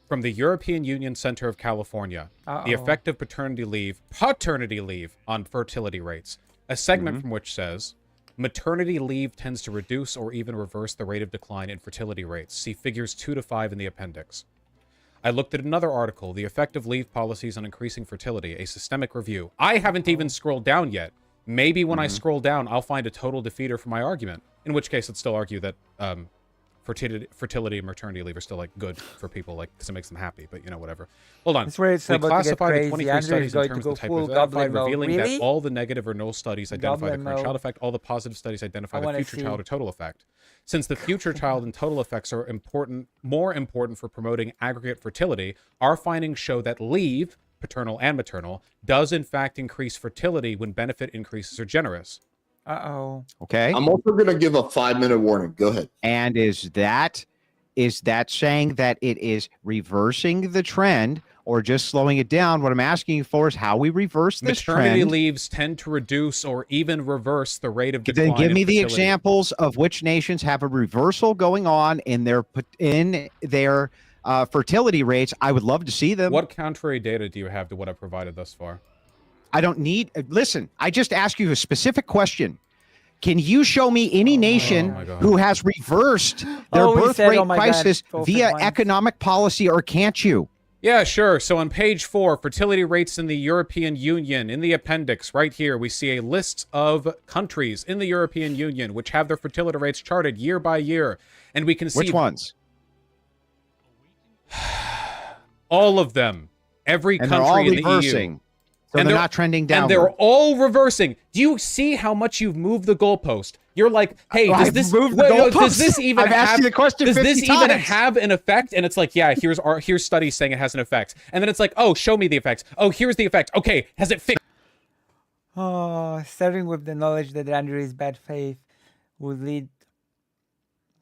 from the European Union Center of California. The effect of paternity leave on fertility rates. A segment from which says, maternity leave tends to reduce or even reverse the rate of decline in fertility rates. See figures 2 to 5 in the appendix. I looked at another article, The Effect of Leave Policies on Increasing Fertility, a systemic review. I haven't even scrolled down yet. Maybe when I scroll down, I'll find a total defeater for my argument, in which case I'd still argue that fertility and maternity leave are still like good for people, like because it makes them happy, but you know, whatever. Hold on. That's where it's we about to get classify the crazy. 23 Andrew studies is going in terms to of go the type full of identified, goblin mode. revealing Really? that all the negative or null studies identify the Goblin current child mode. effect, all the positive studies identify I the wanna future see. child or total effect. Since the future child and total effects are more important for promoting aggregate fertility, our findings show that leave, paternal and maternal, does in fact increase fertility when benefit increases are generous. Okay. I'm also going to give a 5-minute warning. Go ahead. And is that saying that it is reversing the trend or just slowing it down? What I'm asking you for is how we reverse this Maternity trend. leaves tend to reduce or even reverse the rate of decline. Then give me in the fertility. examples of which nations have a reversal going on in their fertility rates. I would love to see them. What contrary data do you have to what I've provided thus far? I don't need. Listen, I just asked you a specific question. Can you show me any nation who has reversed their birth rate crisis via economic policy, or can't you? Yeah, sure. So on page 4, fertility rates in the European Union, in the appendix right here, we see a list of countries in the European Union which have their fertility rates charted year by year. And we can see... Which ones? All of them. Every And country they're all in reversing. the EU. So they're not trending downward. And they're all reversing. Do you see how much you've moved the goalpost? You're like, hey, does this even have an effect? And it's like, yeah, here's studies saying it has an effect. And then it's like, oh, show me the effects. Oh, here's the effect. Okay, has it fixed? Starting with the knowledge that Andrew's bad faith would lead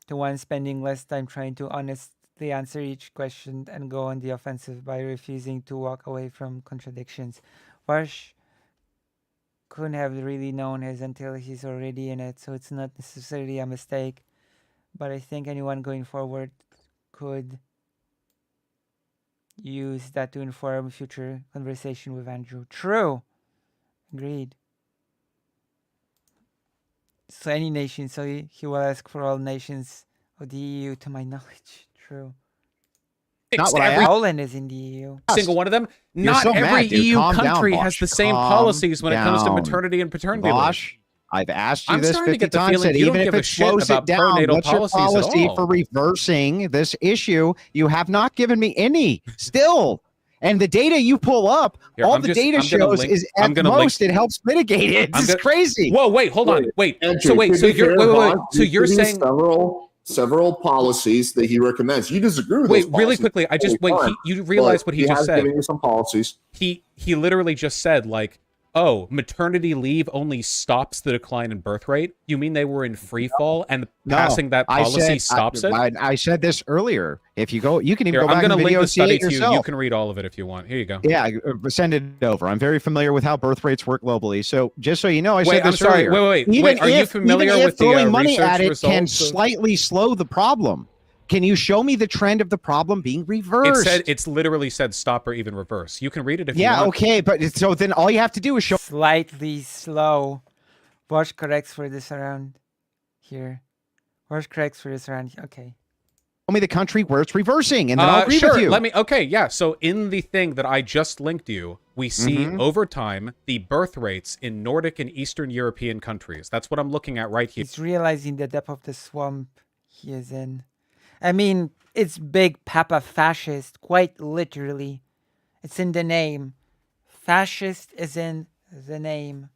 to one spending less time trying to honestly answer each question and go on the offensive by refusing to walk away from contradictions. Vaush couldn't have really known his until he's already in it, so it's not necessarily a mistake. But I think anyone going forward could use that to inform future conversation with Andrew. True. Agreed. So any nation, so he will ask for all nations of the EU, to my knowledge. True. Not what I asked. Poland is in the EU. Single one of them. You're Not so every mad, dude. EU Calm down, country Vaush. has the same Calm policies when it comes to down. maternity and paternity leave. Vaush, I've asked you I'm this starting to 50 get the times, feeling that you don't even if give a it shit slows it about down, perinatal what's your policies at policy all. for reversing this issue? You have not given me any still. And the data you pull up, Here, all the data shows is at most it helps mitigate it. It's crazy. Whoa, wait, hold on. Wait. Andrew, So you're saying several policies that he recommends. You disagree with Wait, really quickly. You realize what he just said. Giving you some policies. He literally just said, like, oh, maternity leave only stops the decline in birth rate? You mean they were in free fall and passing that policy stops it? I said this earlier. If you go, you can even go back I'm and link the study to yourself. you. You can read all of it if you want. Here you go. Yeah, send it over. I'm very familiar with how birth rates work globally. So just so you know, I said this earlier. Wait. Are you familiar with throwing the money at it results can slightly slow the problem? Can you show me the trend of the problem being reversed? It's literally said stop or even reverse. You can read it if you want. Yeah, okay, but so then all you have to do is show slightly slow. Vaush corrects for this around here. Vaush corrects for this around. Okay. Show me the country where it's reversing, and then I'll agree with you. Okay, yeah. So in the thing that I just linked you, we see over time the birth rates in Nordic and Eastern European countries. That's what I'm looking at right here. He's realizing the depth of the swamp he is in. I mean, it's big Papa Fascist, quite literally. It's in the name. Fascist is in the name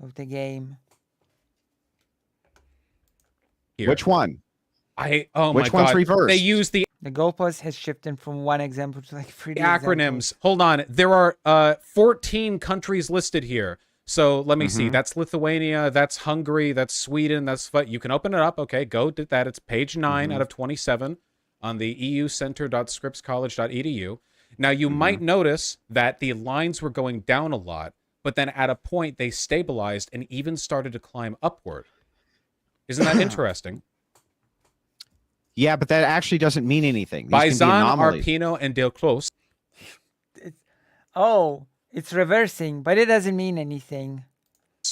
of the game. Here. Which one? Which one's reversed? They use the goalpost has shifted from one example to like 3 acronyms. Hold on. There are 14 countries listed here. So let me see. That's Lithuania. That's Hungary. That's Sweden. You can open it up. Okay, go do that. It's page 9 out of 27 on the eucenter.scripscollege.edu. Now, you might notice that the lines were going down a lot, but then at a point they stabilized and even started to climb upward. Isn't that interesting? Yeah, but that actually doesn't mean anything. Baizan, Arpino, and Del Clos. It's reversing, but it doesn't mean anything.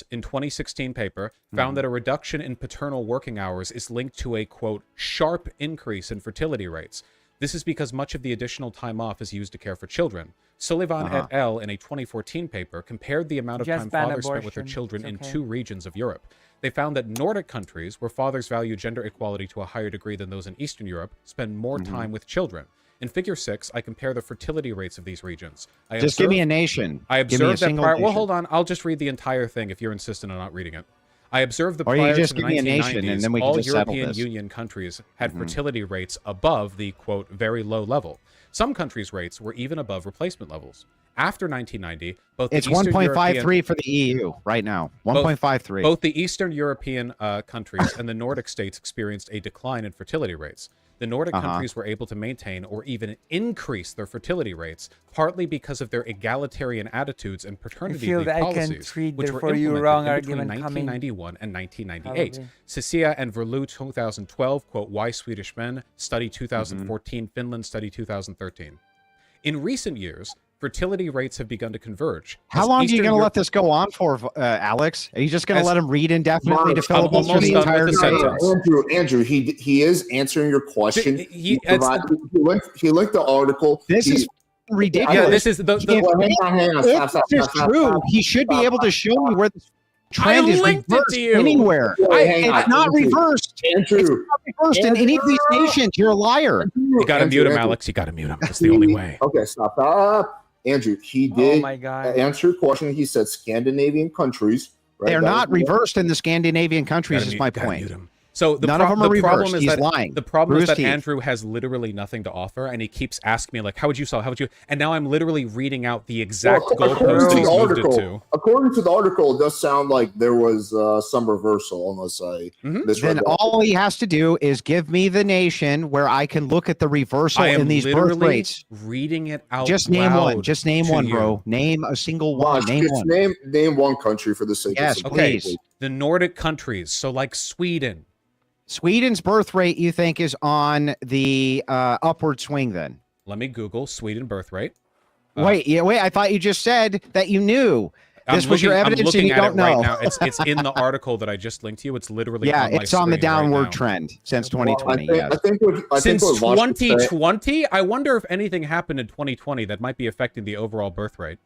In 2016 paper, found that a reduction in paternal working hours is linked to a, quote, sharp increase in fertility rates. This is because much of the additional time off is used to care for children. Sullivan et al. In a 2014 paper compared the amount of time fathers spent with their children in 2 regions of Europe. They found that Nordic countries, where fathers value gender equality to a higher degree than those in Eastern Europe, spend more time with children. In Figure 6, I compare the fertility rates of these regions. Give me a nation. I observed that prior... Well, hold on. I'll just read the entire thing if you're insistent on not reading it. I observed the prior to the 1990s, all European Union countries had fertility rates above the, quote, very low level. Some countries' rates were even above replacement levels. After 1990, both it's 1.53 for the EU right now. 1.53. Both the Eastern European countries and the Nordic states experienced a decline in fertility rates. The Nordic countries were able to maintain or even increase their fertility rates, partly because of their egalitarian attitudes and paternity leave policies, which were implemented between 1991 and 1998. Cecilia and Verlu 2012, quote, Why Swedish Men, Study 2014, Finland Study 2013. In recent years, fertility rates have begun to converge. How long are you going to let this go on for, Alex? Are you just going to let him read indefinitely to filibuster the entire sentence? Andrew, he is answering your question. He linked the article. This is ridiculous. Yeah, this is the If this is true, he should be able to show me where the trend is reversed anywhere. It's not reversed. Andrew. It's not reversed in any of these nations. You're a liar. You got to mute him, Alex. You got to mute him. That's the only way. Okay, stop. Andrew, he did answer your question. He said Scandinavian countries. Right? They're not reversed in the Scandinavian countries, is my point. So none of them are reversed. He's lying. The problem is that Andrew has literally nothing to offer, and he keeps asking me, like, how would you solve? How would you? And now I'm literally reading out the exact goalpost he's moved it to. According to the article, it does sound like there was some reversal, unless I misread. Then all he has to do is give me the nation where I can look at the reversal in these birth rates. Reading it out. Just name one. Just name one, bro. Name a single one. Name one. Name one country for the sake of simplicity. Please. The Nordic countries, so like Sweden. Sweden's birth rate, you think, is on the upward swing then? Let me Google Sweden birth rate. Wait. I thought you just said that you knew. This was your evidence and you don't know. Right now. It's in the article that I just linked to you. It's literally it's on the downward trend since 2020. Since 2020? I wonder if anything happened in 2020 that might be affecting the overall birth rate.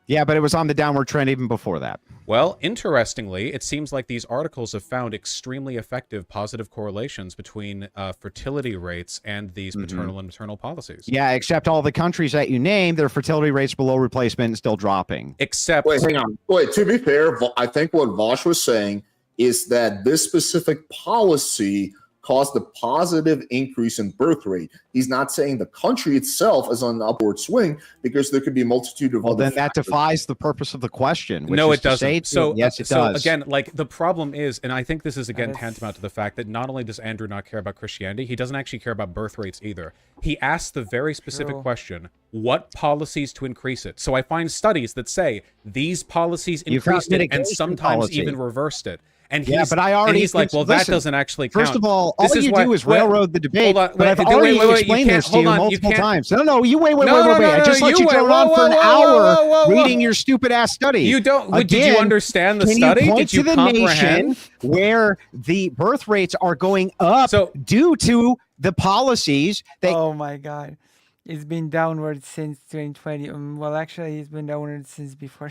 Yeah, but it was on the downward trend even before that. Well, interestingly, it seems like these articles have found extremely effective positive correlations between fertility rates and these paternal and maternal policies. Yeah, except all the countries that you named, their fertility rates below replacement and still dropping. Except... Wait, hang on. Wait, to be fair, I think what Vaush was saying is that this specific policy caused a positive increase in birth rate. He's not saying the country itself is on an upward swing, because there could be a multitude of other then factors. that defies the purpose of the question. Which No, is it doesn't. So yes, it does. Again, like the problem is, and I think this is again tantamount to the fact that not only does Andrew not care about Christianity, he doesn't actually care about birth rates either. He asked the very specific question, what policies to increase it? So I find studies that say these policies increased it and sometimes even reversed it. And but I already. And he's like, well, that doesn't actually count. First of all you do is railroad the debate. But I've already explained this to you multiple times. No, you wait. I just let you go on for an hour reading your stupid ass study. You don't. Did you understand the study? Did you comprehend? Where the birth rates are going up due to the policies that... Oh my God. It's been downward since 2020. Well, actually, it's been downward since before.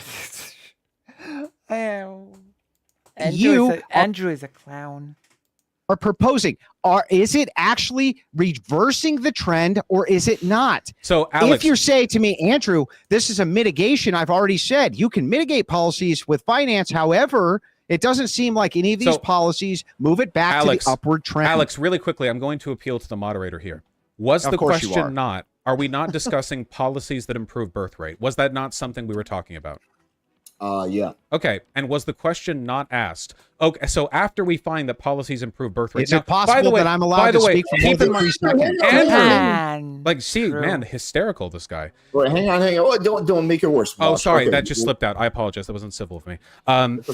Andrew is a clown. Are proposing. Is it actually reversing the trend or is it not? So, Alex, if you're saying to me, Andrew, this is a mitigation, I've already said you can mitigate policies with finance. However, it doesn't seem like any of these policies move it back to the upward trend. Alex, really quickly, I'm going to appeal to the moderator here. Was the question not, are we not discussing policies that improve birth rate? Was that not something we were talking about? Yeah. Okay, and was the question not asked? Okay, so after we find that policies improve birth rate, is it possible that I'm allowed to speak for more than 3 seconds? Andrew, like, see, man, hysterical, this guy. Wait, hang on. Oh, don't make it worse. Oh, sorry, that just slipped out. I apologize. That wasn't civil of me.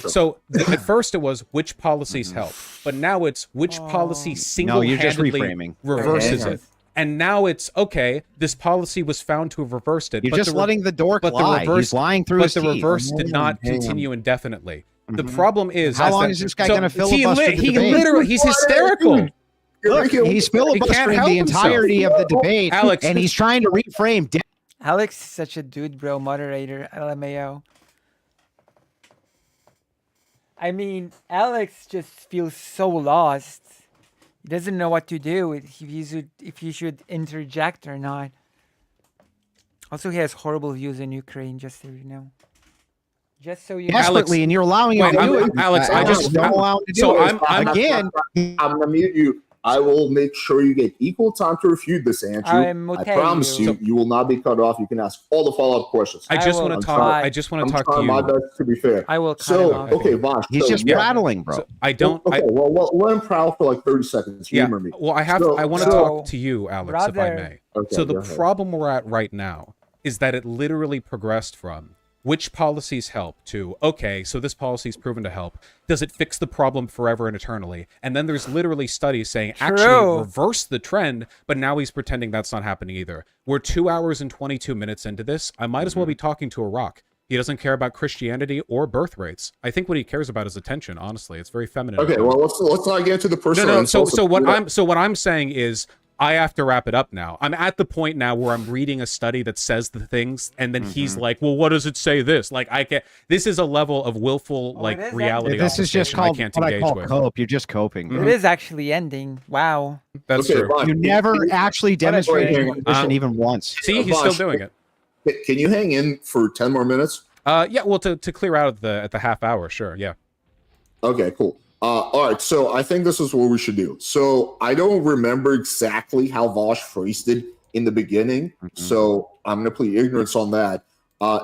So at first it was which policies help, but now it's which policy single-handedly reverses it. And now it's, okay, this policy was found to have reversed it. You're just letting the dork lie. He's lying through his teeth. But the reverse did not continue indefinitely. The problem is... How long is this guy going to filibuster the debate? He's hysterical. Look, he's filibustering the entirety of the debate, Alex, and he's trying to reframe... Alex is such a dude, bro. Moderator, LMAO. I mean, Alex just feels so lost. He doesn't know what to do, if he should interject or not. Also, he has horrible views in Ukraine, just so you know. Just so you know. Desperately, and you're allowing him to do it. Alex, I just don't allow him to do it. I'm going to mute you. I will make sure you get equal time to refute this, Andrew. I promise you will not be cut off. You can ask all the follow-up questions. I just want to talk to you. My best to be fair. I will cut him off. Okay, Vaush. He's just prattling, bro. So I don't. Okay, well, let him prattle for like 30 seconds. Humor me. Well, I want to talk to you, Alex, if I may. Okay, so the problem we're at right now is that it literally progressed from which policies help to, okay, so this policy is proven to help. Does it fix the problem forever and eternally? And then there's literally studies saying, actually reverse the trend, but now he's pretending that's not happening either. We're 2 hours and 22 minutes into this. I might as well be talking to a rock. He doesn't care about Christianity or birth rates. I think what he cares about is attention, honestly. It's very feminine. Okay, well, let's not get into the personal. No. So what I'm saying is, I have to wrap it up now. I'm at the point now where I'm reading a study that says the things, and then he's like, "Well, what does it say?" This, like, I can't. This is a level of willful, reality. This is just called I can't what engage I call with. cope. You're just coping. It is actually ending. Wow. That's true. Vaush, You never actually demonstrated your position even once. See, he's still doing it. Can you hang in for 10 more minutes? Yeah. Well, to clear out at the half hour, sure. Yeah. Okay, cool. All right, so I think this is what we should do. So I don't remember exactly how Vaush phrased it in the beginning, so I'm going to plead ignorance on that.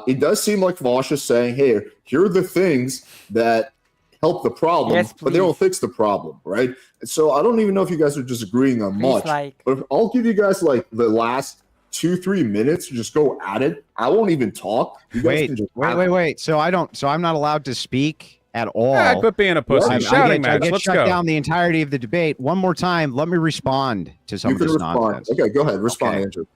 It does seem like Vaush is saying, hey, here are the things that help the problem, but they don't fix the problem, right? And so I don't even know if you guys are disagreeing on much, but I'll give you guys like the last 2-3 minutes to just go at it. I won't even talk. You guys can just wait. So I'm not allowed to speak at all. Yeah, quit being a pussy. Shouting match. Let's Let's shut go. down the entirety of the debate. One more time, let me respond to some of this nonsense. Okay, go ahead. Respond, Andrew.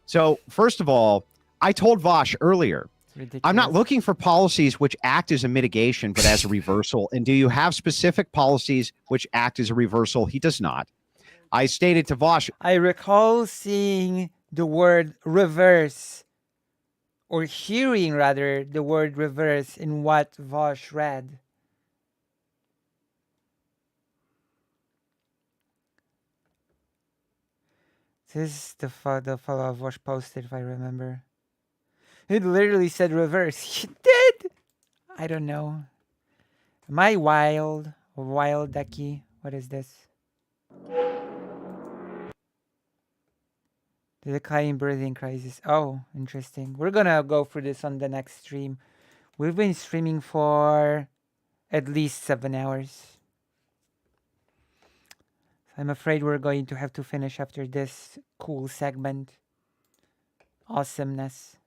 So, first of all, I told Vaush earlier, Ridiculous. I'm not looking for policies which act as a mitigation, but as a reversal. And do you have specific policies which act as a reversal? He does not. I stated to Vaush. I recall seeing the word reverse or hearing rather, the word reverse in what Vaush read. This is the fellow Vaush posted, if I remember. It literally said reverse. He did! I don't know. Am I wild? Or wild ducky? What is this? The declining birthing crisis. Oh, interesting. We're gonna go through this on the next stream. We've been streaming for at least 7 hours. I'm afraid we're going to have to finish after this cool segment. Awesomeness.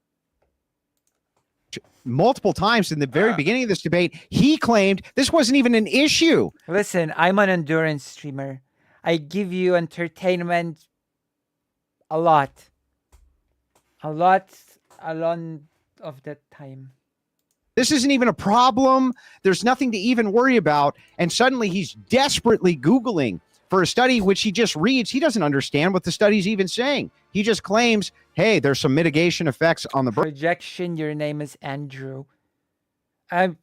Multiple times in the very beginning of this debate, he claimed this wasn't even an issue. Listen, I'm an endurance streamer. I give you entertainment a lot of the time. This isn't even a problem. There's nothing to even worry about. And suddenly he's desperately Googling for a study which he just reads. He doesn't understand what the study's even saying. He just claims, hey, there's some mitigation effects on the projection. Your name is Andrew. I'm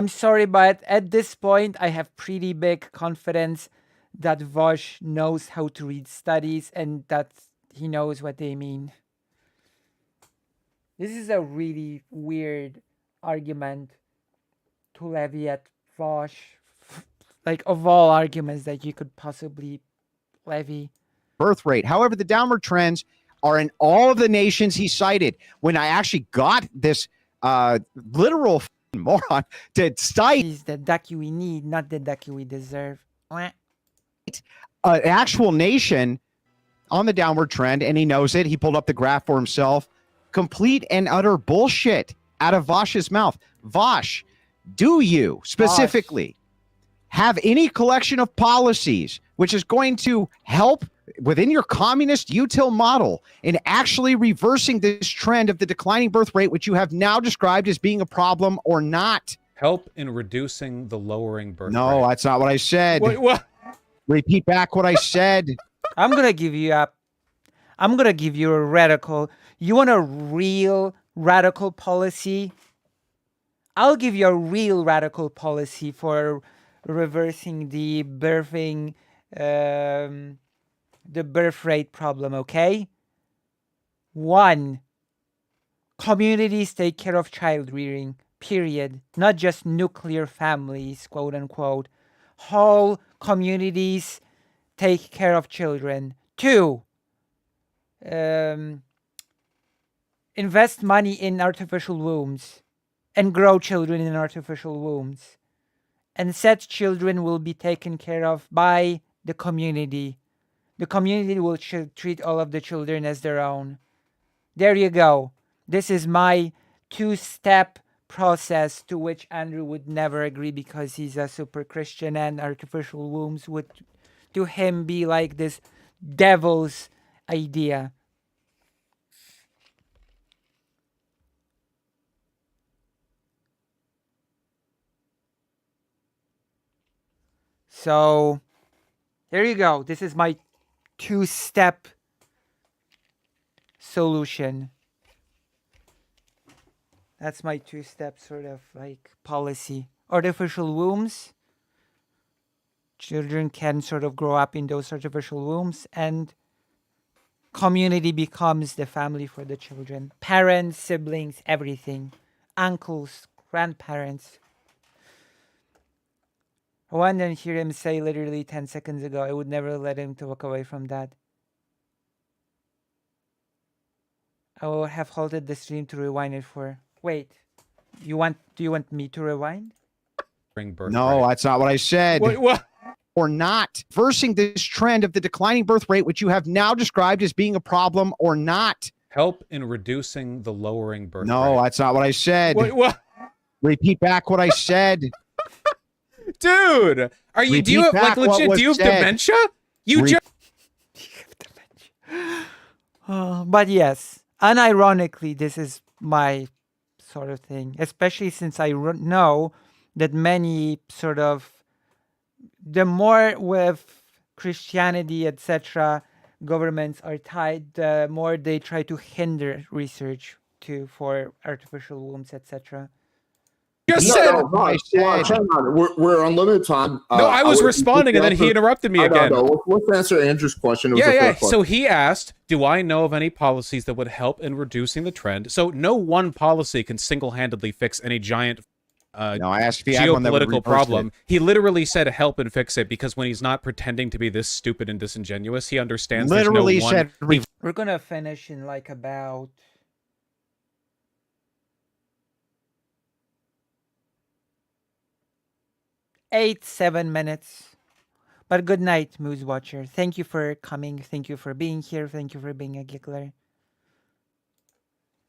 sorry, but at this point, I have pretty big confidence that Vaush knows how to read studies and that he knows what they mean. This is a really weird argument to levy at Vaush. Like, of all arguments that you could possibly levy. Birth rate. However, the downward trends are in all of the nations he cited. When I actually got this literal moron to cite, He's the ducky we need, not the ducky we deserve. an actual nation on the downward trend, and he knows it. He pulled up the graph for himself. Complete and utter bullshit out of Vaush's mouth. Vaush, do you specifically have any collection of policies which is going to help within your communist util model in actually reversing this trend of the declining birth rate, which you have now described as being a problem, or not? Help in reducing the lowering birth rate. No, that's not what I said. What? Repeat back what I said. I'm gonna give you a radical. You want a real radical policy? I'll give you a real radical policy for reversing the birthing, the birth rate problem. Okay. 1. Communities take care of child rearing. Period. Not just nuclear families, quote unquote. Whole communities take care of children. 2. Invest money in artificial wombs and grow children in artificial wombs. And said children will be taken care of by the community. The community will treat all of the children as their own. There you go. This is my 2-step process to which Andrew would never agree because he's a super Christian, and artificial wombs would to him be like this devil's idea. So there you go. This is my 2-step solution. That's my 2-step sort of like policy. Artificial wombs. Children can sort of grow up in those artificial wombs, and community becomes the family for the children. Parents, siblings, everything. Uncles, grandparents. I want to hear him say literally 10 seconds ago, I would never let him to walk away from that. I would have halted the stream to rewind it for... Wait, do you want me to rewind? No, that's not what I said. What? Or not. Reversing this trend of the declining birth rate, which you have now described as being a problem, or not. Help in reducing the lowering birth rate. No, that's not what I said. What? Repeat back what I said. Dude, are you? Do you have, like, legit? Do you have dementia? You just. But yes, unironically, this is my sort of thing, especially since I know that many sort of, the more with Christianity, etc., governments are tied, the more they try to hinder research. too for artificial wombs, etc. Just No, said. no, I said- hang on. We're on limited time. No, I was would- responding, and then he interrupted me again. Let's answer Andrew's question. It was Yeah, the yeah. first question. So he asked, do I know of any policies that would help in reducing the trend? So no one policy can single-handedly fix any giant No, I asked if he had one that would geopolitical reverse problem. it. He literally said help and fix it because when he's not pretending to be this stupid and disingenuous, he understands Literally there's no said one. We're gonna finish in like about 7 minutes. But good night, Moose Watcher. Thank you for coming. Thank you for being here. Thank you for being a giggler.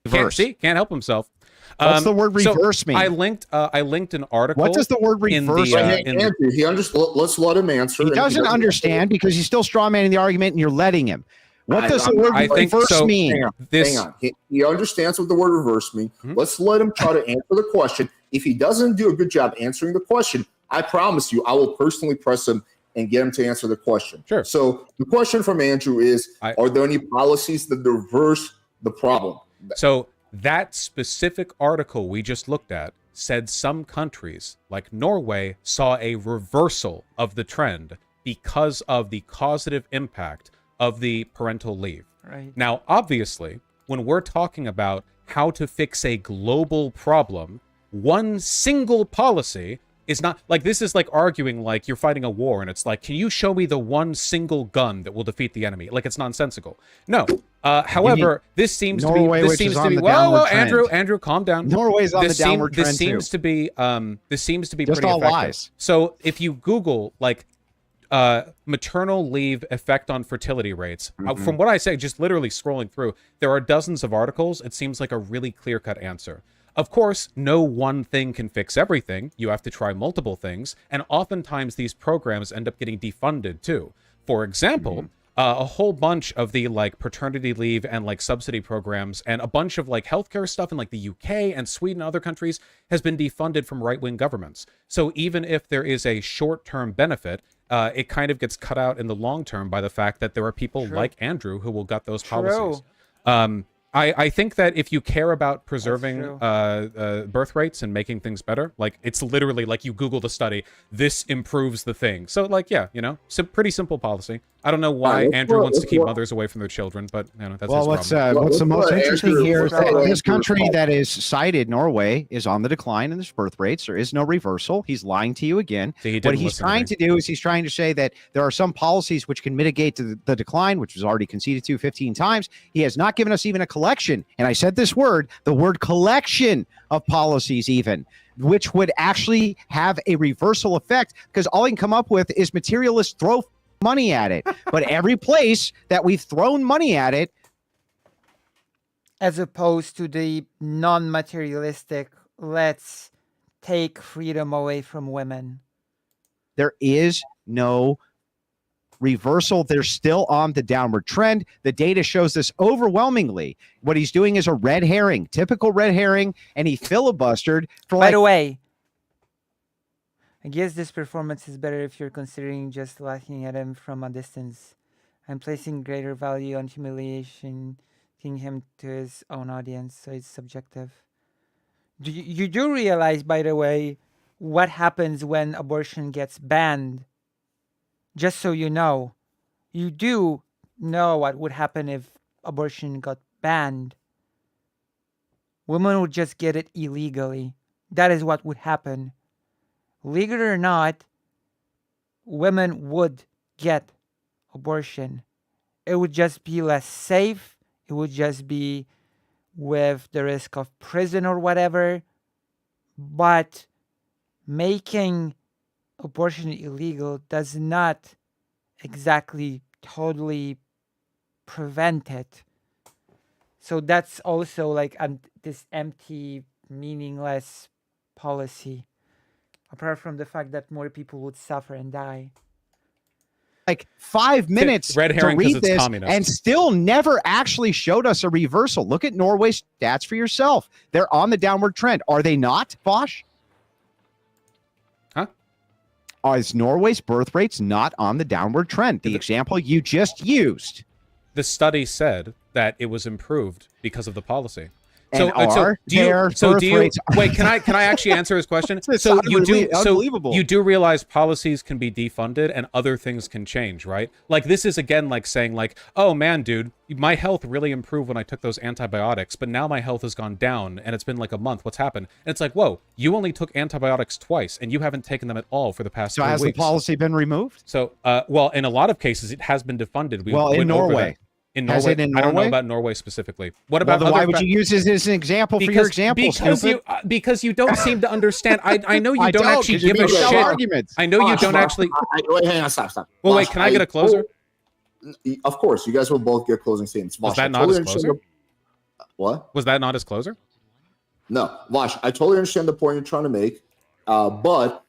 Can't help himself. What's the word reverse mean? I linked an article. What does the word in reverse the, mean? Andrew, he let's let him answer. He and if doesn't understand because he's still strawmanning the argument and you're letting him. What does the word I think reverse so. mean? Hang on. He understands what the word reverse means. Let's let him try to answer the question. If he doesn't do a good job answering the question, I promise you, I will personally press him and get him to answer the question. Sure. So the question from Andrew is, are there any policies that reverse the problem? So that specific article we just looked at said some countries, like Norway, saw a reversal of the trend because of the causative impact of the parental leave. Right. Now, obviously, when we're talking about how to fix a global problem, one single policy is not like this is like arguing like you're fighting a war and it's like, can you show me the one single gun that will defeat the enemy? Like it's nonsensical. No. However, this seems to be well, Andrew, calm down. Norway's on the downward trend This seems to be Just pretty all effective. lies. So if you Google like maternal leave effect on fertility rates, from what I say, just literally scrolling through, there are dozens of articles. It seems like a really clear-cut answer. Of course, no one thing can fix everything. You have to try multiple things, and oftentimes these programs end up getting defunded too. For example, a whole bunch of the like paternity leave and like subsidy programs and a bunch of like healthcare stuff in like the UK and Sweden and other countries has been defunded from right-wing governments. So even if there is a short-term benefit, it kind of gets cut out in the long term by the fact that there are people like Andrew who will gut those policies. I think that if you care about preserving birth rates and making things better, like it's literally like you Google the study, this improves the thing. So like, yeah, you know, pretty simple policy. I don't know why Andrew wants to keep mothers away from their children, but you know, that's his problem. What's the most interesting here is that Andrew, this country that is cited, Norway, is on the decline in its birth rates. There is no reversal. He's lying to you again. See, What he's trying to do is he's trying to say that there are some policies which can mitigate the decline, which was already conceded to 15 times. He has not given us even a collection, and I said this word, the word collection of policies even, which would actually have a reversal effect, because all he can come up with is materialists throw money at it. But every place that we've thrown money at it, as opposed to the non-materialistic, let's take freedom away from women. there is no reversal. They're still on the downward trend. The data shows this overwhelmingly. What he's doing is a red herring, typical red herring, and he filibustered for By the way, I guess this performance is better if you're considering just laughing at him from a distance. I'm placing greater value on humiliating him to his own audience, so it's subjective. You do realize, by the way, what happens when abortion gets banned? Just so you know. You do know what would happen if abortion got banned. Women would just get it illegally. That is what would happen. Legal or not, women would get abortion. It would just be less safe. It would just be with the risk of prison or whatever. But making abortion illegal does not exactly totally prevent it. So that's also like this empty, meaningless policy. Apart from the fact that more people would suffer and die. Like 5 minutes Red to herring 'cause read it's this communist. and still never actually showed us a reversal. Look at Norway's stats for yourself. They're on the downward trend. Are they not, Vaush? Huh? Is Norway's birth rates not on the downward trend? The example you just used. The study said that it was improved because of the policy. And do you wait? Can I actually answer his question? So unbelievable. You do realize policies can be defunded and other things can change, right? Like this is again like saying like, oh man, dude, my health really improved when I took those antibiotics, but now my health has gone down and it's been like a month. What's happened? And it's like, whoa, you only took antibiotics twice and you haven't taken them at all for the past 3 weeks. So has the policy been removed? So, well, in a lot of cases, it has been defunded. In Norway. In Norway, Has it in Norway? I don't know about Norway specifically. What about? Well, then why would you use this as an example for your example? Because you don't seem to understand. I know you don't actually give a shit. Arguments. I know you don't actually. Wait, hang on, stop. Well, wait, can I get a closer? Of course, you guys will both get closing statements. Was that not his closer? What? Was that not his closer? No, Vaush, I totally understand the point you're trying to make, but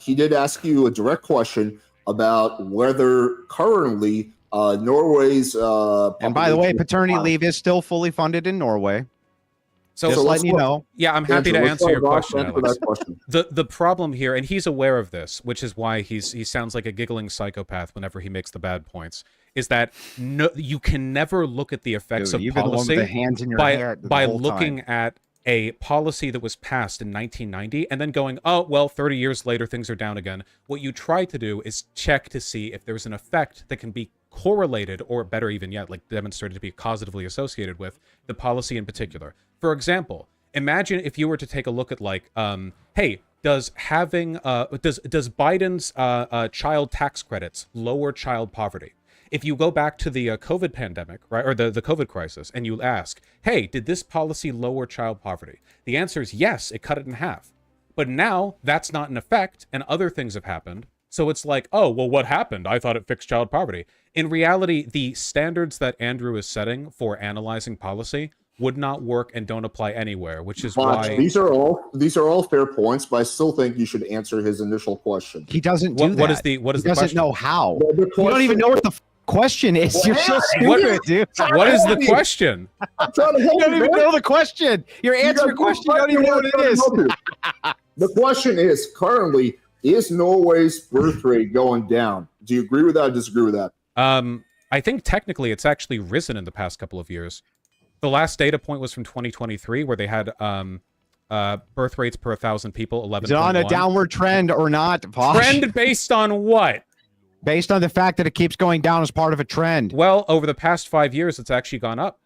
he did ask you a direct question about whether currently Norway's and by the way, paternity leave is still fully funded in Norway. So letting you know. Yeah, I'm happy to answer your question, Alex. The problem here, and he's aware of this, which is why he sounds like a giggling psychopath whenever he makes the bad points, is that you can never look at the effects of policy by looking at a policy that was passed in 1990 and then going, oh, well, 30 years later, things are down again. What you try to do is check to see if there's an effect that can be correlated, or better even yet, like demonstrated to be causatively associated with the policy in particular. For example, imagine if you were to take a look at like, hey, does Biden's child tax credits lower child poverty? If you go back to the COVID pandemic, right, or the COVID crisis, and you ask, hey, did this policy lower child poverty? The answer is yes, it cut it in half. But now that's not in effect, and other things have happened. So it's like, oh, well, what happened? I thought it fixed child poverty. In reality, the standards that Andrew is setting for analyzing policy would not work and don't apply anywhere, which is why these are all fair points, but I still think you should answer his initial question. He doesn't do that. What is the question? He doesn't know how. You don't even know what the question is. You're so stupid, dude. What is the question? I'm trying to help you don't even know the question. You're answering a question. You don't even know what it is. The question is, currently, is Norway's birth rate going down? Do you agree with that or disagree with that? I think technically it's actually risen in the past couple of years. The last data point was from 2023, where they had birth rates per 1,000 people, 11. Is it on a downward trend or not? Vaush? Trend based on what? Based on the fact that it keeps going down as part of a trend. Well, over the past 5 years, it's actually gone up.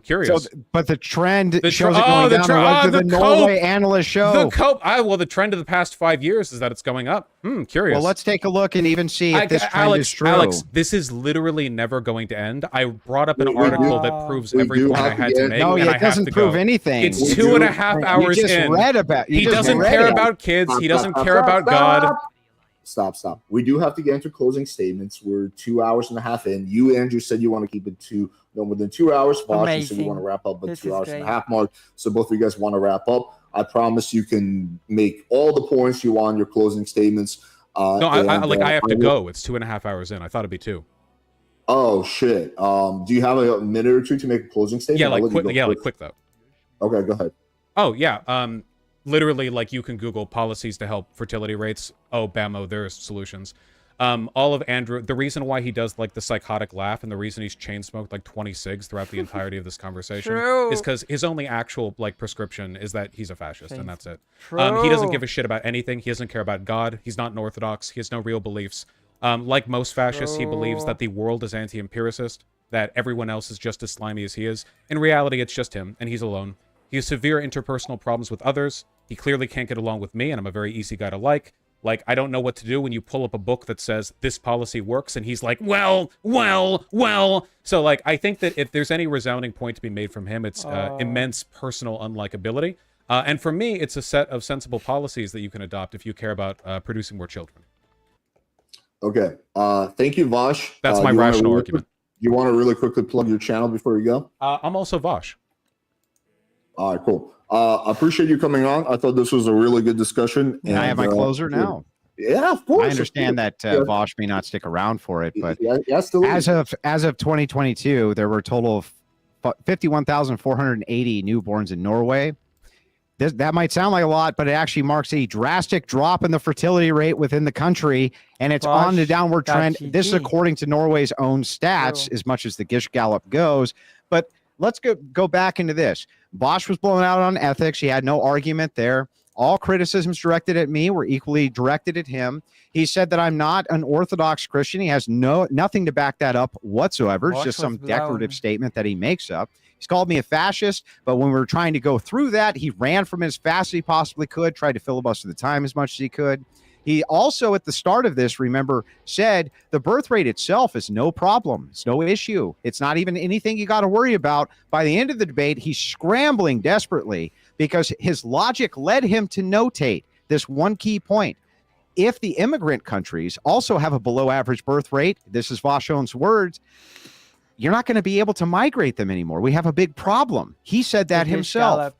Curious. So, but the trend shows it going down. The Norway analysts show. The trend of the past 5 years is that it's going up. Curious. Well, let's take a look and even see if this trend is true. Alex, this is literally never going to end. I brought up an article that proves every point I had to make. No, it doesn't prove anything. It's 2.5 hours in. You just read about. He doesn't care about kids. He doesn't care about God. Stop. We do have to get into closing statements. We're 2.5 hours in. You, Andrew, said you want to keep it to no more than 2 hours. Vaush, you said you want to wrap up at 2 hours and a half mark. So both of you guys want to wrap up. I promise you can make all the points you want in your closing statements. No, I have to go. It's 2.5 hours in. I thought it'd be 2. Oh shit. Do you have a minute or two to make a closing statement? Yeah, quick though. Okay, go ahead. Oh yeah. Literally, like, you can Google policies to help fertility rates. Oh, bammo, there's solutions. All of Andrew, the reason why he does like the psychotic laugh and the reason he's chain smoked like 20 cigs throughout the entirety of this conversation is because his only actual like prescription is that he's a fascist, and that's it. He doesn't give a shit about anything. He doesn't care about God. He's not an Orthodox. He has no real beliefs. Like most fascists, he believes that the world is anti-empiricist, that everyone else is just as slimy as he is. In reality, it's just him, and he's alone. He has severe interpersonal problems with others. He clearly can't get along with me, and I'm a very easy guy to like. Like, I don't know what to do when you pull up a book that says this policy works, and he's like, well. So, like, I think that if there's any resounding point to be made from him, it's immense personal unlikability. And for me, it's a set of sensible policies that you can adopt if you care about producing more children. Okay. Thank you, Vaush. That's my rational argument. You want to really quickly plug your channel before you go? I'm also Vaush. All right, cool. I appreciate you coming on. I thought this was a really good discussion. And I have my closer now. Yeah, of course. I understand that Vaush may not stick around for it, but as of 2022, there were a total of 51,480 newborns in Norway. That might sound like a lot, but it actually marks a drastic drop in the fertility rate within the country, and it's on the downward trend. This is according to Norway's own stats, as much as the Gish Gallop goes. But let's go back into this. Vaush was blown out on ethics. He had no argument there. All criticisms directed at me were equally directed at him. He said that I'm not an Orthodox Christian. He has nothing to back that up whatsoever. It's just some decorative statement that he makes up. He's called me a fascist, but when we were trying to go through that, he ran from it as fast as he possibly could, tried to filibuster the time as much as he could. He also, at the start of this, remember, said the birth rate itself is no problem. It's no issue. It's not even anything you got to worry about. By the end of the debate, he's scrambling desperately because his logic led him to notate this one key point. If the immigrant countries also have a below average birth rate, this is Vaush's words, you're not going to be able to migrate them anymore. We have a big problem. He said that himself.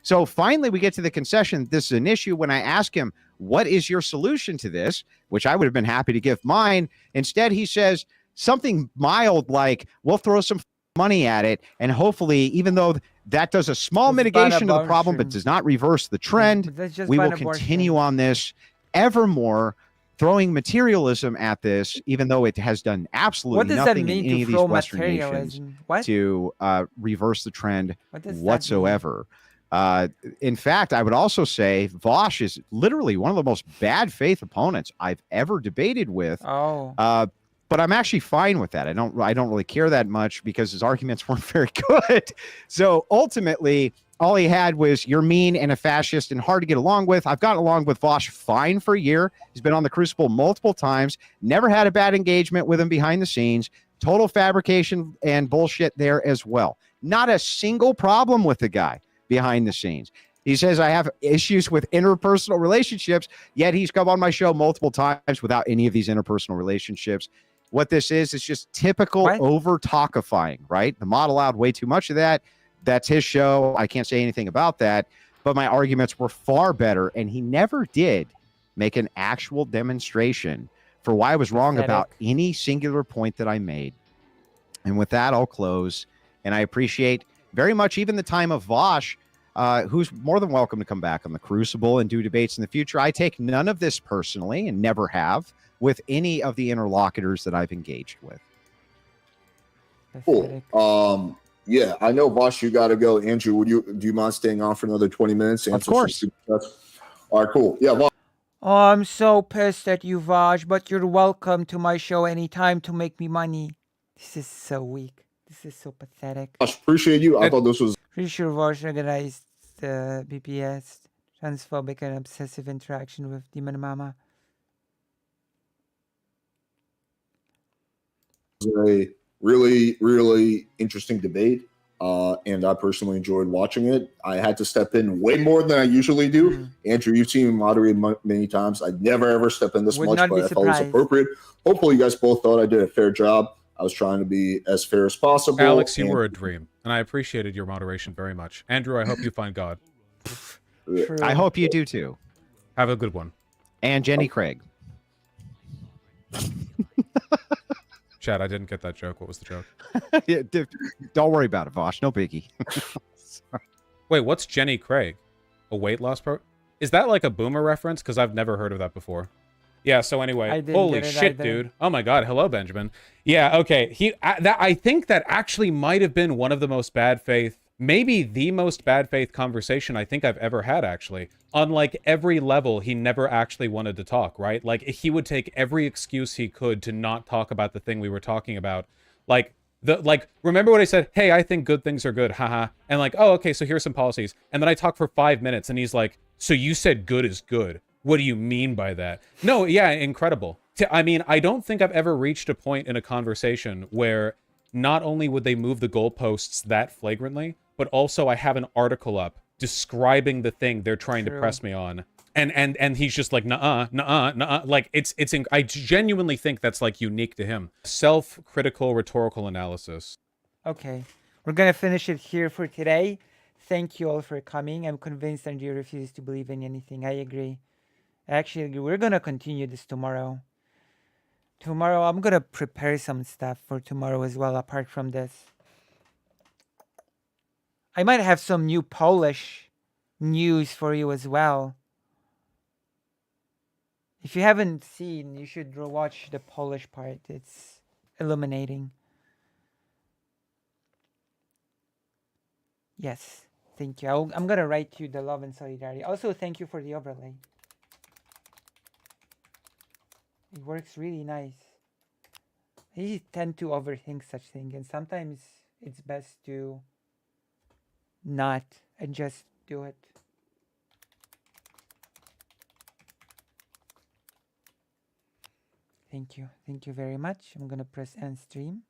So finally, we get to the concession. This is an issue. When I ask him, what is your solution to this, which I would have been happy to give mine, instead he says something mild like, we'll throw some money at it, and hopefully, even though that does a small mitigation of the problem but does not reverse the trend, we will continue on this evermore, throwing materialism at this, even though it has done absolutely nothing in any of these Western nations to reverse the trend whatsoever. In fact, I would also say Vaush is literally one of the most bad faith opponents I've ever debated with. But I'm actually fine with that. I don't really care that much because his arguments weren't very good. So ultimately, all he had was, you're mean and a fascist and hard to get along with. I've gotten along with Vaush fine for a year. He's been on the Crucible multiple times. Never had a bad engagement with him behind the scenes. Total fabrication and bullshit there as well. Not a single problem with the guy behind the scenes. He says I have issues with interpersonal relationships, yet he's come on my show multiple times without any of these interpersonal relationships. What this is just typical over-talkifying, right? The mod allowed way too much of that. That's his show. I can't say anything about that. But my arguments were far better, and he never did make an actual demonstration for why I was wrong about any singular point that I made. And with that, I'll close. And I appreciate very much even the time of Vaush, who's more than welcome to come back on the Crucible and do debates in the future. I take none of this personally and never have with any of the interlocutors that I've engaged with. Cool. Yeah, I know, Vaush, you got to go. Andrew, do you mind staying on for another 20 minutes? Of course. All right, cool. Yeah, Vaush. Oh, I'm so pissed at you, Vaush, but you're welcome to my show anytime to make me money. This is so weak. This is so pathetic. Vaush, appreciate you. I thought this was... Pretty sure Vaush organized BPS, transphobic and obsessive interaction with Demon Mama. A really, really interesting debate, and I personally enjoyed watching it. I had to step in way more than I usually do. Andrew, you've seen me moderate many times. I never ever step in this much, but I thought it was appropriate. Hopefully, you guys both thought I did a fair job. I was trying to be as fair as possible. Alex, you were a dream, and I appreciated your moderation very much. Andrew, I hope you find God. I hope you do too. Have a good one. And Jenny Craig. Chad, I didn't get that joke. What was the joke? Yeah, don't worry about it, Vaush. No biggie. Wait, what's Jenny Craig? A weight loss pro? Is that like a boomer reference? Because I've never heard of that before. Yeah, so anyway. Holy shit, dude. Oh my god. Hello, Benjamin. Yeah, okay. I think that actually might have been one of the most bad faith, maybe the most bad faith conversation I think I've ever had, actually. On like every level, he never actually wanted to talk, right? Like he would take every excuse he could to not talk about the thing we were talking about. Like remember what I said? Hey, I think good things are good, haha. And like, oh, okay, so here's some policies. And then I talk for 5 minutes and he's like, so you said good is good. What do you mean by that? No, yeah, incredible. I mean, I don't think I've ever reached a point in a conversation where not only would they move the goalposts that flagrantly, but also I have an article up describing the thing they're trying to press me on. And he's just like, nuh-uh. Like, I genuinely think that's, like, unique to him. Self-critical rhetorical analysis. Okay. We're going to finish it here for today. Thank you all for coming. I'm convinced Andrew refuses to believe in anything. I agree. Actually, we're going to continue this tomorrow. Tomorrow, I'm going to prepare some stuff for tomorrow as well, apart from this. I might have some new Polish news for you as well. If you haven't seen, you should watch the Polish part. It's illuminating. Yes. Thank you. I'm gonna write you the love and solidarity. Also, thank you for the overlay. It works really nice. I tend to overthink such things, and sometimes it's best to not and just do it. Thank you. Thank you very much. I'm gonna press end stream.